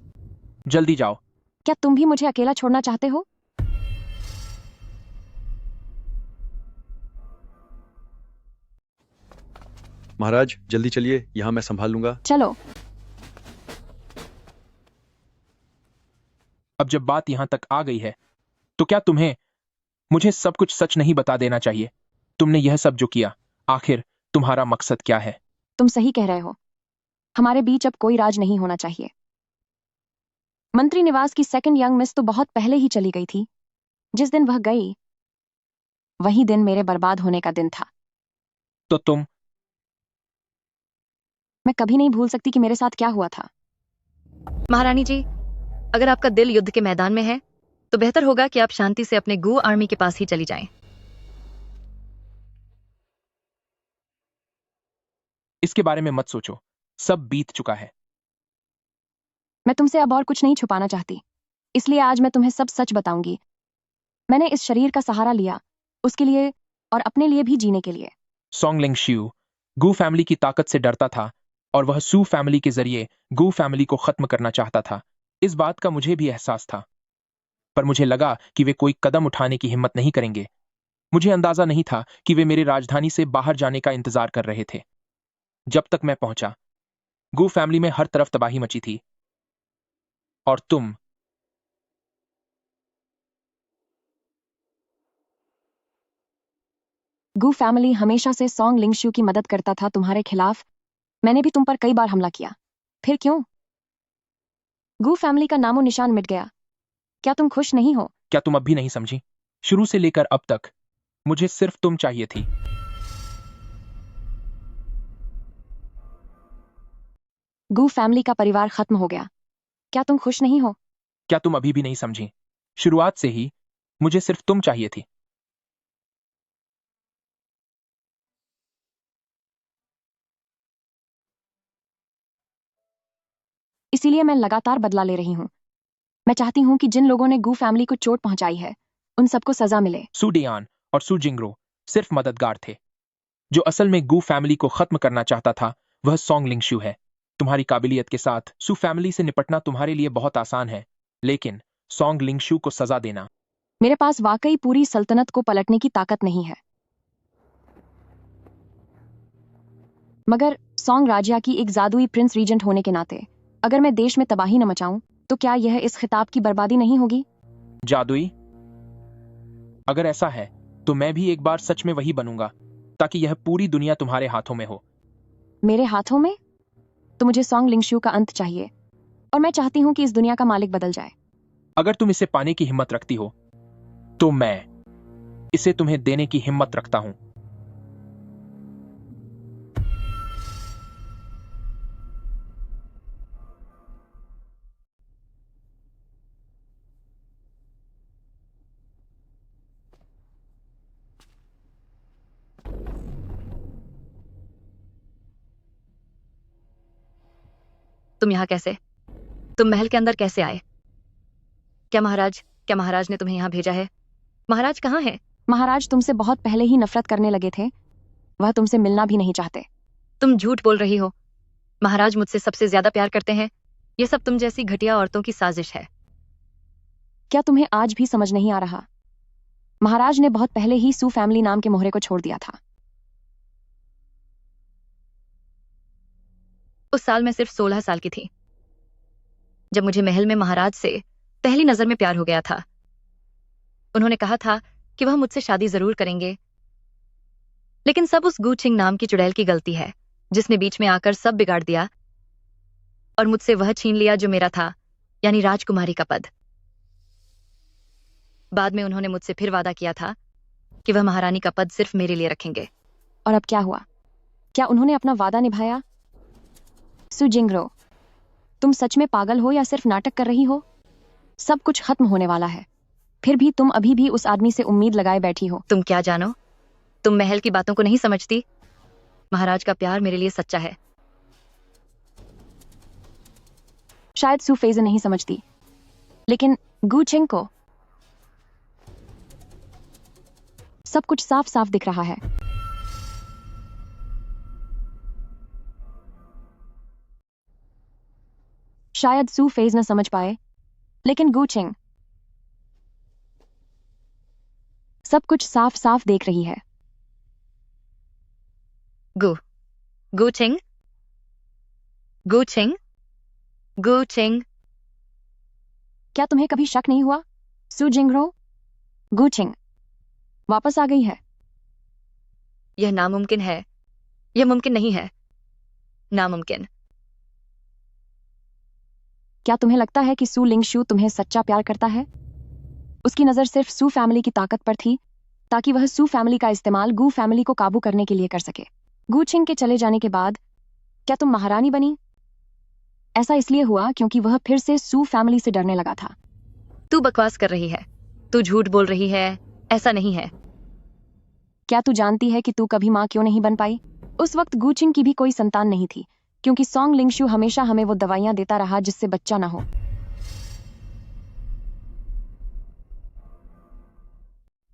जल्दी जाओ। क्या तुम भी मुझे अकेला छोड़ना चाहते हो? महाराज जल्दी चलिए, यहां मैं संभाल लूंगा। चलो। अब जब बात यहां तक आ गई है तो क्या तुम्हें मुझे सब कुछ सच नहीं बता देना चाहिए? तुमने यह सब जो किया, आखिर तुम्हारा मकसद क्या है? तुम सही कह रहे हो। हमारे बीच अब कोई राज नहीं होना चाहिए। मंत्री निवास की सेकंड यंग मिस तो बहुत पहले ही चली गई थी। जिस दिन वह गई वही दिन मेरे बर्बाद होने का दिन था। तो तुम? मैं कभी नहीं भूल सकती कि मेरे साथ क्या हुआ था। महारानी जी, अगर आपका दिल युद्ध के मैदान में है तो बेहतर होगा कि आप शांति से अपने गु आर्मी के पास ही चली जाएं। इसके बारे में मत सोचो, सब बीत चुका है। मैं तुमसे अब और कुछ नहीं छुपाना चाहती, इसलिए आज मैं तुम्हें सब सच बताऊंगी। मैंने इस शरीर का सहारा लिया उसके लिए और अपने लिए भी जीने के लिए। सॉन्ग लिंगशियू गू फैमिली की ताकत से डरता था और वह सू फैमिली के जरिए गू फैमिली को खत्म करना चाहता था। इस बात का मुझे भी एहसास था, पर मुझे लगा कि वे कोई कदम उठाने की हिम्मत नहीं करेंगे। मुझे अंदाजा नहीं था कि वे मेरी राजधानी से बाहर जाने का इंतजार कर रहे थे। जब तक मैं पहुंचा, गू फैमिली में हर तरफ तबाही मची थी और तुम गू फैमिली हमेशा से सॉन्ग लिंगशियू की मदद करता था तुम्हारे खिलाफ। मैंने भी तुम पर कई बार हमला किया, फिर क्यों? गू फैमिली का नामो निशान मिट गया। क्या तुम खुश नहीं हो? क्या तुम अब भी नहीं समझी? शुरू से लेकर अब तक मुझे सिर्फ तुम चाहिए थी। गू फैमिली का परिवार खत्म हो गया। क्या तुम खुश नहीं हो? क्या तुम अभी भी नहीं समझी? शुरुआत से ही मुझे सिर्फ तुम चाहिए थी। इसीलिए मैं लगातार बदला ले रही हूं। मैं चाहती हूं कि जिन लोगों ने गू फैमिली को चोट पहुंचाई है उन सबको सजा मिले। सू डियान और सू जिंगरो सिर्फ मददगार थे। जो असल में गू फैमिली को खत्म करना चाहता था वह सॉन्ग लिंगशियू है। तुम्हारी काबिलियत के साथ सू फैमिली से निपटना तुम्हारे लिए बहुत आसान है, लेकिन सॉन्ग लिंगशियू को सजा देना। मेरे पास वाकई पूरी सल्तनत को पलटने की ताकत नहीं है, मगर सॉन्ग राज्य की एक जादुई प्रिंस रीजेंट होने के नाते अगर मैं देश में तबाही न मचाऊं तो क्या यह इस खिताब की बर्बादी नहीं होगी? जादुई? अगर ऐसा है तो मैं भी एक बार सच में वही बनूंगा, ताकि यह पूरी दुनिया तुम्हारे हाथों में हो। मेरे हाथों में? तो मुझे सॉन्ग लिंगशियू का अंत चाहिए और मैं चाहती हूं कि इस दुनिया का मालिक बदल जाए। अगर तुम इसे पाने की हिम्मत रखती हो तो मैं इसे तुम्हें देने की हिम्मत रखता हूं। तुम यहाँ कैसे? तुम महल के अंदर कैसे आए? क्या महाराज ने तुम्हें यहाँ भेजा है? महाराज कहाँ हैं? महाराज तुमसे बहुत पहले ही नफरत करने लगे थे। वह तुमसे मिलना भी नहीं चाहते। तुम झूठ बोल रही हो। महाराज मुझसे सबसे ज्यादा प्यार करते हैं। ये सब तुम जैसी घटिया औरतों की साजिश है। क्या तुम्हें आज भी समझ नहीं आ रहा? महाराज ने बहुत पहले ही सू फैमिली नाम के मोहरे को छोड़ दिया था। उस साल मैं सिर्फ 16 साल की थी, जब मुझे महल में महाराज से पहली नजर में प्यार हो गया था। उन्होंने कहा था कि वह मुझसे शादी जरूर करेंगे, लेकिन सब उस गू छिंग नाम की चुड़ैल की गलती है, जिसने बीच में आकर सब बिगाड़ दिया और मुझसे वह छीन लिया जो मेरा था, यानी राजकुमारी का पद। बाद में उन्होंने मुझसे फिर वादा किया था कि वह महारानी का पद सिर्फ मेरे लिए रखेंगे। और अब क्या हुआ? क्या उन्होंने अपना वादा निभाया? सू जिंगरो, तुम सच में पागल हो या सिर्फ नाटक कर रही हो? सब कुछ खत्म होने वाला है, फिर भी तुम अभी भी उस आदमी से उम्मीद लगाए बैठी हो। तुम क्या जानो? तुम महल की बातों को नहीं समझती। महाराज का प्यार मेरे लिए सच्चा है। शायद सू फेज़न नहीं समझती, लेकिन गू छिंग को सब कुछ साफ साफ दिख रहा है। शायद सू फेज न समझ पाए, लेकिन गू छिंग सब कुछ साफ साफ देख रही है। गू छिंग, गू छिंग, गू छिंग। क्या तुम्हें कभी शक नहीं हुआ? सू जिंगरो, गू छिंग वापस आ गई है। यह नामुमकिन है। यह मुमकिन नहीं है। नामुमकिन। क्या तुम्हें लगता है कि सू लिंगशियू तुम्हें सच्चा प्यार करता है? उसकी नजर सिर्फ सू फैमिली की ताकत पर थी, ताकि वह सू फैमिली का इस्तेमाल गू फैमिली को काबू करने के लिए कर सके। गू छिंग के चले जाने के बाद क्या तुम महारानी बनी? ऐसा इसलिए हुआ क्योंकि वह फिर से सू फैमिली से डरने लगा था। तू बकवास कर रही है। तू झूठ बोल रही है। ऐसा नहीं है। क्या तू जानती है कि तू कभी माँ क्यों नहीं बन पाई? उस वक्त गू छिंग की भी कोई संतान नहीं थी, क्योंकि सॉन्ग लिंगशु हमेशा हमें वो दवाइयां देता रहा जिससे बच्चा ना हो।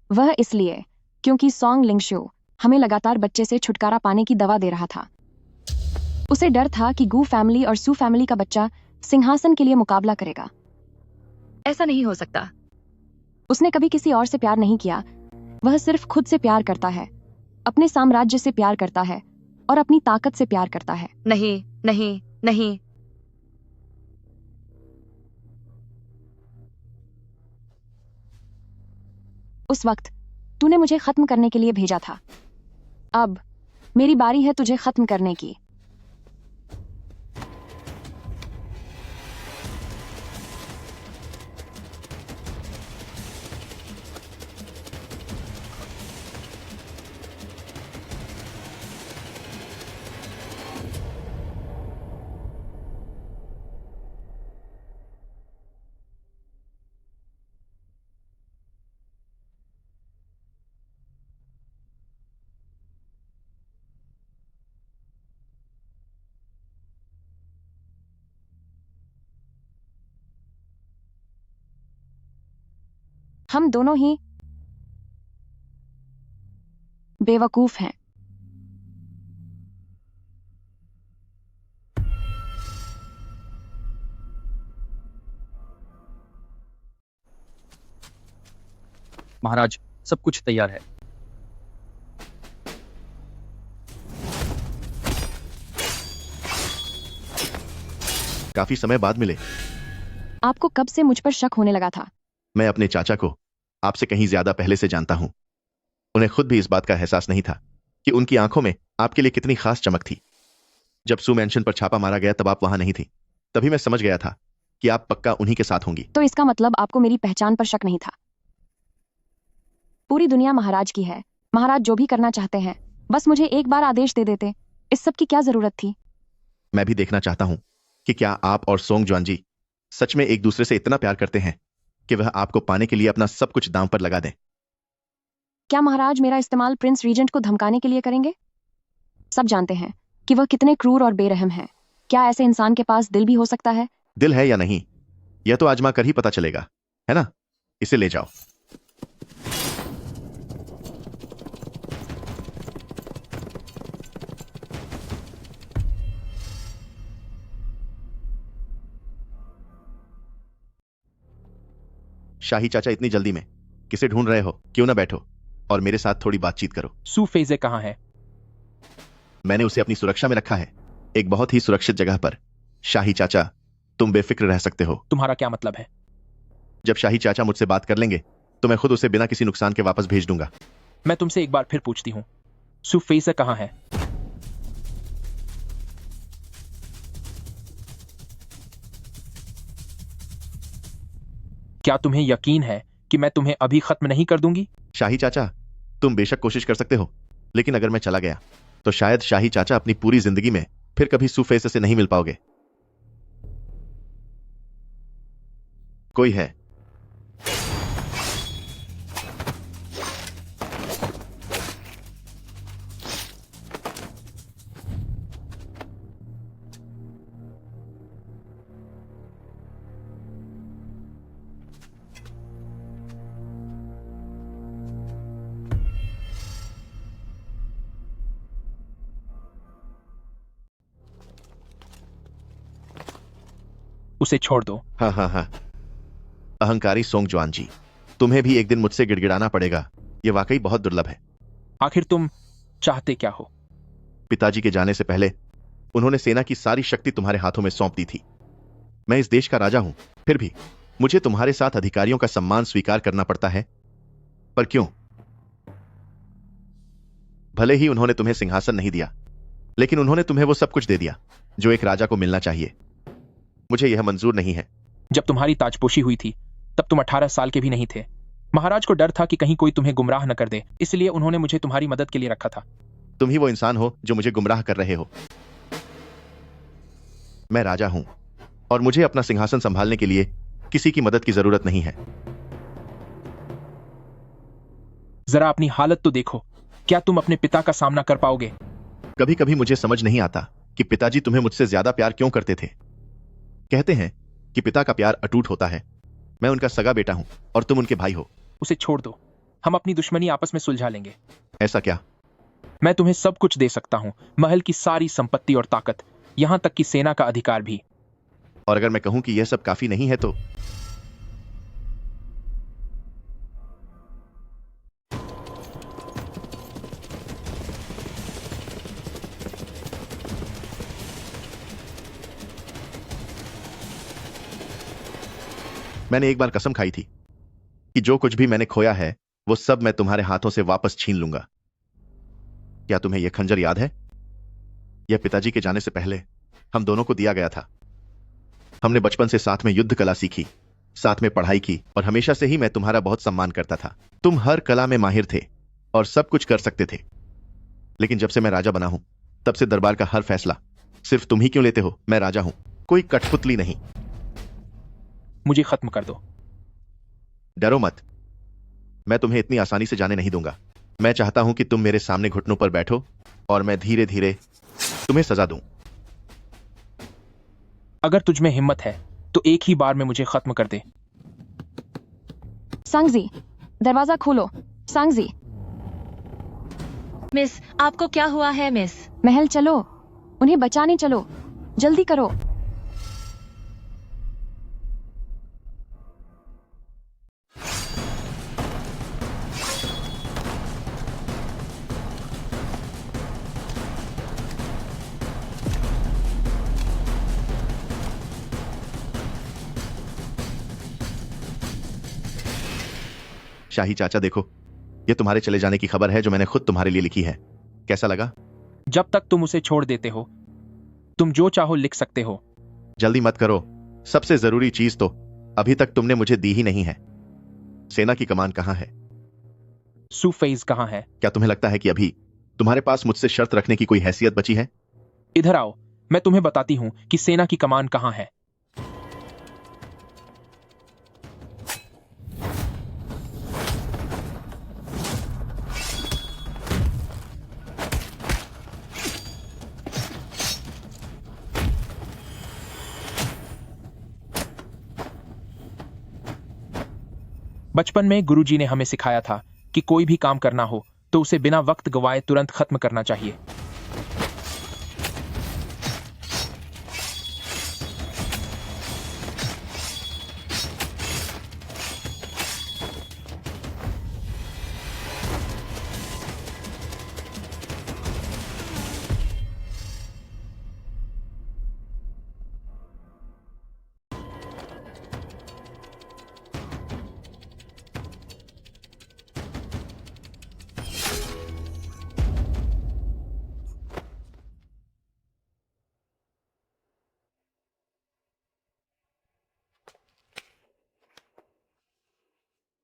वह इसलिए क्योंकि सॉन्ग लिंगशु हमें लगातार बच्चे से छुटकारा पाने की दवा दे रहा था। उसे डर था कि गू फैमिली और सू फैमिली का बच्चा सिंहासन के लिए मुकाबला करेगा। ऐसा नहीं हो सकता। उसने कभी किसी और से प्यार नहीं किया। वह सिर्फ खुद से प्यार करता है, अपने साम्राज्य से प्यार करता है और अपनी ताकत से प्यार करता है। नहीं नहीं नहीं। उस वक्त तूने मुझे खत्म करने के लिए भेजा था। अब मेरी बारी है तुझे खत्म करने की। हम दोनों ही बेवकूफ हैं। महाराज, सब कुछ तैयार है। काफी समय बाद मिले। आपको कब से मुझ पर शक होने लगा था? मैं अपने चाचा को आपसे कहीं ज्यादा पहले से जानता हूं। उन्हें खुद भी इस बात का एहसास नहीं था कि उनकी आंखों में आपके लिए कितनी खास चमक थी। जब सू मैंशन पर छापा मारा गया तब आप वहां नहीं थी। तभी मैं समझ गया था कि आप पक्का उन्हीं के साथ होंगी। तो इसका मतलब आपको मेरी पहचान पर शक नहीं था। पूरी दुनिया महाराज की है। महाराज जो भी करना चाहते हैं, बस मुझे एक बार आदेश दे देते। इस सब की क्या जरूरत थी? मैं भी देखना चाहता हूं कि क्या आप और सोंग जुआनजी सच में एक दूसरे से इतना प्यार करते हैं कि वह आपको पाने के लिए अपना सब कुछ दांव पर लगा दें। क्या महाराज मेरा इस्तेमाल प्रिंस रीजेंट को धमकाने के लिए करेंगे? सब जानते हैं कि वह कितने क्रूर और बेरहम हैं। क्या ऐसे इंसान के पास दिल भी हो सकता है? दिल है या नहीं, यह तो आजमा कर ही पता चलेगा, है ना? इसे ले जाओ। शाही चाचा, इतनी जल्दी में किसे ढूंढ रहे हो? क्यों ना बैठो और मेरे साथ थोड़ी बातचीत करो। सू फेजे कहाँ है? मैंने उसे अपनी सुरक्षा में रखा है, एक बहुत ही सुरक्षित जगह पर। शाही चाचा, तुम बेफिक्र रह सकते हो। तुम्हारा क्या मतलब है? जब शाही चाचा मुझसे बात कर लेंगे तो मैं खुद उसे बिना किसी नुकसान के वापस भेज दूंगा। मैं तुमसे एक बार फिर पूछती हूँ, सू फेजे कहाँ है? क्या तुम्हें यकीन है कि मैं तुम्हें अभी खत्म नहीं कर दूंगी? शाही चाचा, तुम बेशक कोशिश कर सकते हो, लेकिन अगर मैं चला गया तो शायद शाही चाचा अपनी पूरी जिंदगी में फिर कभी सू फेजे से नहीं मिल पाओगे। कोई है? उसे छोड़ दो। हाँ हाँ हाँ, अहंकारी सोंग जुआनजी, तुम्हें भी एक दिन मुझसे गिड़गिड़ाना पड़ेगा। यह वाकई बहुत दुर्लभ है। आखिर तुम चाहते क्या हो? पिताजी के जाने से पहले उन्होंने सेना की सारी शक्ति तुम्हारे हाथों में सौंप दी थी। मैं इस देश का राजा हूं, फिर भी मुझे तुम्हारे साथ अधिकारियों का सम्मान स्वीकार करना पड़ता है। पर क्यों? भले ही उन्होंने तुम्हें सिंहासन नहीं दिया, लेकिन उन्होंने तुम्हें वो सब कुछ दे दिया जो एक राजा को मिलना चाहिए। मुझे यह मंजूर नहीं है। जब तुम्हारी ताजपोशी हुई थी तब तुम 18 साल के भी नहीं थे। महाराज को डर था कि कहीं कोई तुम्हें गुमराह न कर दे, इसलिए उन्होंने मुझे तुम्हारी मदद के लिए रखा था। तुम ही वो इंसान हो जो मुझे गुमराह कर रहे हो। मैं राजा हूं और मुझे अपना सिंहासन संभालने के लिए किसी की मदद की जरूरत नहीं है। जरा अपनी हालत तो देखो। क्या तुम अपने पिता का सामना कर पाओगे? कभी कभी मुझे समझ नहीं आता कि पिताजी तुम्हें मुझसे ज्यादा प्यार क्यों करते थे। कहते हैं कि पिता का प्यार अटूट होता है। मैं उनका सगा बेटा हूं और तुम उनके भाई हो। उसे छोड़ दो, हम अपनी दुश्मनी आपस में सुलझा लेंगे। ऐसा क्या? मैं तुम्हें सब कुछ दे सकता हूँ, महल की सारी संपत्ति और ताकत, यहाँ तक कि सेना का अधिकार भी। और अगर मैं कहूं कि यह सब काफी नहीं है तो? मैंने एक बार कसम खाई थी कि जो कुछ भी मैंने खोया है वो सब मैं तुम्हारे हाथों से वापस छीन लूंगा। क्या तुम्हें यह खंजर याद है? यह पिताजी के जाने से पहले हम दोनों को दिया गया था। हमने बचपन से साथ में युद्ध कला सीखी, साथ में पढ़ाई की और हमेशा से ही मैं तुम्हारा बहुत सम्मान करता था। तुम हर कला में माहिर थे और सब कुछ कर सकते थे। लेकिन जब से मैं राजा बना हूं तब से दरबार का हर फैसला सिर्फ तुम ही क्यों लेते हो? मैं राजा हूं, कोई कठपुतली नहीं। मुझे खत्म कर दो। डरो मत, मैं तुम्हें इतनी आसानी से जाने नहीं दूंगा। मैं चाहता हूं कि तुम मेरे सामने घुटनों पर बैठो और मैं धीरे धीरे तुम्हें सजा दूं। अगर तुझमें हिम्मत है तो एक ही बार में मुझे खत्म कर दे। सांगजी, दरवाजा खोलो। सांगजी। मिस, आपको क्या हुआ है मिस? महल चलो, उन्हें बचाने चलो, जल्दी करो। शाही चाचा देखो, ये तुम्हारे चले जाने की खबर है जो मैंने खुद तुम्हारे लिए लिखी है। कैसा लगा? जब तक तुम उसे छोड़ देते हो तुम जो चाहो लिख सकते हो। जल्दी मत करो, सबसे जरूरी चीज तो अभी तक तुमने मुझे दी ही नहीं है। सेना की कमान कहां है? सुफेज कहां है? क्या तुम्हें लगता है कि अभी तुम्हारे पास मुझसे शर्त रखने की कोई हैसियत बची है? इधर आओ, मैं तुम्हें बताती हूं कि सेना की कमान कहां है। बचपन में गुरुजी ने हमें सिखाया था कि कोई भी काम करना हो तो उसे बिना वक्त गवाए तुरंत खत्म करना चाहिए।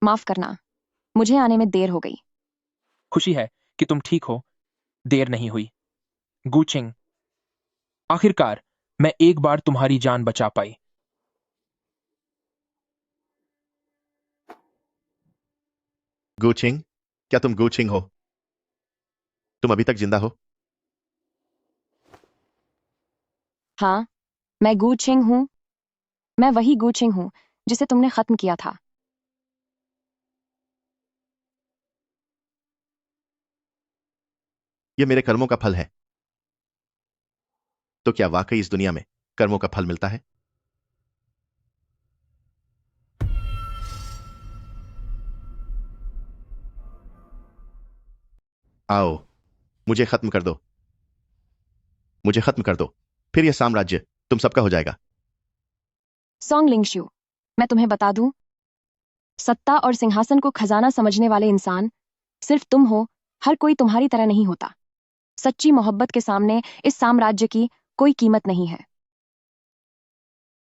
माफ करना, मुझे आने में देर हो गई। खुशी है कि तुम ठीक हो, देर नहीं हुई। गुचिंग, आखिरकार मैं एक बार तुम्हारी जान बचा पाई। गुचिंग, क्या तुम गुचिंग हो? तुम अभी तक जिंदा हो? हाँ, मैं गू छिंग हूं। मैं वही गू छिंग हूं जिसे तुमने खत्म किया था। यह मेरे कर्मों का फल है। तो क्या वाकई इस दुनिया में कर्मों का फल मिलता है? आओ, मुझे खत्म कर दो। मुझे खत्म कर दो, फिर यह साम्राज्य तुम सबका हो जाएगा। सोंग लिंगशु, मैं तुम्हें बता दूं, सत्ता और सिंहासन को खजाना समझने वाले इंसान सिर्फ तुम हो। हर कोई तुम्हारी तरह नहीं होता। सच्ची मोहब्बत के सामने इस साम्राज्य की कोई कीमत नहीं है।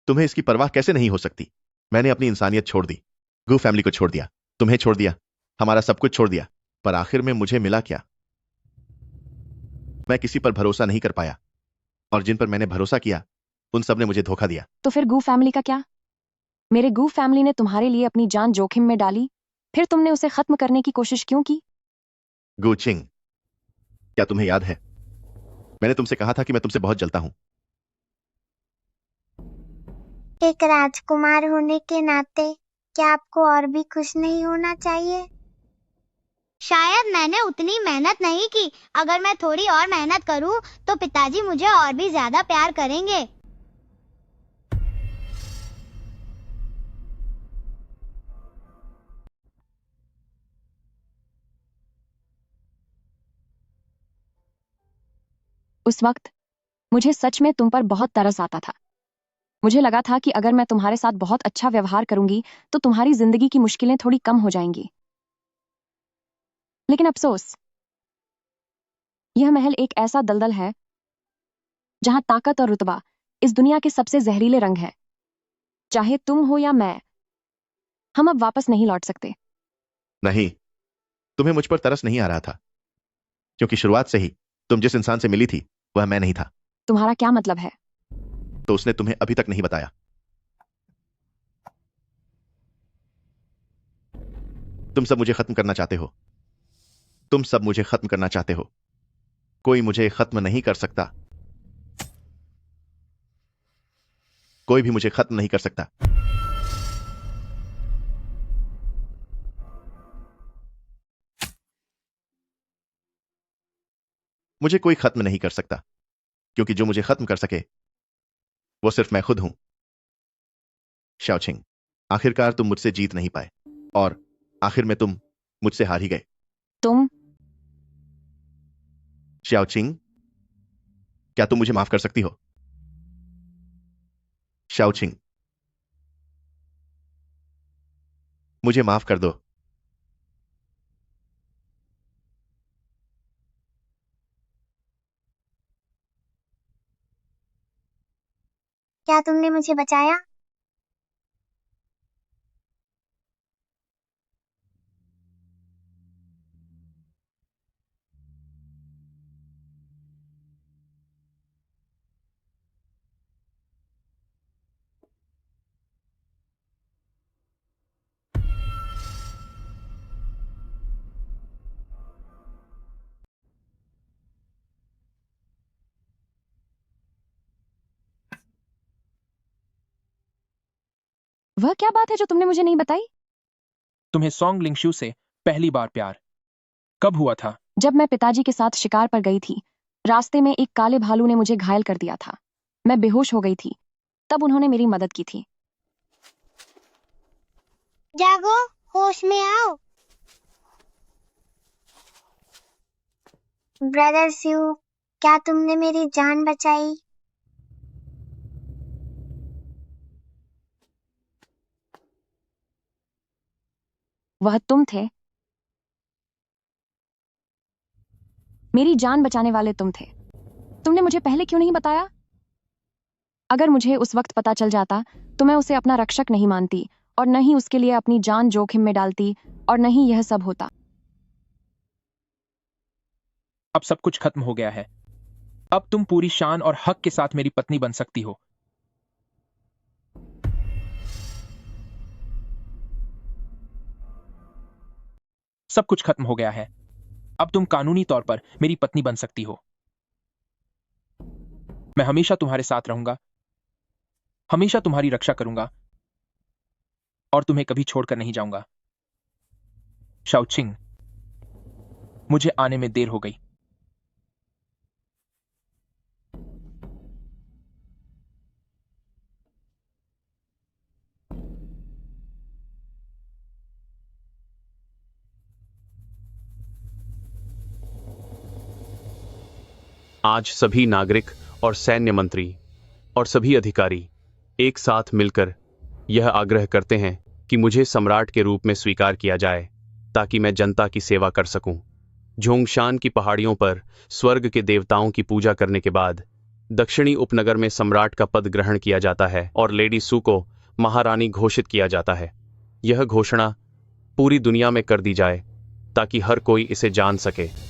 तुम्हें इसकी परवाह कैसे नहीं हो सकती? मैंने अपनी इंसानियत छोड़ दी, गू फैमिली को छोड़ दिया, तुम्हें छोड़ दिया, हमारा सब कुछ छोड़ दिया, पर आखिर में मुझे मिला क्या? मैं किसी पर भरोसा नहीं कर पाया और जिन पर मैंने भरोसा किया उन सब ने मुझे धोखा दिया। तो फिर गू फैमिली का क्या? मेरे गू फैमिली ने तुम्हारे लिए अपनी जान जोखिम में डाली, फिर तुमने उसे खत्म करने की कोशिश क्यों की? गुचिंग, क्या तुम्हें याद है मैंने तुमसे कहा था कि मैं तुमसे बहुत जलता हूं। एक राजकुमार होने के नाते क्या आपको और भी खुश नहीं होना चाहिए? शायद मैंने उतनी मेहनत नहीं की। अगर मैं थोड़ी और मेहनत करूं तो पिताजी मुझे और भी ज्यादा प्यार करेंगे। उस वक्त मुझे सच में तुम पर बहुत तरस आता था। मुझे लगा था कि अगर मैं तुम्हारे साथ बहुत अच्छा व्यवहार करूंगी तो तुम्हारी जिंदगी की मुश्किलें थोड़ी कम हो जाएंगी। लेकिन अफसोस, यह महल एक ऐसा दलदल है जहां ताकत और रुतबा इस दुनिया के सबसे जहरीले रंग हैं। चाहे तुम हो या मैं, हम अब वापस नहीं लौट सकते। नहीं, तुम्हें मुझ पर तरस नहीं आ रहा था, क्योंकि शुरुआत से ही तुम जिस इंसान से मिली थी वह मैं नहीं था। तुम्हारा क्या मतलब है? तो उसने तुम्हें अभी तक नहीं बताया। तुम सब मुझे खत्म करना चाहते हो। तुम सब मुझे खत्म करना चाहते हो। कोई मुझे खत्म नहीं कर सकता। कोई भी मुझे खत्म नहीं कर सकता। मुझे कोई खत्म नहीं कर सकता, क्योंकि जो मुझे खत्म कर सके वो सिर्फ मैं खुद हूं। शाओचिंग, आखिरकार तुम मुझसे जीत नहीं पाए और आखिर में तुम मुझसे हार ही गए। तुम? शाओचिंग, क्या तुम मुझे माफ कर सकती हो? शाओचिंग, मुझे माफ कर दो। क्या तुमने मुझे बचाया? वह क्या बात है जो तुमने मुझे नहीं बताई? तुम्हें सोंग लिंगशू से पहली बार प्यार कब हुआ था? जब मैं पिताजी के साथ शिकार पर गई थी। रास्ते में एक काले भालू ने मुझे घायल कर दिया था। मैं बेहोश हो गई थी। तब उन्होंने मेरी मदद की थी। जागो, होश में आओ। ब्रदर स्यू, क्या तुमने मेरी जान बचाई? वह तुम थे। मेरी जान बचाने वाले तुम थे। तुमने मुझे पहले क्यों नहीं बताया? अगर मुझे उस वक्त पता चल जाता तो मैं उसे अपना रक्षक नहीं मानती और न ही उसके लिए अपनी जान जोखिम में डालती और न ही यह सब होता। अब सब कुछ खत्म हो गया है। अब तुम पूरी शान और हक के साथ मेरी पत्नी बन सकती हो। सब कुछ खत्म हो गया है। अब तुम कानूनी तौर पर मेरी पत्नी बन सकती हो। मैं हमेशा तुम्हारे साथ रहूंगा, हमेशा तुम्हारी रक्षा करूंगा और तुम्हें कभी छोड़कर नहीं जाऊंगा। शाओचिंग, मुझे आने में देर हो गई। आज सभी नागरिक और सैन्य मंत्री और सभी अधिकारी एक साथ मिलकर यह आग्रह करते हैं कि मुझे सम्राट के रूप में स्वीकार किया जाए ताकि मैं जनता की सेवा कर सकूं। झोंगशान की पहाड़ियों पर स्वर्ग के देवताओं की पूजा करने के बाद दक्षिणी उपनगर में सम्राट का पद ग्रहण किया जाता है और लेडी सू को महारानी घोषित किया जाता है। यह घोषणा पूरी दुनिया में कर दी जाए ताकि हर कोई इसे जान सके।